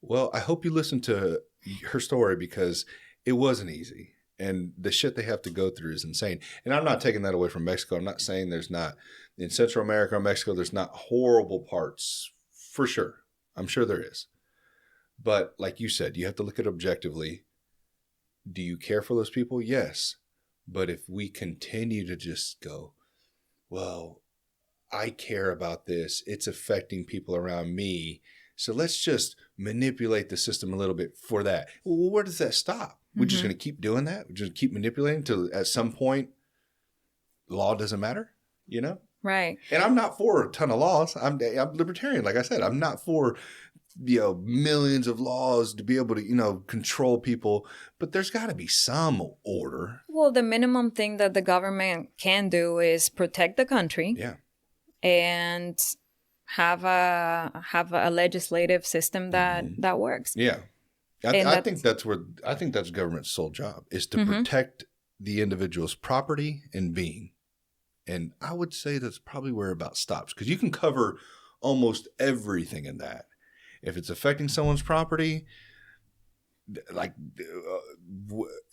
well, I hope you listen to her story because it wasn't easy. And the shit they have to go through is insane. And I'm not taking that away from Mexico. I'm not saying there's not, in Central America or Mexico, there's not horrible parts, for sure. I'm sure there is. But like you said, you have to look at it objectively. Do you care for those people? Yes. But if we continue to just go, well, I care about this, it's affecting people around me, so let's just manipulate the system a little bit for that. Well, where does that stop? We're just going to keep doing that? We're just keep manipulating until at some point law doesn't matter, you know? Right. And I'm not for a ton of laws. I'm libertarian, like I said. I'm not for, millions of laws to be able to, control people. But there's got to be some order. Well, the minimum thing that the government can do is protect the country. Yeah. And have a legislative system that works. Yeah. I think that's government's sole job is to protect the individual's property and being. And I would say that's probably where it about stops, because you can cover almost everything in that. If it's affecting someone's property, like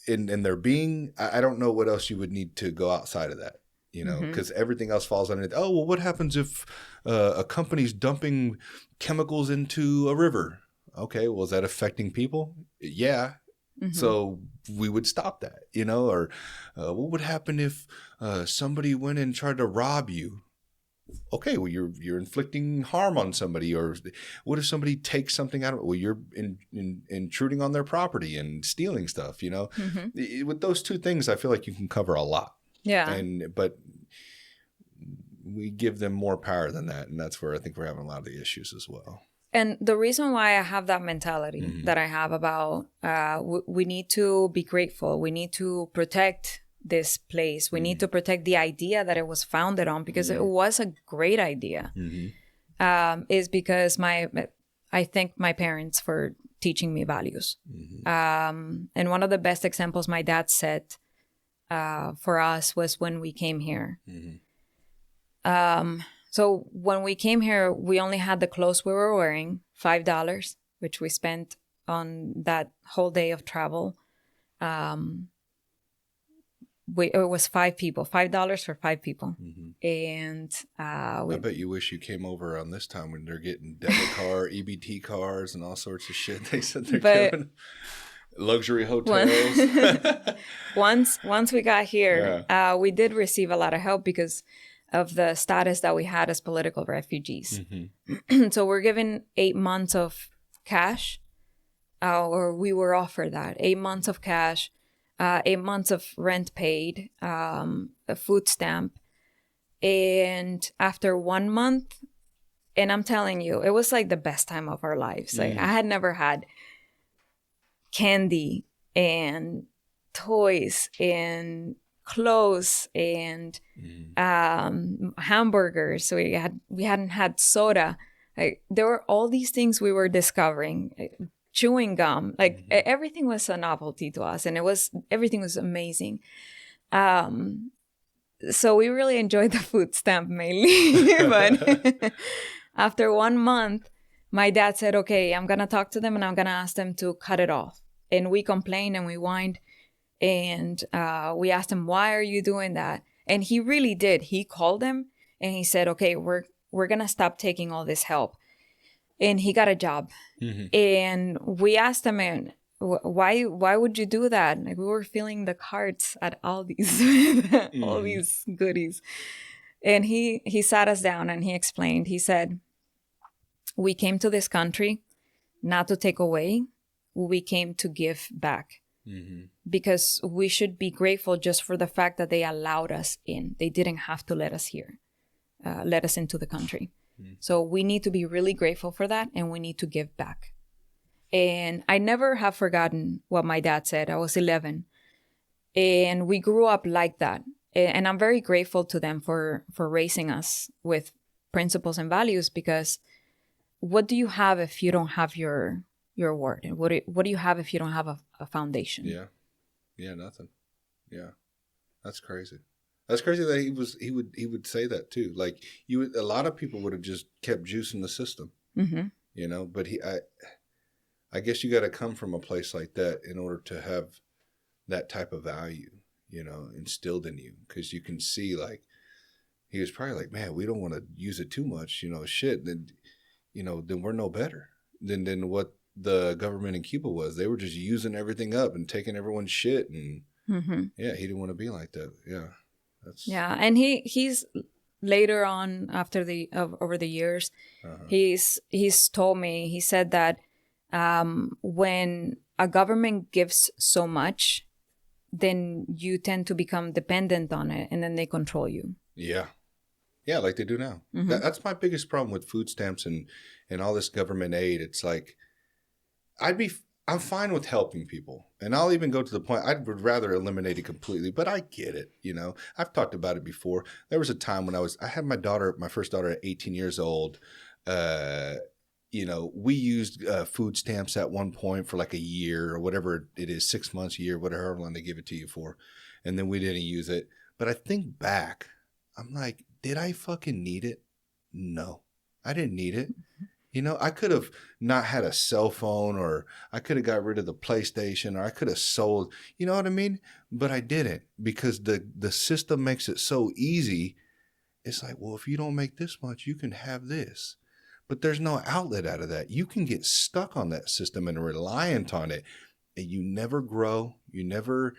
in their being, I don't know what else you would need to go outside of that. Because everything else falls underneath. Oh, well, what happens if a company's dumping chemicals into a river? Okay, well, is that affecting people? Yeah. So we would stop that, or what would happen if somebody went and tried to rob you? Okay, well, you're inflicting harm on somebody. Or what if somebody takes something out of it? Well, you're intruding on their property and stealing stuff, With those two things, I feel like you can cover a lot. Yeah. But we give them more power than that. And that's where I think we're having a lot of the issues as well. And the reason why I have that mentality that I have about we need to be grateful. We need to protect this place. We need to protect the idea that it was founded on, because it was a great idea. Is because I thank my parents for teaching me values. And one of the best examples my dad said for us was when we came here. So when we came here, we only had the clothes we were wearing, $5, which we spent on that whole day of travel. It was 5 people, $5 for 5 people. And I bet you wish you came over around this time when they're getting debit car, EBT cars, and all sorts of shit. They said they're giving luxury hotels. Once we got here, we did receive a lot of help because of the status that we had as political refugees. So we're given 8 months of cash, or we were offered that 8 months of cash, 8 months of rent paid, a food stamp. And after 1 month, And I'm telling you, it was like the best time of our lives. Like I had never had candy and toys and clothes and hamburgers. So we hadn't had soda. Like there were all these things we were discovering. Chewing gum, like everything was a novelty to us, and everything was amazing. So we really enjoyed the food stamp mainly, but after 1 month, my dad said, "Okay, I'm gonna talk to them and I'm gonna ask them to cut it off." And we complained and we whined, and we asked him, "Why are you doing that?" And he really did. He called them and he said, "Okay, we're gonna stop taking all this help." And he got a job. And we asked him, "Man, why would you do that?" Like we were filling the carts at Aldi's with all these goodies. And he sat us down and he explained. He said, "We came to this country not to take away. We came to give back. Because we should be grateful just for the fact that they allowed us in. They didn't have to let us into the country. So we need to be really grateful for that, and we need to give back." And I never have forgotten what my dad said. I was 11, and we grew up like that. And I'm very grateful to them for raising us with principles and values, because what do you have if you don't have your word? And what do you have if you don't have a foundation? Yeah, nothing. Yeah, that's crazy. That's crazy that he would say that too. Like a lot of people would have just kept juicing the system, you know. But I guess you got to come from a place like that in order to have that type of value, you know, instilled in you, because you can see like he was probably like, "Man, we don't want to use it too much, you know, shit. Then, you know, then we're no better than what the government in Cuba was. They were just using everything up and taking everyone's shit, and yeah, he didn't want to be like that. Yeah." And he's later on over the years, he's told me, he said that when a government gives so much, then you tend to become dependent on it, and then they control you. Yeah, like they do now. That's my biggest problem with food stamps and all this government aid. It's like I'm fine with helping people, and I'll even go to the point I would rather eliminate it completely, but I get it. You know, I've talked about it before. There was a time when I had my first daughter at 18 years old. You know, we used food stamps at one point for like a year or whatever it is, 6 months, a year, whatever long they give it to you for. And then we didn't use it. But I think back, I'm like, did I fucking need it? No, I didn't need it. You know, I could have not had a cell phone, or I could have got rid of the PlayStation, or I could have sold, you know what I mean? But I didn't, because the system makes it so easy. It's like, well, if you don't make this much, you can have this. But there's no outlet out of that. You can get stuck on that system and reliant on it, and you never grow. You never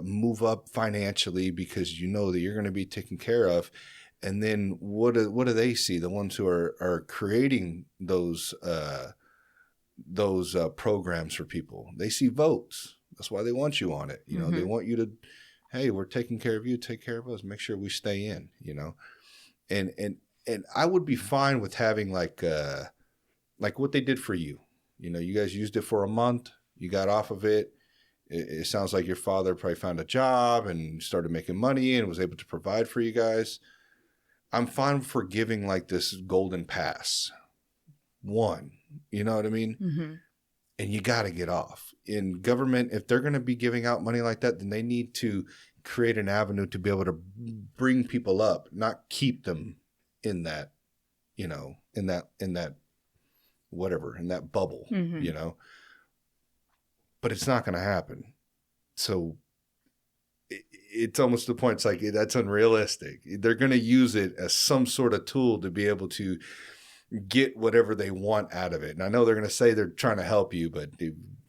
move up financially, because you know that you're going to be taken care of. And then what do they see? The ones who are creating those programs for people, they see votes. That's why they want you on it. You know, they want you to, hey, we're taking care of you, take care of us, make sure we stay in. You know, and I would be fine with having like what they did for you. You know, you guys used it for a month, you got off of it. It sounds like your father probably found a job and started making money and was able to provide for you guys. I'm fine for giving like this golden pass. One, you know what I mean? And you got to get off. In government, if they're going to be giving out money like that, then they need to create an avenue to be able to bring people up, not keep them in that, you know, in that bubble, you know. But it's not going to happen. So it's almost the point. It's like, that's unrealistic. They're going to use it as some sort of tool to be able to get whatever they want out of it. And I know they're going to say they're trying to help you, but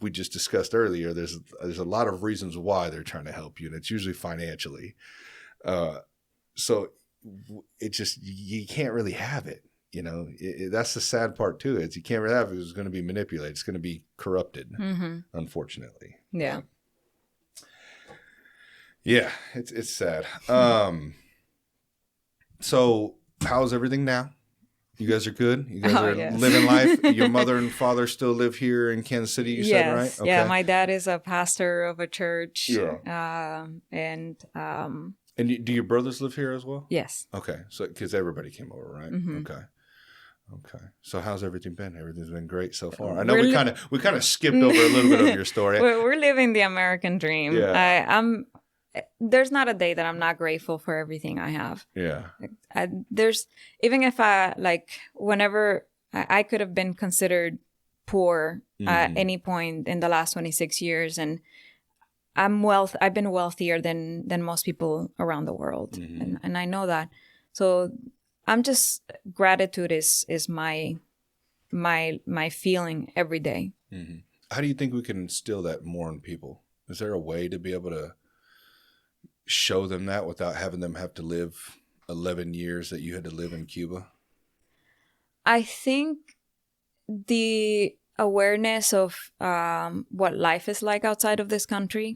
we just discussed earlier, there's a lot of reasons why they're trying to help you, and it's usually financially. So it just, you can't really have it. You know, that's the sad part too. Is you can't really have it. It's going to be manipulated. It's going to be corrupted, unfortunately. Yeah. Yeah, it's sad. So how's everything now? You guys are good? You guys are yes. living life? Your mother and father still live here in Kansas City, you said, right? Okay. Yeah, my dad is a pastor of a church. Yeah. And do your brothers live here as well? yes. Okay. So, because everybody came over, right? Mm-hmm. Okay. So how's everything been? Everything's been great so far. I know We're we kind of skipped over a little bit of your story. We're living the American dream. Yeah. There's not a day that I'm not grateful for everything I have. Yeah. There's, even if whenever I could have been considered poor at any point in the last 26 years, and I've been wealthier than most people around the world. Mm-hmm. And I know that. So I'm just, gratitude is my feeling every day. Mm-hmm. How do you think we can instill that more in people? Is there a way to be able to show them that without having them have to live 11 years that you had to live in Cuba? I think the awareness of what life is like outside of this country,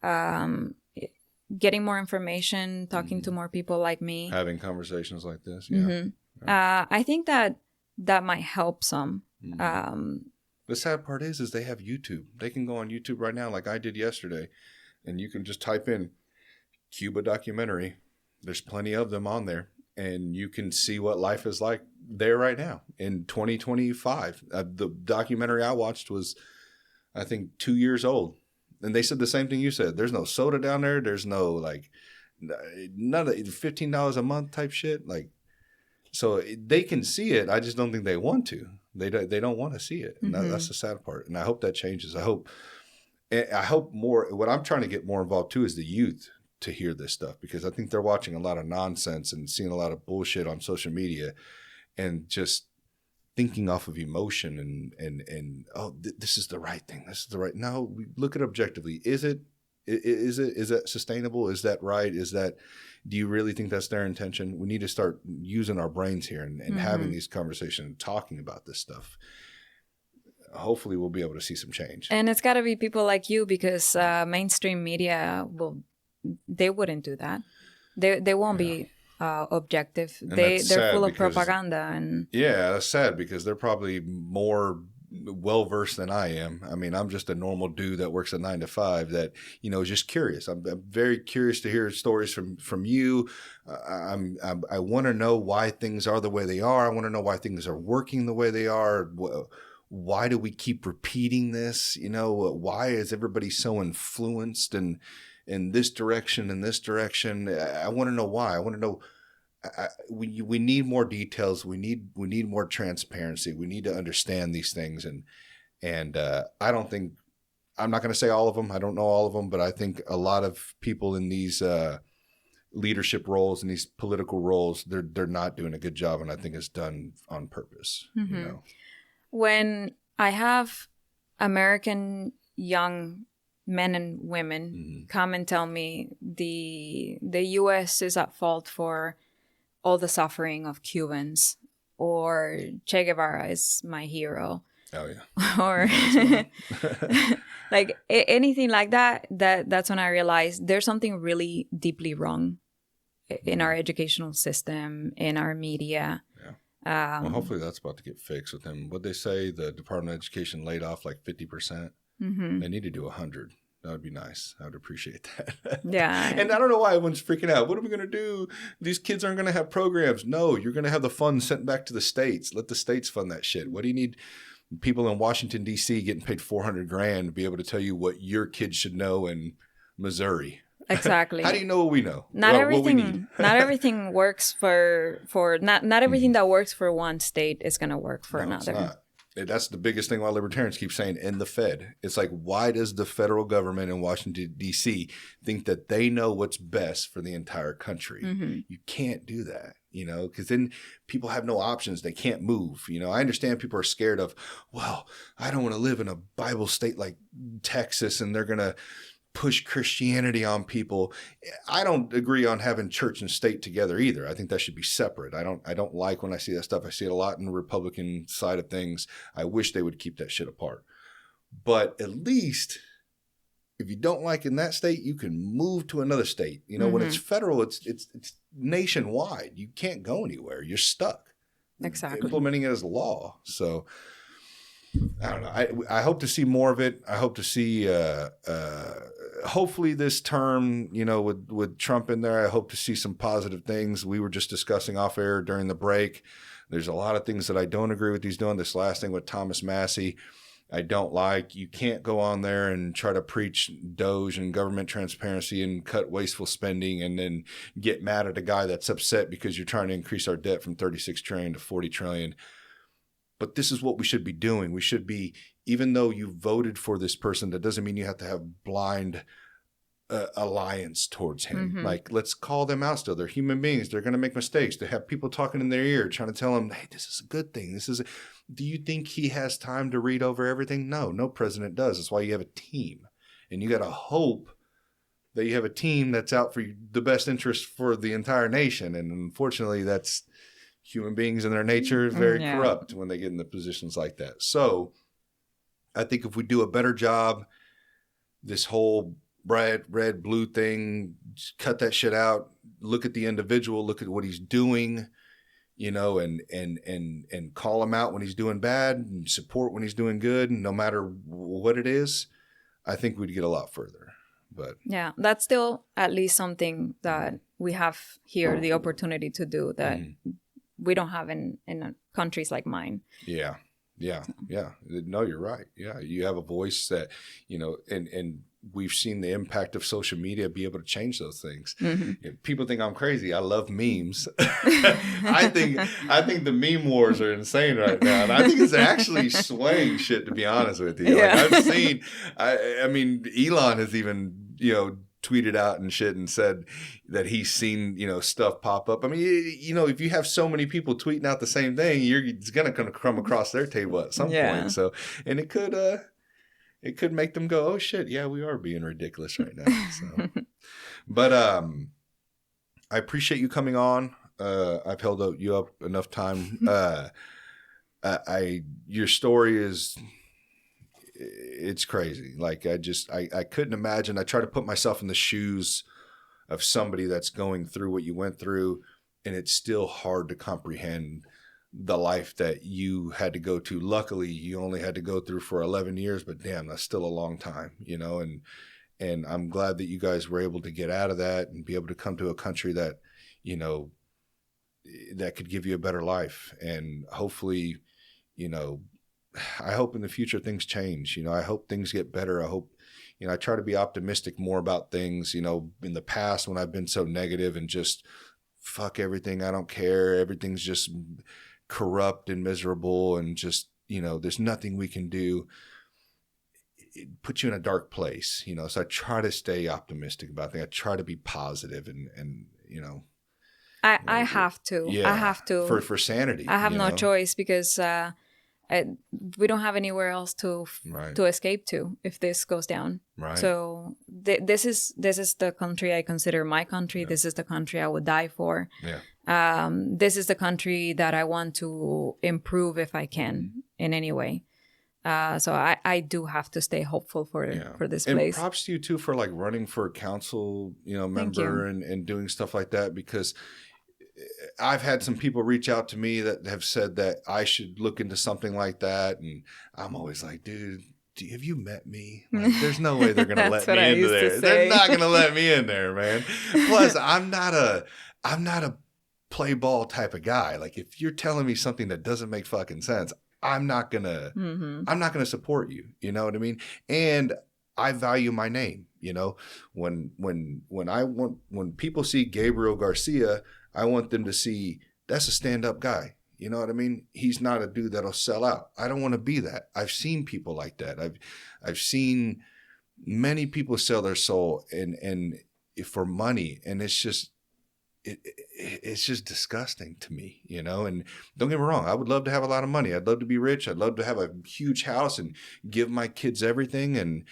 getting more information, talking to more people like me, having conversations like this. Yeah. Mm-hmm. I think that might help some. The sad part is they have YouTube. They can go on YouTube right now, like I did yesterday, and you can just type in Cuba documentary. There's plenty of them on there, and you can see what life is like there right now in 2025. The documentary I watched was, I think, 2 years old, and they said the same thing you said. There's no soda down there. There's no, like, none of $15 a month type shit. Like, so they can see it. I just don't think they want to. They don't want to see it, and that's the sad part. And I hope that changes. I hope more. What I'm trying to get more involved too is the youth to hear this stuff, because I think they're watching a lot of nonsense and seeing a lot of bullshit on social media and just thinking off of emotion and this is the right thing. This is the right. No, we look at it objectively. Is it sustainable? Is that right? Do you really think that's their intention? We need to start using our brains here and having these conversations and talking about this stuff. Hopefully we'll be able to see some change. And it's got to be people like you, because mainstream media they wouldn't do that. They won't be objective. They're full of propaganda. And yeah, that's sad, because they're probably more well-versed than I am. I mean, I'm just a normal dude that works a 9 to 5 that, is just curious. I'm very curious to hear stories from you. I want to know why things are the way they are. I want to know why things are working the way they are. Why do we keep repeating this? Why is everybody so influenced in this direction and this direction? I want to know why. I want to know. We need more details. We need more transparency. We need to understand these things. And I don't think, I'm not going to say all of them. I don't know all of them, but I think a lot of people in these leadership roles and these political roles, they're not doing a good job. And I think it's done on purpose. When I have American young men and women come and tell me the U.S. is at fault for all the suffering of Cubans, or Che Guevara is my hero. Oh yeah. Or like anything like that's when I realized there's something really deeply wrong in our educational system, in our media. Yeah. Well, hopefully that's about to get fixed with him. What'd they say? The Department of Education laid off like 50%. They need to do 100. That would be nice. I would appreciate that. Yeah. And I don't know why everyone's freaking out. What are we going to do? These kids aren't going to have programs. No, you're going to have the funds sent back to the states. Let the states fund that shit. What do you need people in Washington, D.C. getting paid $400,000 to be able to tell you what your kids should know in Missouri? Exactly. How do you know what we know? Not everything. What we need. Not everything works for not everything that works for one state is going to work for another. It's not. That's the biggest thing why libertarians keep saying in the Fed. It's like, why does the federal government in Washington, D.C. think that they know what's best for the entire country? You can't do that, because then people have no options. They can't move. I understand people are scared of, well, I don't want to live in a Bible state like Texas and they're going to push Christianity on people. I don't agree on having church and state together either. I think that should be separate. I don't like when I see that stuff. I see it a lot in the Republican side of things. I wish they would keep that shit apart. But at least if you don't like in that state, you can move to another state. You know, when it's federal, it's nationwide. You can't go anywhere. You're stuck. Exactly. Implementing it as law. So I don't know. I hope to see more of it. I hope to see hopefully this term, you know, with Trump in there, I hope to see some positive things. We were just discussing off air during the break. There's a lot of things that I don't agree with he's doing. This last thing with Thomas Massey, I don't like. You can't go on there and try to preach Doge and government transparency and cut wasteful spending and then get mad at a guy that's upset because you're trying to increase our debt from 36 trillion to 40 trillion. But this is what we should be doing. We should be, even though you voted for this person, that doesn't mean you have to have blind alliance towards him. Like, let's call them out still. They're human beings. They're going to make mistakes. They have people talking in their ear, trying to tell them, hey, this is a good thing. Do you think he has time to read over everything? No president does. That's why you have a team. And you got to hope that you have a team that's out for the best interest for the entire nation. And unfortunately, that's human beings in their nature is very corrupt when they get into positions like that. So I think if we do a better job, this whole red, blue thing, just cut that shit out, look at the individual, look at what he's doing, you know, and call him out when he's doing bad and support when he's doing good, no matter what it is, I think we'd get a lot further. But yeah, that's still at least something that we have here, the opportunity to do that we don't have in countries like mine. Yeah. No, you're right. Yeah, you have a voice that, you know, and we've seen the impact of social media be able to change those things. People think I'm crazy. I love memes. I think the meme wars are insane right now, and I think it's actually swaying shit. To be honest with you, like I've seen. I mean, Elon has even, you know, tweeted out and shit and said that he's seen, you know, stuff pop up. I mean, you know, if you have so many people tweeting out the same thing, it's gonna come across their table at some point. So, and it could make them go, oh shit, yeah, we are being ridiculous right now. So, but I appreciate you coming on. I've held you up enough time. Your story it's crazy. Like I couldn't imagine. I try to put myself in the shoes of somebody that's going through what you went through, and it's still hard to comprehend the life that you had to go to. Luckily, you only had to go through for 11 years, but damn, that's still a long time, you know, and I'm glad that you guys were able to get out of that and be able to come to a country that, you know, that could give you a better life. And hopefully, you know, I hope in the future things change. You know, I hope things get better. I hope, you know, I try to be optimistic more about things. You know, in the past when I've been so negative and just fuck everything, I don't care, everything's just corrupt and miserable and just, you know, there's nothing we can do, it puts you in a dark place, you know. So I try to stay optimistic about things. I try to be positive and you know. I have to. Yeah, I have to. For sanity. I have no choice because we don't have anywhere else to escape to if this goes down. Right. So this is the country I consider my country. Yeah. This is the country I would die for. Yeah. This is the country that I want to improve if I can in any way. So I do have to stay hopeful for this place. And props to you too for like running for a council, you know, member and doing stuff like that, because I've had some people reach out to me that have said that I should look into something like that. And I'm always like, dude, have you met me? Like, there's no way they're going to let me into there. They're not going to let me in there, man. Plus, I'm not a play ball type of guy. Like, if you're telling me something that doesn't make fucking sense, I'm not going to support you. You know what I mean? And I value my name. You know, when people see Gabriel Garcia, I want them to see that's a stand-up guy. You know what I mean? He's not a dude that'll sell out. I don't want to be that. I've seen people like that. I've seen many people sell their soul and for money, and it's just disgusting to me, you know. And don't get me wrong, I would love to have a lot of money. I'd love to be rich. I'd love to have a huge house and give my kids everything, and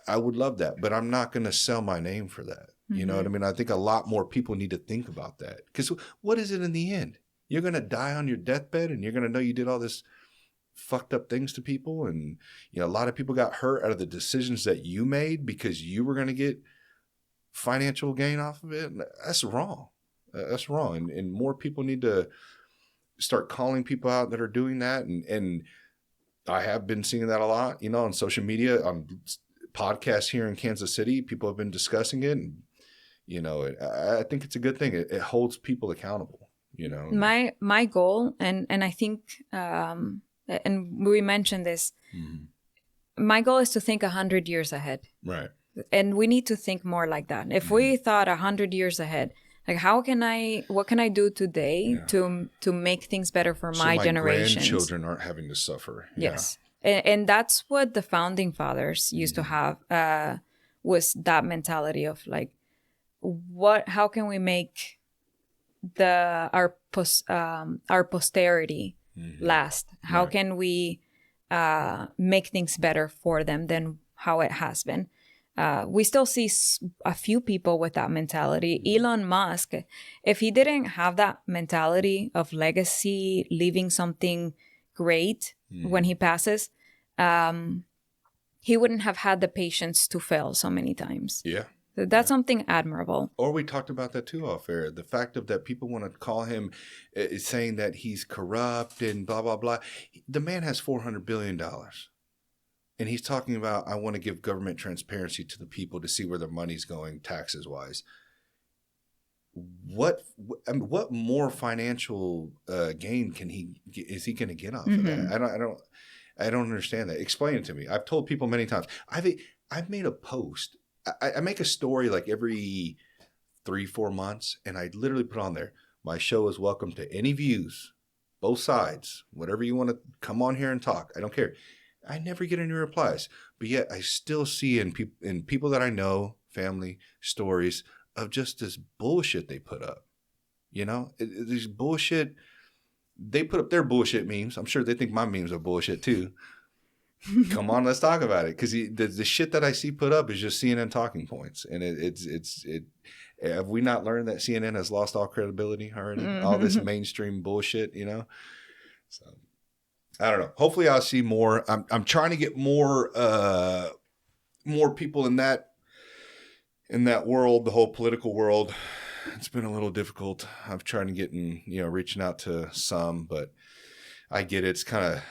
I would love that. But I'm not going to sell my name for that. You know what I mean? I think a lot more people need to think about that. Because what is it in the end? You're going to die on your deathbed and you're going to know you did all this fucked up things to people, and a lot of people got hurt out of the decisions that you made because you were going to get financial gain off of it. That's wrong. That's wrong. And more people need to start calling people out that are doing that. And I have been seeing that a lot, on social media, on podcasts here in Kansas City. People have been discussing it, and I think it's a good thing. It holds people accountable. My goal, and I think, and we mentioned this. Mm-hmm. My goal is to think 100 years ahead. Right. And we need to think more like that. If we thought 100 years ahead, like what can I do today to make things better for my generations? Grandchildren aren't having to suffer. Yes. And that's what the founding fathers used to have, was that mentality of like, how can we make our posterity last? How can we make things better for them than how it has been? We still see a few people with that mentality. Elon Musk, if he didn't have that mentality of legacy, leaving something great when he passes, he wouldn't have had the patience to fail so many times. Yeah. That's something admirable. Or we talked about that too off air. The fact that people want to call him saying that he's corrupt and blah, blah, blah. The man has $400 billion. And he's talking about, I want to give government transparency to the people to see where their money's going taxes wise. What more financial gain is he going to get off of that? I don't understand that. Explain it to me. I've told people many times. I've made a post. I make a story like every 3-4 months, and I literally put on there, my show is welcome to any views, both sides, whatever you want to come on here and talk. I don't care. I never get any replies, but yet I still see in people that I know, family stories of just this bullshit they put up. These bullshit. They put up their bullshit memes. I'm sure they think my memes are bullshit too. Come on, let's talk about it. Because the shit that I see put up is just CNN talking points, and it's have we not learned that CNN has lost all credibility already? All this mainstream bullshit, So I don't know. Hopefully, I'll see more. I'm trying to get more people in that world, the whole political world. It's been a little difficult. I've tried to get in, reaching out to some, but I get it. It's kind of.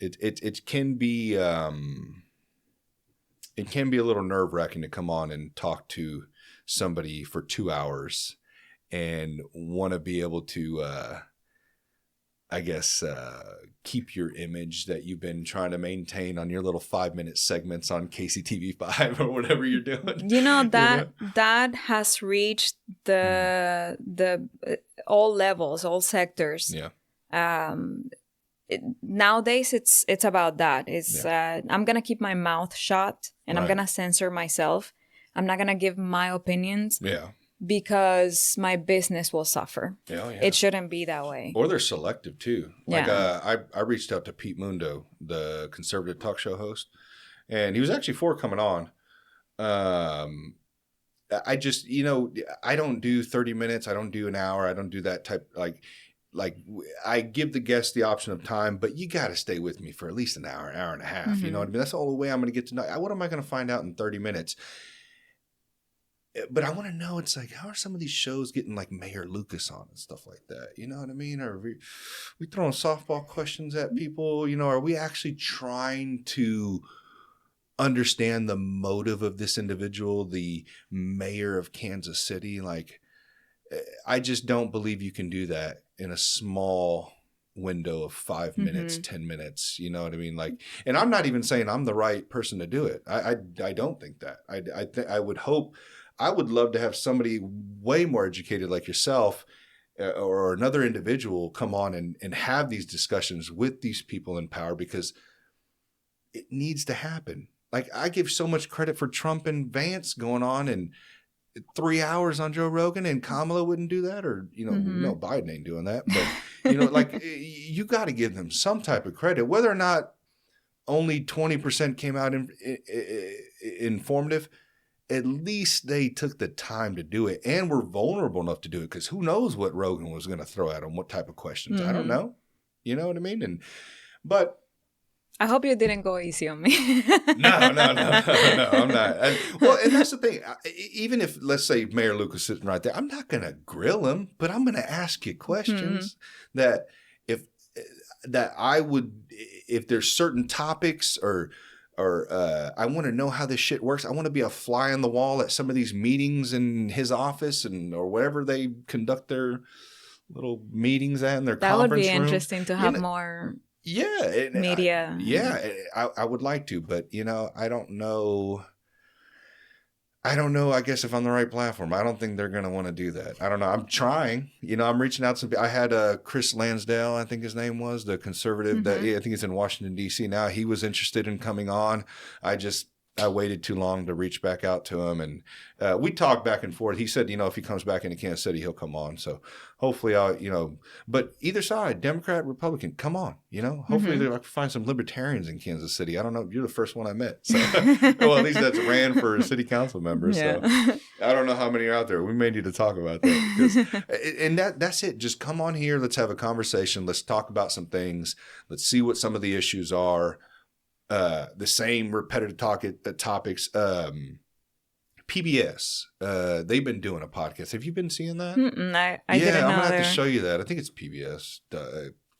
It can be a little nerve-wracking to come on and talk to somebody for 2 hours and want to be able to, keep your image that you've been trying to maintain on your little 5-minute segments on KCTV5 or whatever you're doing. That has reached the all levels, all sectors. Yeah. Nowadays it's about that. I'm gonna keep my mouth shut and I'm gonna censor myself. I'm not gonna give my opinions because my business will suffer. It shouldn't be that way. Or they're selective too. Like I reached out to Pete Mundo, the conservative talk show host, and he was actually for coming on. I just I don't do 30 minutes. I don't do an hour. I don't do that type like I give the guest the option of time, but you got to stay with me for at least an hour and a half. You know what I mean? That's the only way I'm going to get to know. What am I going to find out in 30 minutes? But I want to know, it's like, how are some of these shows getting like Mayor Lucas on and stuff like that? You know what I mean? Are we throwing softball questions at people? Are we actually trying to understand the motive of this individual, the mayor of Kansas City? Like, I just don't believe you can do that in a small window of 5 minutes, 10 minutes. You know what I mean? Like, and I'm not even saying I'm the right person to do it. I don't think that. I would love to have somebody way more educated like yourself or another individual come on and have these discussions with these people in power, because it needs to happen. Like, I give so much credit for Trump and Vance going on and 3 hours on Joe Rogan, and Kamala wouldn't do that, or no, Biden ain't doing that. But like, you got to give them some type of credit, whether or not only 20% came out informative. At least they took the time to do it and were vulnerable enough to do it, because who knows what Rogan was going to throw at them, what type of questions. I don't know. You know what I mean? But I hope you didn't go easy on me. No, I'm not. Well, and that's the thing. Even if, let's say, Mayor Luke is sitting right there, I'm not going to grill him, but I'm going to ask you questions that I would, if there's certain topics or I want to know how this shit works. I want to be a fly on the wall at some of these meetings in his office or wherever they conduct their little meetings at in their conference room. That would be interesting to have more. Yeah. Media. I would like to, but I don't know. I guess if I'm the right platform, I don't think they're going to want to do that. I don't know. I'm trying, I'm reaching out to I had Chris Lansdale, I think his name was, the conservative that I think he's in Washington, D.C. now. He was interested in coming on. I waited too long to reach back out to him, and we talked back and forth. He said, if he comes back into Kansas City, he'll come on. So hopefully but either side, Democrat, Republican, come on, hopefully I can find some libertarians in Kansas City. I don't know. You're the first one I met. So, well, at least that's ran for a city council member. Yeah. So I don't know how many are out there. We may need to talk about that. And that's it. Just come on here. Let's have a conversation. Let's talk about some things. Let's see what some of the issues are. The same repetitive topics. PBS, they've been doing a podcast. Have you been seeing that? I didn't know. I'm gonna have to show you that. I think it's PBS,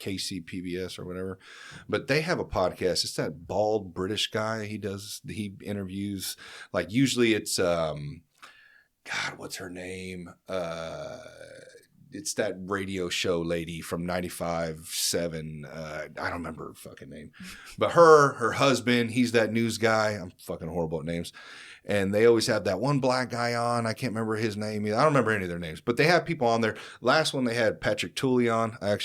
KC PBS or whatever. But they have a podcast. It's that bald British guy. He interviews, like, usually it's God, what's her name? It's that radio show lady from 95.7. I don't remember her fucking name. But her husband, he's that news guy. I'm fucking horrible at names. And they always have that one black guy on. I can't remember his name either. I don't remember any of their names. But they have people on there. Last one they had Patrick Tooley on. I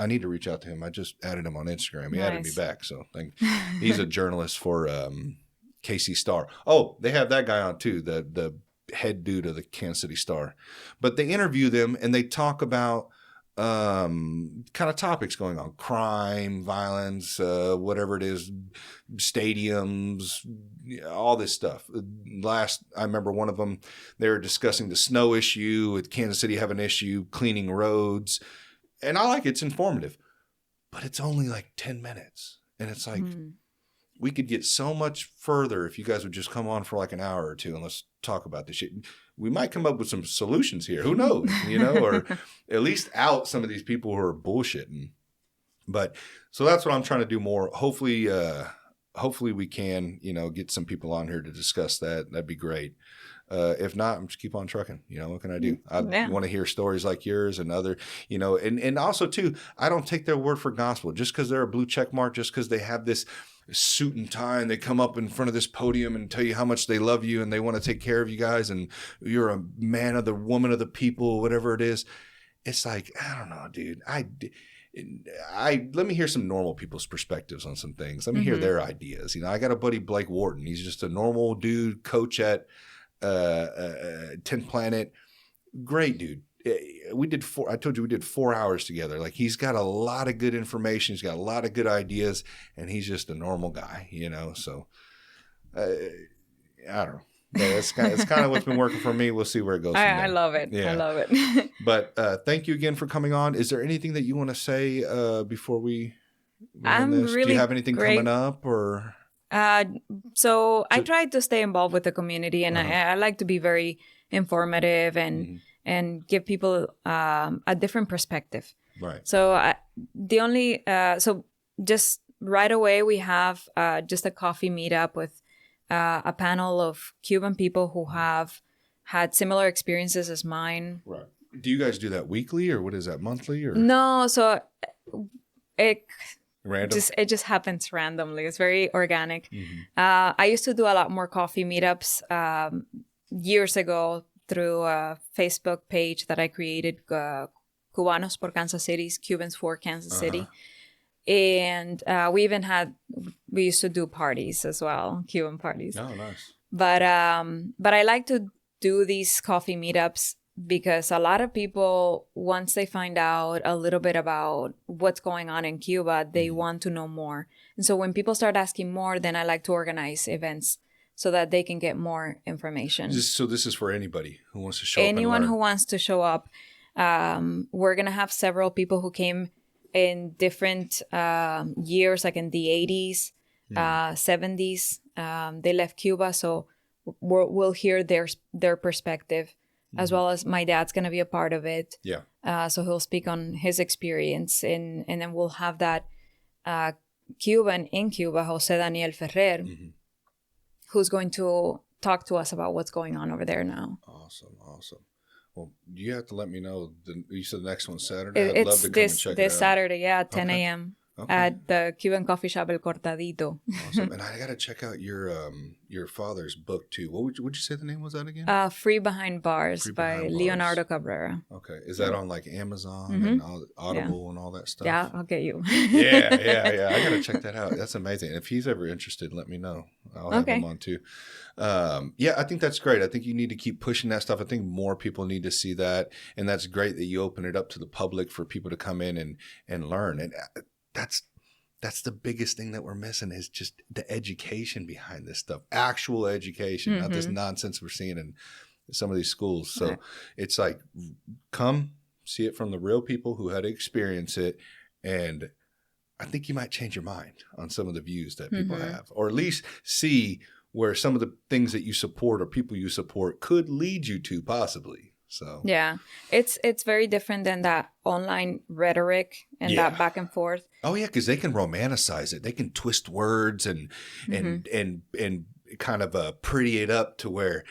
need to reach out to him. I just added him on Instagram. He added me back. So he's a journalist for KC Star. Oh, they have that guy on too. The head dude of the Kansas City Star. But they interview them and they talk about kind of topics going on: crime, violence, whatever it is, stadiums, all this stuff. I remember one of them, they were discussing the snow issue with Kansas City having an issue cleaning roads. And I like it. It's informative, but it's only like 10 minutes. And it's like, we could get so much further if you guys would just come on for like an hour or two and let's talk about this shit. We might come up with some solutions here. Who knows? Or at least out some of these people who are bullshitting. But so that's what I'm trying to do more. Hopefully we can, get some people on here to discuss that. That'd be great. If not, I'm just keep on trucking. What can I do? I want to hear stories like yours and other, and also too, I don't take their word for gospel just because they're a blue check mark, just because they have this suit and tie and they come up in front of this podium and tell you how much they love you and they want to take care of you guys and you're a man of the woman of the people, whatever it is. It's like, I don't know, dude. Let me hear some normal people's perspectives on some things. Let me hear their ideas. I got a buddy, Blake Wharton. He's just a normal dude, coach at 10th Planet. Great dude. I told you we did 4 hours together. Like, he's got a lot of good information. He's got a lot of good ideas, and he's just a normal guy, So, I don't know. It's kind of what's been working for me. We'll see where it goes. I love it. Yeah. I love it. But thank you again for coming on. Is there anything that you want to say before we end this? Really. Do you have anything coming up or? So I try to stay involved with the community, and I like to be very informative and give people a different perspective. Right. So so just right away we have just a coffee meetup with a panel of Cuban people who have had similar experiences as mine. Right. Do you guys do that weekly or what is that, monthly or? No, so it just happens randomly. It's very organic. I used to do a lot more coffee meetups years ago through a Facebook page that I created, Cubanos por Kansas City, Cubans for Kansas City. And we used to do parties as well, Cuban parties. Oh, nice. But I like to do these coffee meetups because a lot of people, once they find out a little bit about what's going on in Cuba, they want to know more. And so when people start asking more, then I like to organize events so that they can get more information. So this is for anybody who wants to show up. Anyone who wants to show up. We're going to have several people who came in different years, like in the 80s. 70s. They left Cuba, so we'll hear their perspective, as well as my dad's going to be a part of it. Yeah. So he'll speak on his experience, and then we'll have that Cuban in Cuba, Jose Daniel Ferrer, who's going to talk to us about what's going on over there now. Awesome. Well, you have to let me know. You said the next one's Saturday? I'd love to come and check it out. This Saturday, 10 a.m. At the Cuban coffee shop El Cortadito. Awesome. And I got to check out your father's book, too. What would you say the name was that again? Free Behind Bars by Leonardo Cabrera. Okay. Is that on like Amazon and Audible and all that stuff? Yeah, I'll get you. Yeah. I got to check that out. That's amazing. If he's ever interested, let me know. I'll have him on too. I think that's great. I think you need to keep pushing that stuff. I think more people need to see that. And that's great that you open it up to the public for people to come in and learn. And that's the biggest thing that we're missing is just the education behind this stuff. Actual education, not this nonsense we're seeing in some of these schools. So it's like, come see it from the real people who had to experience it. And I think you might change your mind on some of the views that people have, or at least see where some of the things that you support or people you support could lead you to possibly. So yeah, it's very different than that online rhetoric and that back and forth. Oh yeah, because they can romanticize it. They can twist words and kind of pretty it up to where,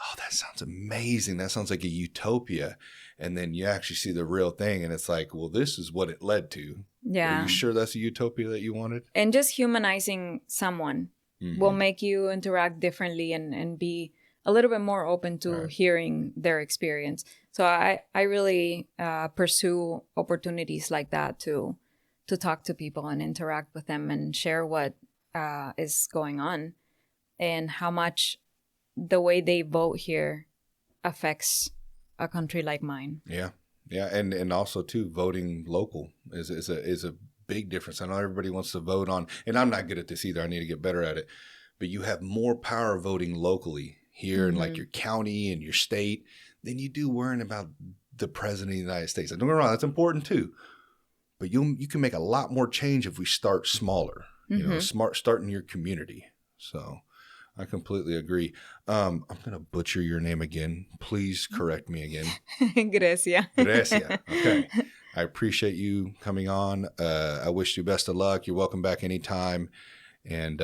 oh, that sounds amazing. That sounds like a utopia. And then you actually see the real thing, and it's like, well, this is what it led to. Yeah. Are you sure that's a utopia that you wanted? And just humanizing someone will make you interact differently and be a little bit more open to hearing their experience. So I really pursue opportunities like that to talk to people and interact with them and share what is going on and how much the way they vote here affects a country like mine. Yeah. And also too, voting local is a big difference. I know everybody wants to vote on, and I'm not good at this either. I need to get better at it. But you have more power voting locally here in like your county and your state than you do worrying about the president of the United States. Don't get me wrong, that's important too. But you can make a lot more change if we start smaller, start in your community. So I completely agree. I'm going to butcher your name again. Please correct me again. Gresia. Gresia. Okay. I appreciate you coming on. I wish you best of luck. You're welcome back anytime. And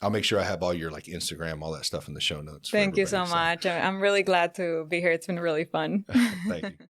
I'll make sure I have all your like Instagram, all that stuff in the show notes. Thank you so much. I'm really glad to be here. It's been really fun. Thank you.